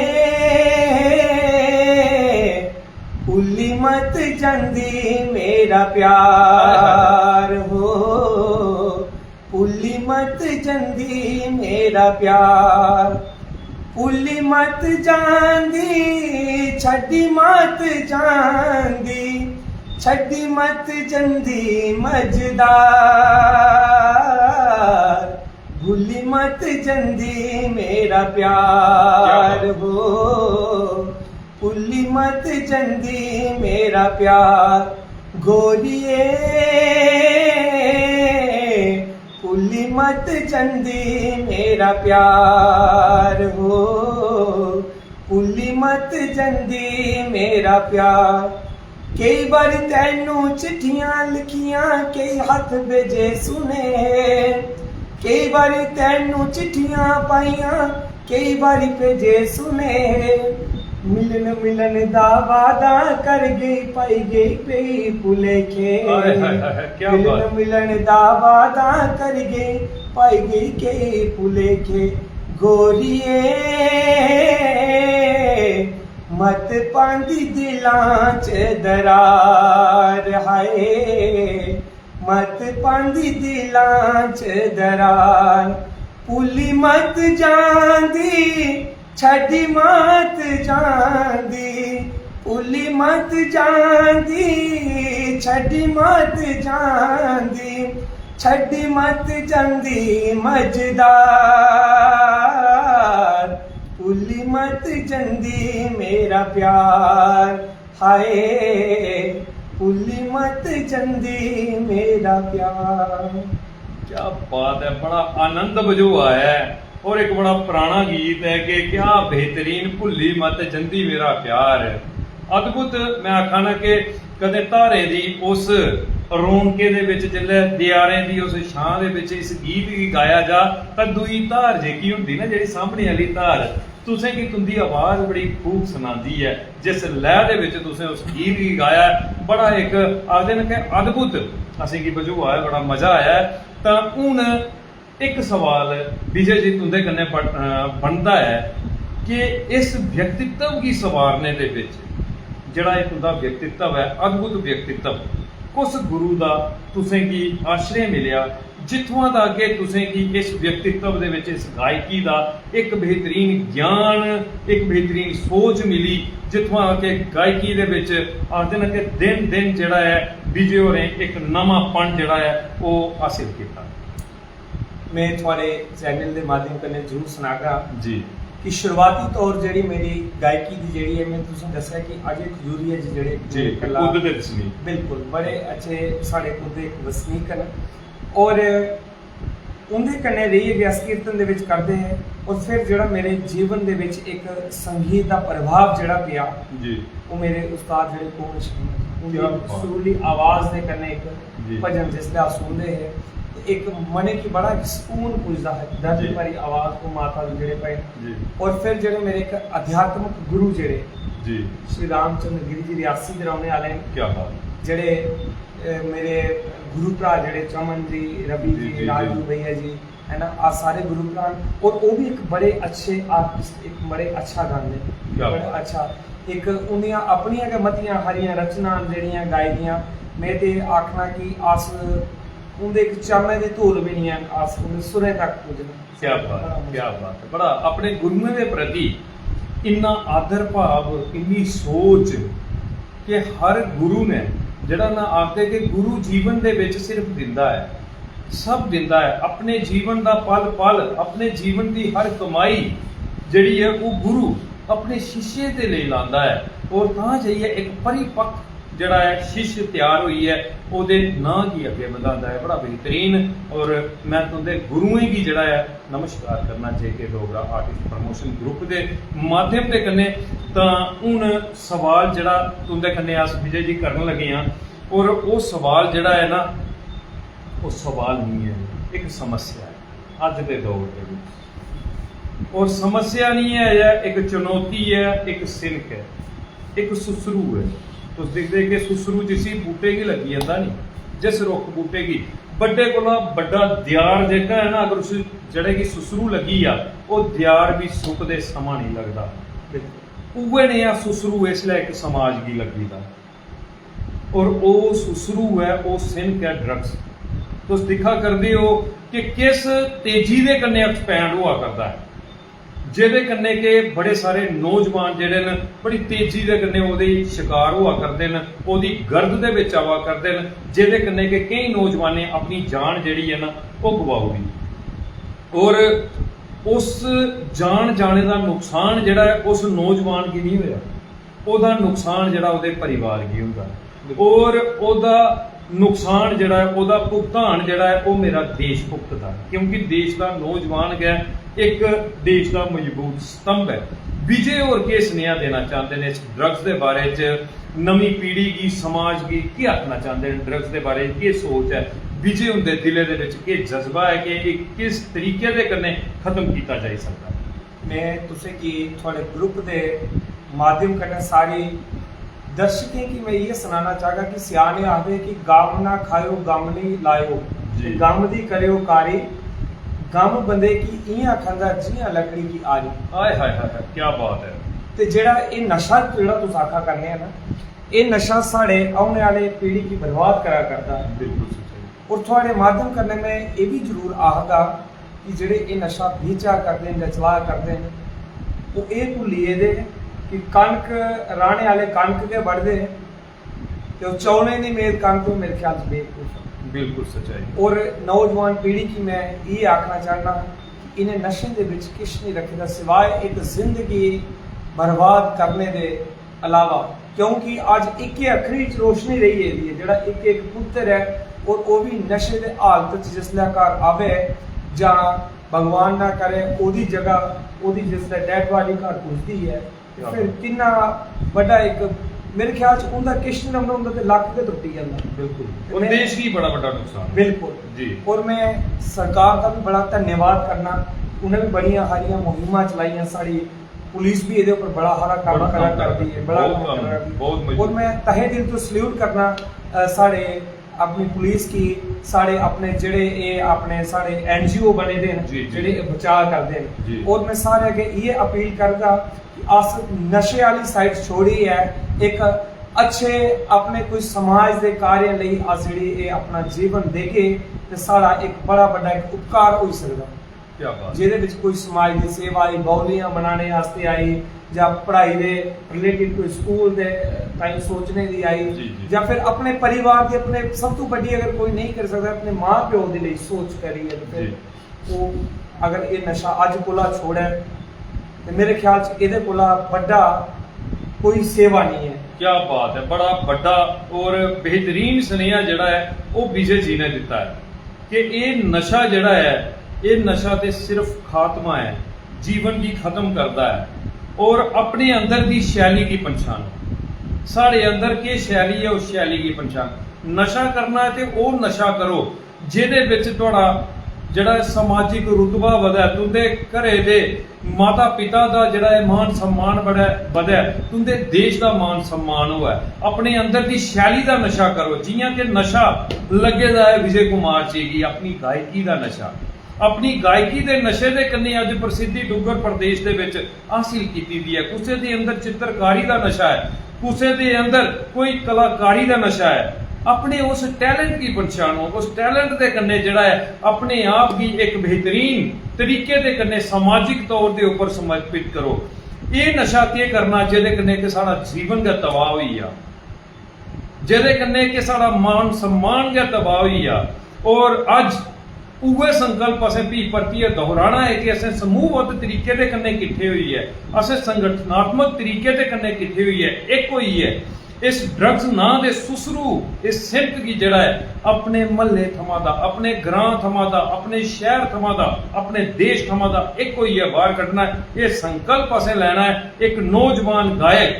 भुली मत जंदी मेरा प्यार हो, भुली मत जंदी मेरा प्यार, भुली मत जांदी छड्डी मत जांदी, छड्डी मत जंदी मजदार, भुली मत जंदी मेरा प्यार हो, भुली मत जंदी मेरा प्यार। गोरिए भुली मत जंदी मेरा प्यार हो, भुली मत जंदी मेरा प्यार। कई बार तैनू चिट्ठियां लिखियां कई हथ भेजे सुने, कई बार तैनू चिट्ठियां पाइयां कई बार भेजे सुने, मिलन मिलन दा वादा कर गई पाई गई कई भुलेखे, मिलन मिलन दा वादा कर गई पाई गई कई भुलेखे। गोरिए मत पांदी दिलां च दरार, हाय मत पांदी दिलां च दरार, भुली मत जांदी छड्डी मत जांदी, भुली मत जांदी छड्डी मत जांदी, ਛੱਡੀ ਮਤ ਜਾਂਦੀ ਮਜ਼ਦਾਰ, ਭੁੱਲੀ ਮਤ ਜਾਂਦੀ ਮੇਰਾ ਪਿਆਰ, ਹਾਏ ਭੁੱਲੀ ਮਤ ਜਾਂਦੀ ਮੇਰਾ ਪਿਆਰ। क्या बात है, बड़ा आनंद बजो आया है और एक बड़ा पुराना गीत है कि क्या बेहतरीन भुल्ली मत जंदी मेरा प्यार। अद्भुत मैं आखा ना कि कदे धारे दी उस रौनके दे विच जिल्ले दियारे दी उस छां दे विच इस गीत गी गाया जा तां दूई धार जेकी हुंदी ना जेहड़ी सामने वाली धार तुसें की तुंदी आवाज़ बड़ी खूब सुनांदी है। जिस लय दे विच तुसें उस गीत गी गाया बड़ा एक आखदे ने कि अद्भुत असीं की बजो आया, बड़ा मजा आया। तां हुण एक सवाल विजय जी तुंदे कन्नै बनदा है कि इस व्यक्तित्व की सवारने दे विच जिहड़ा इह तुंदा व्यक्तित्व है, अद्भुत व्यक्तित्व उस गुरु दा तुसें की आश्रय मिलिया जित्थों दा कि तुसें की इस व्यक्तित्व दे विच इस गायकी दा एक बेहतरीन ज्ञान, एक बेहतरीन सोच मिली, जित्थों कि गायकी दे विच आखदे ने कि दिन दिन जिहड़ा है विजय होरें एक नवांपन जिहड़ा है वो हासिल किया। मैं थोड़े चैनल के माध्यम कन्नै जरूर सुनागा जी कि शुरुआती तौर जेह्ड़ी मेरी गायकी दी जेह्ड़ी है मैं तुसें दस्सेआ कि अजय खजूरिया जी जेह्ड़े जी कला खुद दे वसनीक बिल्कुल बड़े अच्छे साढ़े खुद दे वसनीक न और उंदे कन्नै रेहियै व्यास कीर्तन दे विच करदे हैं और फिर जेह्ड़ा मेरे जीवन दे विच एक संगीत दा प्रभाव जेह्ड़ा पिया जी वो मेरे उस्ताद जेह्ड़े कोण उंदी क्या बात। सुरीली आवाज़ दे कन्नै जी। एक भजन जिसलै अस सुनदे हैं एक मने की बड़ा सुकून पुजदा है, दर्द जी। भरी आवाज़ को माता दे जेह्ड़े पे जी और फिर जेह्ड़े मेरे एक अध्यात्मक गुरु जेह्ड़े जी श्री रामचंद्र गिरी जी रियासी दे रौह्ने आह्ले न, क्या बात जेह्ड़े मेरे गुरु भ्रा जेह्ड़े चमन जी, रवि जी, जी, जी, राजू जी। भैया जी है ना, आ सारे गुरु भ्रा न और वो भी एक बड़े अच्छे आर्टिस्ट, एक बड़े अच्छा गाने क्या बड़े बात। अच्छा एक उंदियां अपनियां गै मतियां हरियां रचना जेह्ड़ियां गाई दियां मैं ते आखना कि अस उंदे एक चामे दे धूल भी नहीं है, अस उंदे सुरें तक पुजना। क्या बात है, क्या बात है। बड़ा अपने गुरुओं के प्रति इन्ना आदर भाव, इन्नी सोच कि हर गुरु ने जिहड़ा ना आखदे कि गुरु जीवन दे विच सिर्फ दिंदा है, सब दिंदा है अपने जीवन दा पल पल, अपने जीवन की हर कमाई जिहड़ी है वो गुरु अपने शिष्य दे लिए लांदा है और तां जाइए एक परिपक्व जिहड़ा है शिष्य तैयार हुई है ਉਹਦੇ ਨਾਂ की अगे ਵਧांदा है। बड़ा बेहतरीन और मैं तुंदे गुरुएं की जिहड़ा है नमस्कार करना जेके डोगरा आर्टिस्ट प्रमोशन ग्रुप के माध्यम के कन्नै। तां हुण सवाल जिहड़ा तुंदे कन्नै अस विजय जी करन लगे हां और वो सवाल जिहड़ा है ना वो सवाल नहीं है, एक समस्या है अज के दौर के विच। और समस्या नहीं है या एक चुनौती है, एक सिनक है, एक सुसरू है। तुस दिखदे कि सुसरू जिसी बूटे की लगी जाता नहीं, जिस रुख बूटे की बड़े कोला बड़ा दियार जेका है ना, अगर उस जड़े की सुसरू लगी आ वो दियार भी सुकदे समा नहीं लगता। उवे ने आ सुसरू इसलिए एक समाज की लगी था और वो सुसरू है वो सिनक है ड्रग्स। तुस दिखा करदे हो कि किस तेजी दे कन्नै एक्सपैंड हुआ करता है, जिहदे कन्नै कि बड़े सारे नौजवान जिहड़े न बड़ी तेजी दे कन्नै ओहदे शिकार हुआ करदे न, ओहदी गर्द दे विच आवा करदे न, जिहदे कन्नै कि कई नौजवानें अपनी जान जिहड़ी है ना वो गवाउड़ी और उस जान जाने का नुकसान जिहड़ा है उस नौजवान की नहीं होया, ओहदा नुकसान जिहड़ा ओहदे परिवार की हुंदा और ओहदा नुकसान जिहड़ा है ओहदा भुगतान जिहड़ा है वो मेरा देश भुगतदा, क्योंकि देश का नौजवान गया एक देश का मजबूत स्तंभ है। विजय और के सुनेहा देना चाहते हैं इस ड्रग्स के बारे च, नवी पीढ़ी की समाज की की आखना चाहते हैं ड्रग्स के बारे की सोच है, विजय उनके दिले दे विच के जज्बा है कि किस तरीके दे कन्नै खत्म किया जा सकता है। मैं तुसें की थोड़े ग्रुप के माध्यम कन्नै सारी दर्शकें की मैं ये सुनाना चाहगा कि सियाने आखदे कि गम ना खाओ गम नहीं लायो, गम दी करियो कारी, गम बंदे की इयां खंदा जियां लकड़ी की आरी। हाय हाय हाय क्या बात है। ते जेड़ा ये नशा जेड़ा तुस आखा करने हैं ना, ये नशा साढ़े आने वाले पीढ़ी की बर्बाद करा करता है। बिल्कुल सही। और थोड़े माध्यम करने में ये भी जरूर आखगा कि जेड़े ये नशा बेचा करते हैं चला करते हैं वो ये भुलिए दे कि कणक राणे वाले कणक के बढ़ते हैं तो चौलें की मेद कणक तो मेरे ख्याल से बेवकूफ है। बिल्कुल सच्चाई। और नौजवान पीढ़ी की मैं ये आखना चाहना कि इन्हें नशे दे विच किश नहीं रखदा सिवाय एक जिंदगी बर्बाद करने दे अलावा, क्योंकि अज एक अखरी च रोशनी रही है जेड़ा एक पुत्र है और वो भी नशे दे हालत च जिसलै घर आवे जां भगवान ना करे ओदी जगह ओदी जिसलै डेड बॉडी घर पुजदी है फिर किन्ना बड़ा एक मेरे ख्याल च उनका किश नहीं रखदा, उनका ते लक ते टुटी जांदा। बिल्कुल और देश की बड़ा बड़ा नुकसान। बिल्कुल जी। और मैं सरकार का भी बड़ा धन्यवाद करना, उन्हें भी बड़ियां हारियां मुहिमां चलाइयां, साड़ी पुलिस भी ये ऊपर बड़ा हारा काम करा करती है, बड़ा काम कर रही है। और मैं तहे दिल तो सल्यूट करना साढ़े अपनी पुलिस की, साढ़े अपने जेड़े ये अपने साढ़े NGO बने दे जेड़े बचाव करते हैं। और मैं सारे अगे ये अपील करदा कि अस नशे वाली साइड छोड़ी है, एक अच्छे अपने कोई समाज के कार्य लई अस जेड़ी अपना जीवन देके ते सारा एक बड़ा बड़ा एक उपकार हो सकदा। क्या बात। ਜਿਹਦੇ ਵਿੱਚ ਕੋਈ ਸਮਾਜ ਦੀ ਸੇਵਾ ਆਈ, ਬੌਲੀਆਂ ਬਣਾਉਣੇ ਵਾਸਤੇ ਆਈ, ਜਾਂ ਪੜ੍ਹਾਈ ਦੇ ਰਿਲੇਟਿਡ ਕੋਈ ਸਕੂਲ ਦੇ ਤਾਈਂ ਸੋਚਣੇ ਦੀ ਆਈ, ਜਾਂ ਫਿਰ ਆਪਣੇ ਪਰਿਵਾਰ ਦੇ ਆਪਣੇ ਸਭ ਤੋਂ ਵੱਡੀ ਅਗਰ ਕੋਈ ਨਹੀਂ ਕਰ ਸਕਦਾ ਆਪਣੇ ਮਾਂ ਪਿਓ ਦੇ ਲਈ ਸੋਚ ਕਰੀਏ ਤੇ ਫਿਰ ਉਹ ਅਗਰ ਇਹ ਨਸ਼ਾ ਅੱਜ ਕੋਲਾ ਛੋੜੇ ਤੇ ਮੇਰੇ ਖਿਆਲ ਚ ਇਹਦੇ ਕੋਲਾ ਵੱਡਾ ਕੋਈ ਸੇਵਾ ਨਹੀਂ ਹੈ। क्या बात है, बड़ा बड़ा और बेहतरीन सुनेहा जिहड़ा है वो विजय जी ने दिता है कि ये नशा जिहड़ा है ये नशा ते सिर्फ खात्मा है, जीवन की खत्म करता है और अपने अंदर की शैली की पहचानो। साढ़े अंदर की शैली है उस शैली की पहचान। नशा करना है तो वो नशा करो जिहदे विच तुहाड़ा जिहड़ा समाजिक रुतबा वधे, तुंदे घरे दे माता पिता का जिहड़ा मान सम्मान वधे, तुंदे देश का मान सम्मान होवे। अपने अंदर की शैली का नशा करो, जियां कि नशा लगे दा है विजय कुमार जी की अपनी गायकी का नशा, अपनी गायकी के नशे के कन्ने अज प्रसिद्धि डुग्गर प्रदेश के विच हासिल की है। कुसे के अंदर चित्रकारी का नशा है, कुसे के अंदर कोई कलाकारी का नशा है। अपने उस टैलेंट की पहचानो, उस टैलेंट के कन्ने जिहड़ा है अपने आप की एक बेहतरीन तरीके के कन्ने समाजिक तौर के ऊपर समर्पित करो। ये नशा के करना जिहदे कन्ने कि साडा जीवन का तबाह होई आ, जिहदे कन्ने कि साडा मान सम्मान का तबाह होई आ। और अज उहे संकल्प असें भी परतिए दोहराना है कि असें समूहबद्ध तरीके के कन्ने किट्ठे हुई है, असें संगठनात्मक तरीके के कन्ने किट्ठे हुई है, एक हुई है। इस ड्रग्स ना दे सुसरू इस सिमत की जड़ा है अपने महल्ले थमा दा, अपने ग्रां थमा दा, अपने शहर थमा दा, अपने देश थमा दा एक कोई है बाहर कढ़ना है। ये संकल्प असें लेना है एक नौजवान गायक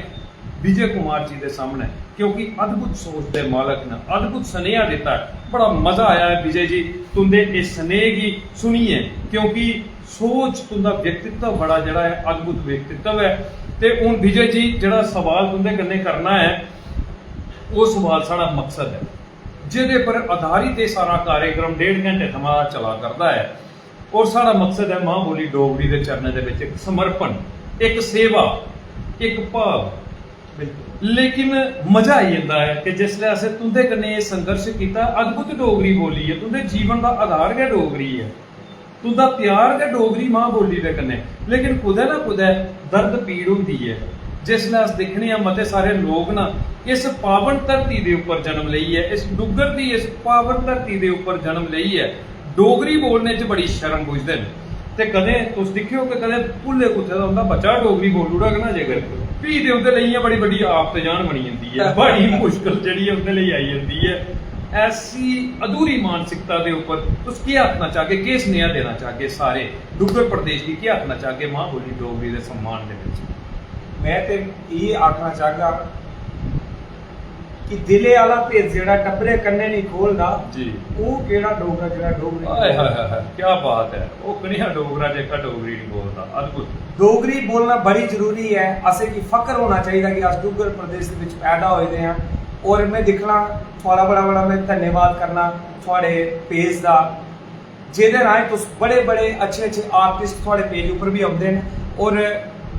विजय कुमार जी के सामने, क्योंकि अद्भुत सोच के मालक ने अद्भुत स्नेहा दिता है। बड़ा मजा आया है विजय जी तुंदे इस स्नेह की सुनिए, क्योंकि सोच तुंदा व्यक्तित्व बड़ा जड़ा है अद्भुत व्यक्तित्व है। ते हुण विजय जी जड़ा सवाल तुंदे कन्ने करना है वो सवाल साड़ा मकसद है जिहदे पर आधारित ये सारा कार्यक्रम 1.5 घंटे थमा चला करता है। और साड़ा मकसद है मां बोली डोगरी के चरणों के विच एक समर्पण, एक सेवा, एक भाव। लेकिन मजा आई जाता है कि जिसले असें तुंदे कन्ने ये संघर्ष किया, अद्भुत डोगरी बोली है, तुंदे जीवन का आधार गै डोगरी है, तुंदा प्यार गै डोगरी मां बोली दे कन्ने। लेकिन कुदै ना कुदै दर्द पीड़ होंदी है जिसले अस दिखने मते सारे लोग ना इस पावन धरती के उपर जन्म लई है, इस डुग्गर की इस पावन धरती के उपर जन्म लई है, डोगरी बोलने च बड़ी शर्म बुझदे न। ते कदे तुस दिखियो कि कदे भुल्ले कुत्थे दा हुंदा बच्चा डोगरी बोलूगा ना जेकर भी दे उहदे लई बड़ी बड़ी आफत जान बनी जंदी है, बड़ी मुश्किल जेहड़ी उहदे लई आई जंदी है। ऐसी अधूरी मानसिकता के ऊपर तुस क्या आखना चाहगे, क्या स्नेहा देना चाहगे सारे डुग्गर प्रदेश की, क्या आखना चाहगे मां बोली डोगरी के सम्मान दे विच? मैं तो ये आखना चाहगा कि दिले वाला भेद जेड़ा टपरे कन्ने नहीं खोलदा जी, वो केड़ा डोगरा जेड़ा डोगरी हाय हाय हाय क्या बात है, वो कनिया डोगरा जेका डोगरी नहीं बोलदा। अद्भुत डोगरी बोलना बड़ी जरूरी है। असें की फख्र होना चाहिए कि अस डुग्गर प्रदेश दे विच पैदा होए दे हां। और मैं दिखना थोड़ा बड़ा बड़ा मैं धन्यवाद करना थोड़े पेज का जेदे राहें तुस बड़े बड़े अच्छे अच्छे आर्टिस्ट थोड़े पेज उपर भी आउंदे न और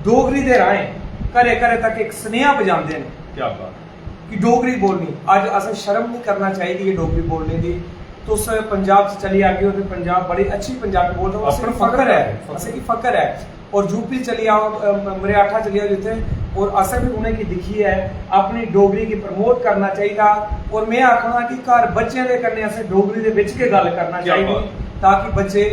डोगरी दे राहें घरे घरे तक एक स्नेहा पजांदे न। क्या बात कि डोगरी बोलनी अज असें शर्म नहीं करना चाहिए डोगरी बोलने की। तुस पंजाब से चली आ गए हो तो पंजाब बड़ी अच्छी पंजाबी बोल रहे हो, असें फख्र है, असें की फख्र है। और यूपी चली आओ, मरियाठा चली आओ जिथे और असें भी उ'नें गी दिक्खियै अपनी डोगरी गी प्रमोट करना चाहिदा। और मैं आखना कि घर बच्चें दे कन्नै असें डोगरी दे बिच गै गल करना क्या चाहिदी बात। ताकि बच्चे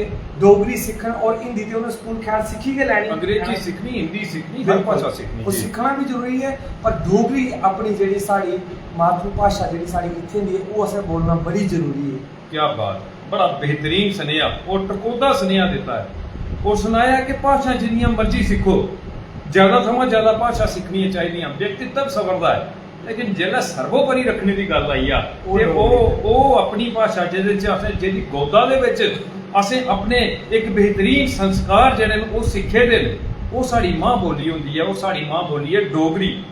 डोगरी सीखन। और हिंदी ते उ'नें स्कूल खैर सीखी गै लैनी, अंग्रेजी सीखनी, हिंदी सीखनी, हर बिल्कुल भाषा सीखनी वो जी। सीखना भी जरूरी है, पर डोगरी अपनी जेह्ड़ी साढ़ी मातृ भाशा जेह्ड़ी साढ़ी इत्थें दी है वो असें बोलना बड़ी जरूरी है। क्या बात, बड़ा बेहतरीन सुनेहा और टकोदा सुनेहा दिता है और सुनाया कि भाषा जिन्नियां मर्जी सीखो, ज्यादा थमां ज्यादा भाषा सीखनी चाहिए। व्यक्तित्व सवरदा है, लेकिन जेल्लै सर्वोपरि रखने की गल आई आ ते ਉਹ अपनी भाषा ਜਿਹਦੇ ਚ असें ਜਿਹਦੀ ਗੋਦਾ ਦੇ ਵਿੱਚ असें अपने एक बेहतरीन संस्कार ਜਿਹੜੇ ਨੇ ਉਹ ਸਿੱਖੇ ਦੇ ਨੇ, ਉਹ ਸਾਡੀ ਮਾਂ ਬੋਲੀ ਹੁੰਦੀ ਹੈ, ਉਹ ਸਾਡੀ ਮਾਂ ਬੋਲੀ ਹੈ ਡੋਗਰੀ।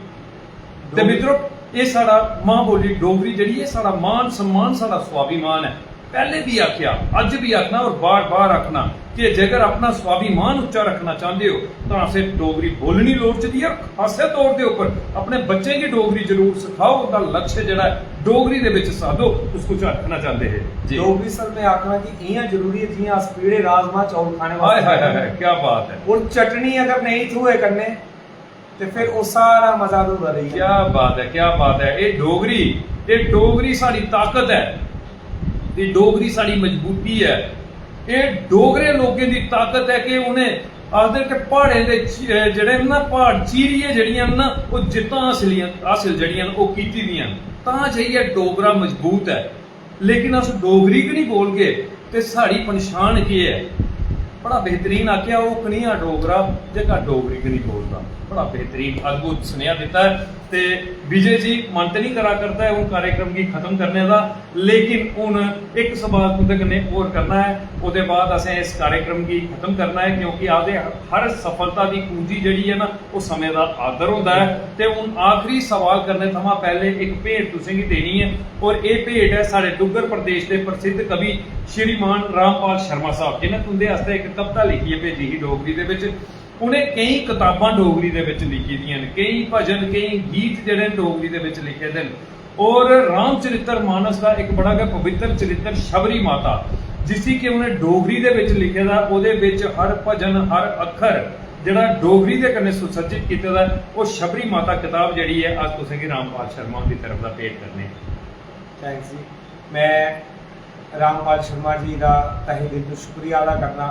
ਤੇ ਮਿੱਤਰੋ ਇਹ ਸਾਡਾ ਮਾਂ ਬੋਲੀ ਡੋਗਰੀ ਜਿਹੜੀ ਹੈ ਸਾਡਾ ਮਾਨ सम्मान, ਸਾਡਾ स्वाभिमान है। पहले भी आख्या, अज भी आखना और बार बार आखना कि जेकर अपना स्वाभिमान उच्चा रखना चाहते हो तो असें डोगरी बोलनी लोड़ चाहिए और खासे तौर के उपर अपने बच्चे की डोगरी जरूर सिखाओ। उसका लक्ष्य जड़ा डोगरी दे विच साधो, उसको रखना चाहते हैं जी। डोगरी सर मैं आखना कि इयां जरूरी है जियां अस पीड़े राजमा चौल खाने हाय हाय वास्ते हाय, क्या बात है। और चटनी अगर नहीं थूए करने तो फिर वो सारा मजा अधूरा रही। क्या बात है, क्या बात है। ये डोगरी साड़ी ताकत है, ये डोगरी साड़ी मजबूती है, ये डोगरे लोगों की ताकत है कि उन्हें आखदे कि प्हाड़े दे जेहड़े ना प्हाड़ चीरिए जड़ियां ना वो जित्तां हासिल जड़ियां वो कीती दियां तां जाइए डोगरा मजबूत है। लेकिन अस डोगरी की नहीं बोल गए तो साड़ी पन्छान की है। बड़ा बेहतरीन आख्या वो कनिया डोगरा जेका डोगरी की नहीं बोलता। बड़ा बेहतरीन अद्भुत सुनेहा दिता है। ते विजय जी मन तो नहीं करा करता है उन कार्यक्रम की खत्म करने का, लेकिन हूँ एक सवाल तुंदे कन्नै होर करना है, उसके बाद असें इस कार्यक्रम की खत्म करना है क्योंकि आदे हर सफलता की पूंजी जिहड़ी है ना वो समय का आदर होंदा है। ते हूँ आखिरी सवाल करने थमां पहले एक भेंट तुसें गी देनी है और ये भेंट है साढ़े डुग्गर प्रदेश के प्रसिद्ध कवि श्रीमान रामपाल शर्मा साहब जिन्हें तुंदे आस्ते एक कविता लिखी है भेजी ही डोगरी दे विच। उन्हें कई किताबां डोगरी दे विच लिखी दियां ने, कई भजन कई गीत जिहड़े डोगरी दे विच लिखे दे और रामचरित्र मानस का एक बड़ा गै पवित्र चरित्र शबरी माता जिसी कि उन्हें डोगरी दे विच लिखे दा, उहदे विच हर भजन हर अखर जिहड़ा डोगरी दे कन्नै सुसज्जित कीते दा वो शबरी माता किताब जिहड़ी है अज तुसें गी रामपाल शर्मा की तरफ दा भेंट करने। थैंक्स जी। मैं रामपाल शर्मा जी का तहे दिल तो शुक्रिया अदा करना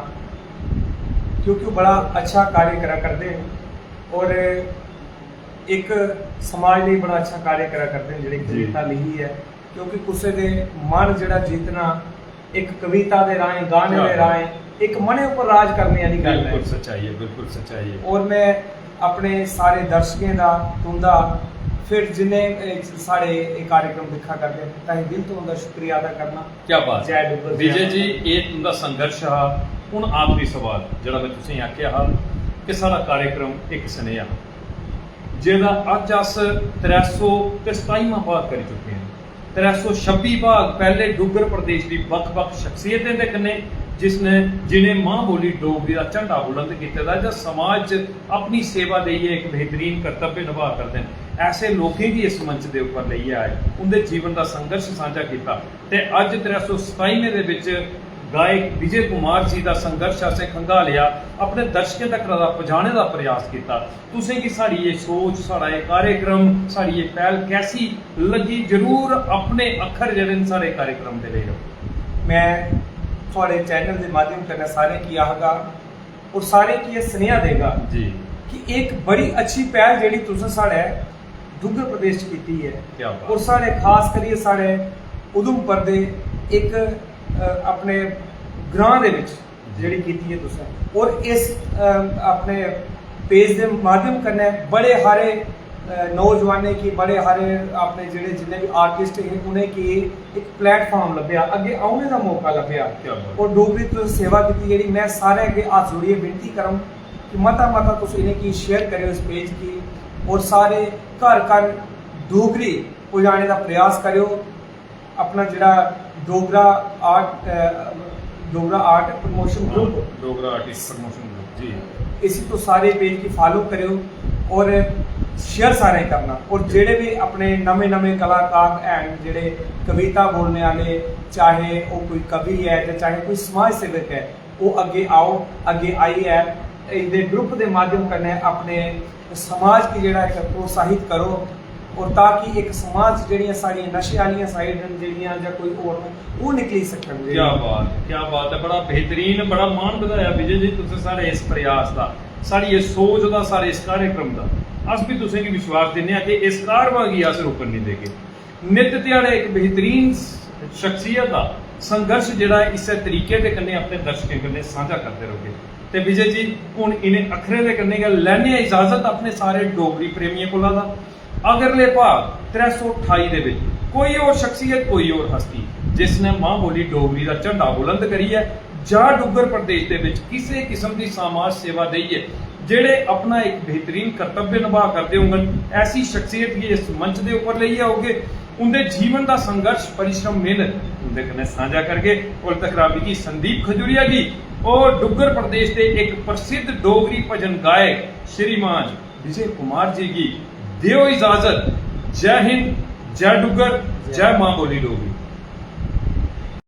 क्योंकि बड़ा अच्छा कार्य करा करते हैं और एक समाज लिए बड़ा अच्छा कार्य करा करते हैं जिहड़ी कविता लिखी है। क्योंकि किसी के मन जिहड़ा जीतना एक कविता के राहें गाने के राहें एक मने ऊपर राज करने वाली गल है। बिल्कुल सच्चाई है, बिल्कुल सच्चाई है। और मैं अपने सारे दर्शकों का तुंदा फिर जिन्हें साढ़े कार्यक्रम दिखा करते हैं तहे दिल तो उनका शुक्रिया अदा करना। क्या बात। जय डुग्गर विजय जी ये तुंदा संघर्ष हा। हुण आखिरी सवाल जिहड़ा मैं तुसें आख्या हा कि सारा कार्यक्रम एक सुनेहा जिहदा अज अस 327वां भाग करी चुके हैं। 326 भाग पहले डुग्गर प्रदेश की बक्ख-बक्ख शख्सियतें दे कन्नै जिन्हें मां बोली डोगरी का झंडा बुलंद किया जां समाज अपनी सेवा देइए एक बेहतरीन कर्तव्य निभा करते हैं ऐसे लोगों की इस मंच के उपर लेइयै आए उनके जीवन का संघर्ष साझा किया। ते अज 327वें दे विच गायक विजय कुमार जी का संघर्ष असें खंगा लिया अपने दर्शकों तक पहुँचाने का प्रयास किया। तुसें कि साड़ी ये सोच साड़ा ये कार्यक्रम साड़ी ये पहल कैसी लगी जरूर अपने अखर जिहड़े सारे कार्यक्रम दे ले मैं थोड़े चैनल के माध्यम करना सारे की आगा और सारे की यह स्नेहा देगा जी कि एक बड़ी अच्छी पहल जी तुसें साढ़े डुग्गर प्रदेश की है और साढ़े खास करिए साढ़े उधमपुर दे एक अपने ग्रां दे विच जिहड़ी कीती है तुसें और इस अपने पेज के माध्यम कन्नै बड़े हारे नौजवानों की बड़े हारे अपने जिहड़े जिन्ने भी आर्टिस्ट हैं उन्हें की एक प्लेटफॉर्म लभ्या अगे आने का मौका लभ्या और डोगरी तो सेवा की जी मैं सारे अगे हाथ जोड़िए विनती करूँ कि मता मता तुम इन्हें की शेयर करो इस पेज की और सारे घर घर डोगरी पहुँचाने का प्रयास करो। अपना जिहड़ा Dogra art promotion group Dogra artist promotion group जी इसी तो सारे पेज की फॉलो करो और शेयर सारे करना और जेड़े भी अपने नवे नवे कलाकार हैं जेड़े कविता बोलने वाले चाहे वो कोई कवि है चाहे कोई समाज सेवक है वो अगे आओ अगे आई है ਇਹਦੇ ग्रुप के माध्यम कन्नै अपने समाज की जेह्ड़ा इक प्रोत्साहित करो और ताकि एक समाज जेह्ड़ियां साढ़ियां नशे आह्लियां साइड न जेह्ड़ियां जां कोई होर न ओह् निकली सकन। क्या बात है, बड़ा बेहतरीन, बड़ा मान बधाया विजय जी तुसें साढ़े इस प्रयास दा, साढ़ी इस सोच दा, सारे इस कार्यक्रम दा। अस भी तुसें गी विश्वास दिन्ने आं कि इस कारवां गी अस रोकन नहीं देगे। नित ध्याड़े एक बेहतरीन शख्सियत दा संघर्ष जेह्ड़ा इस्सै तरीके दे कन्नै अपने दर्शकें कन्नै सांझा करदे रहोगे। ते विजय जी हुण इनें अखरें दे कन्नै गै लैने इजाजत अपने सारे डोगरी प्रेमियें कोला दा। अगले भाग 328 दे विच कोई और शख्सियत, कोई और हस्ती जिसने मां बोली डोगरी दा झंडा बुलंद करियै जां डुग्गर प्रदेश दे विच किसी किस्म दी समाज सेवा देइयै जेड़े अपना एक बेहतरीन कर्तव्य निभा करदे होंगन, ऐसी शख्सियत गी इस मंच दे उपर लेइयै आओगे। उनके जीवन का संघर्ष, परिश्रम, मेहनत उनके कन्नै सांझा करगे। और तकराबी की संदीप खजूरिया जी और डुग्गर प्रदेश के एक प्रसिद्ध डोगरी भजन गायक श्रीमान विजय कुमार जी की दियो इजाजत। जय हिंद, जय डुग्गर, जय मां बोली डोगरी।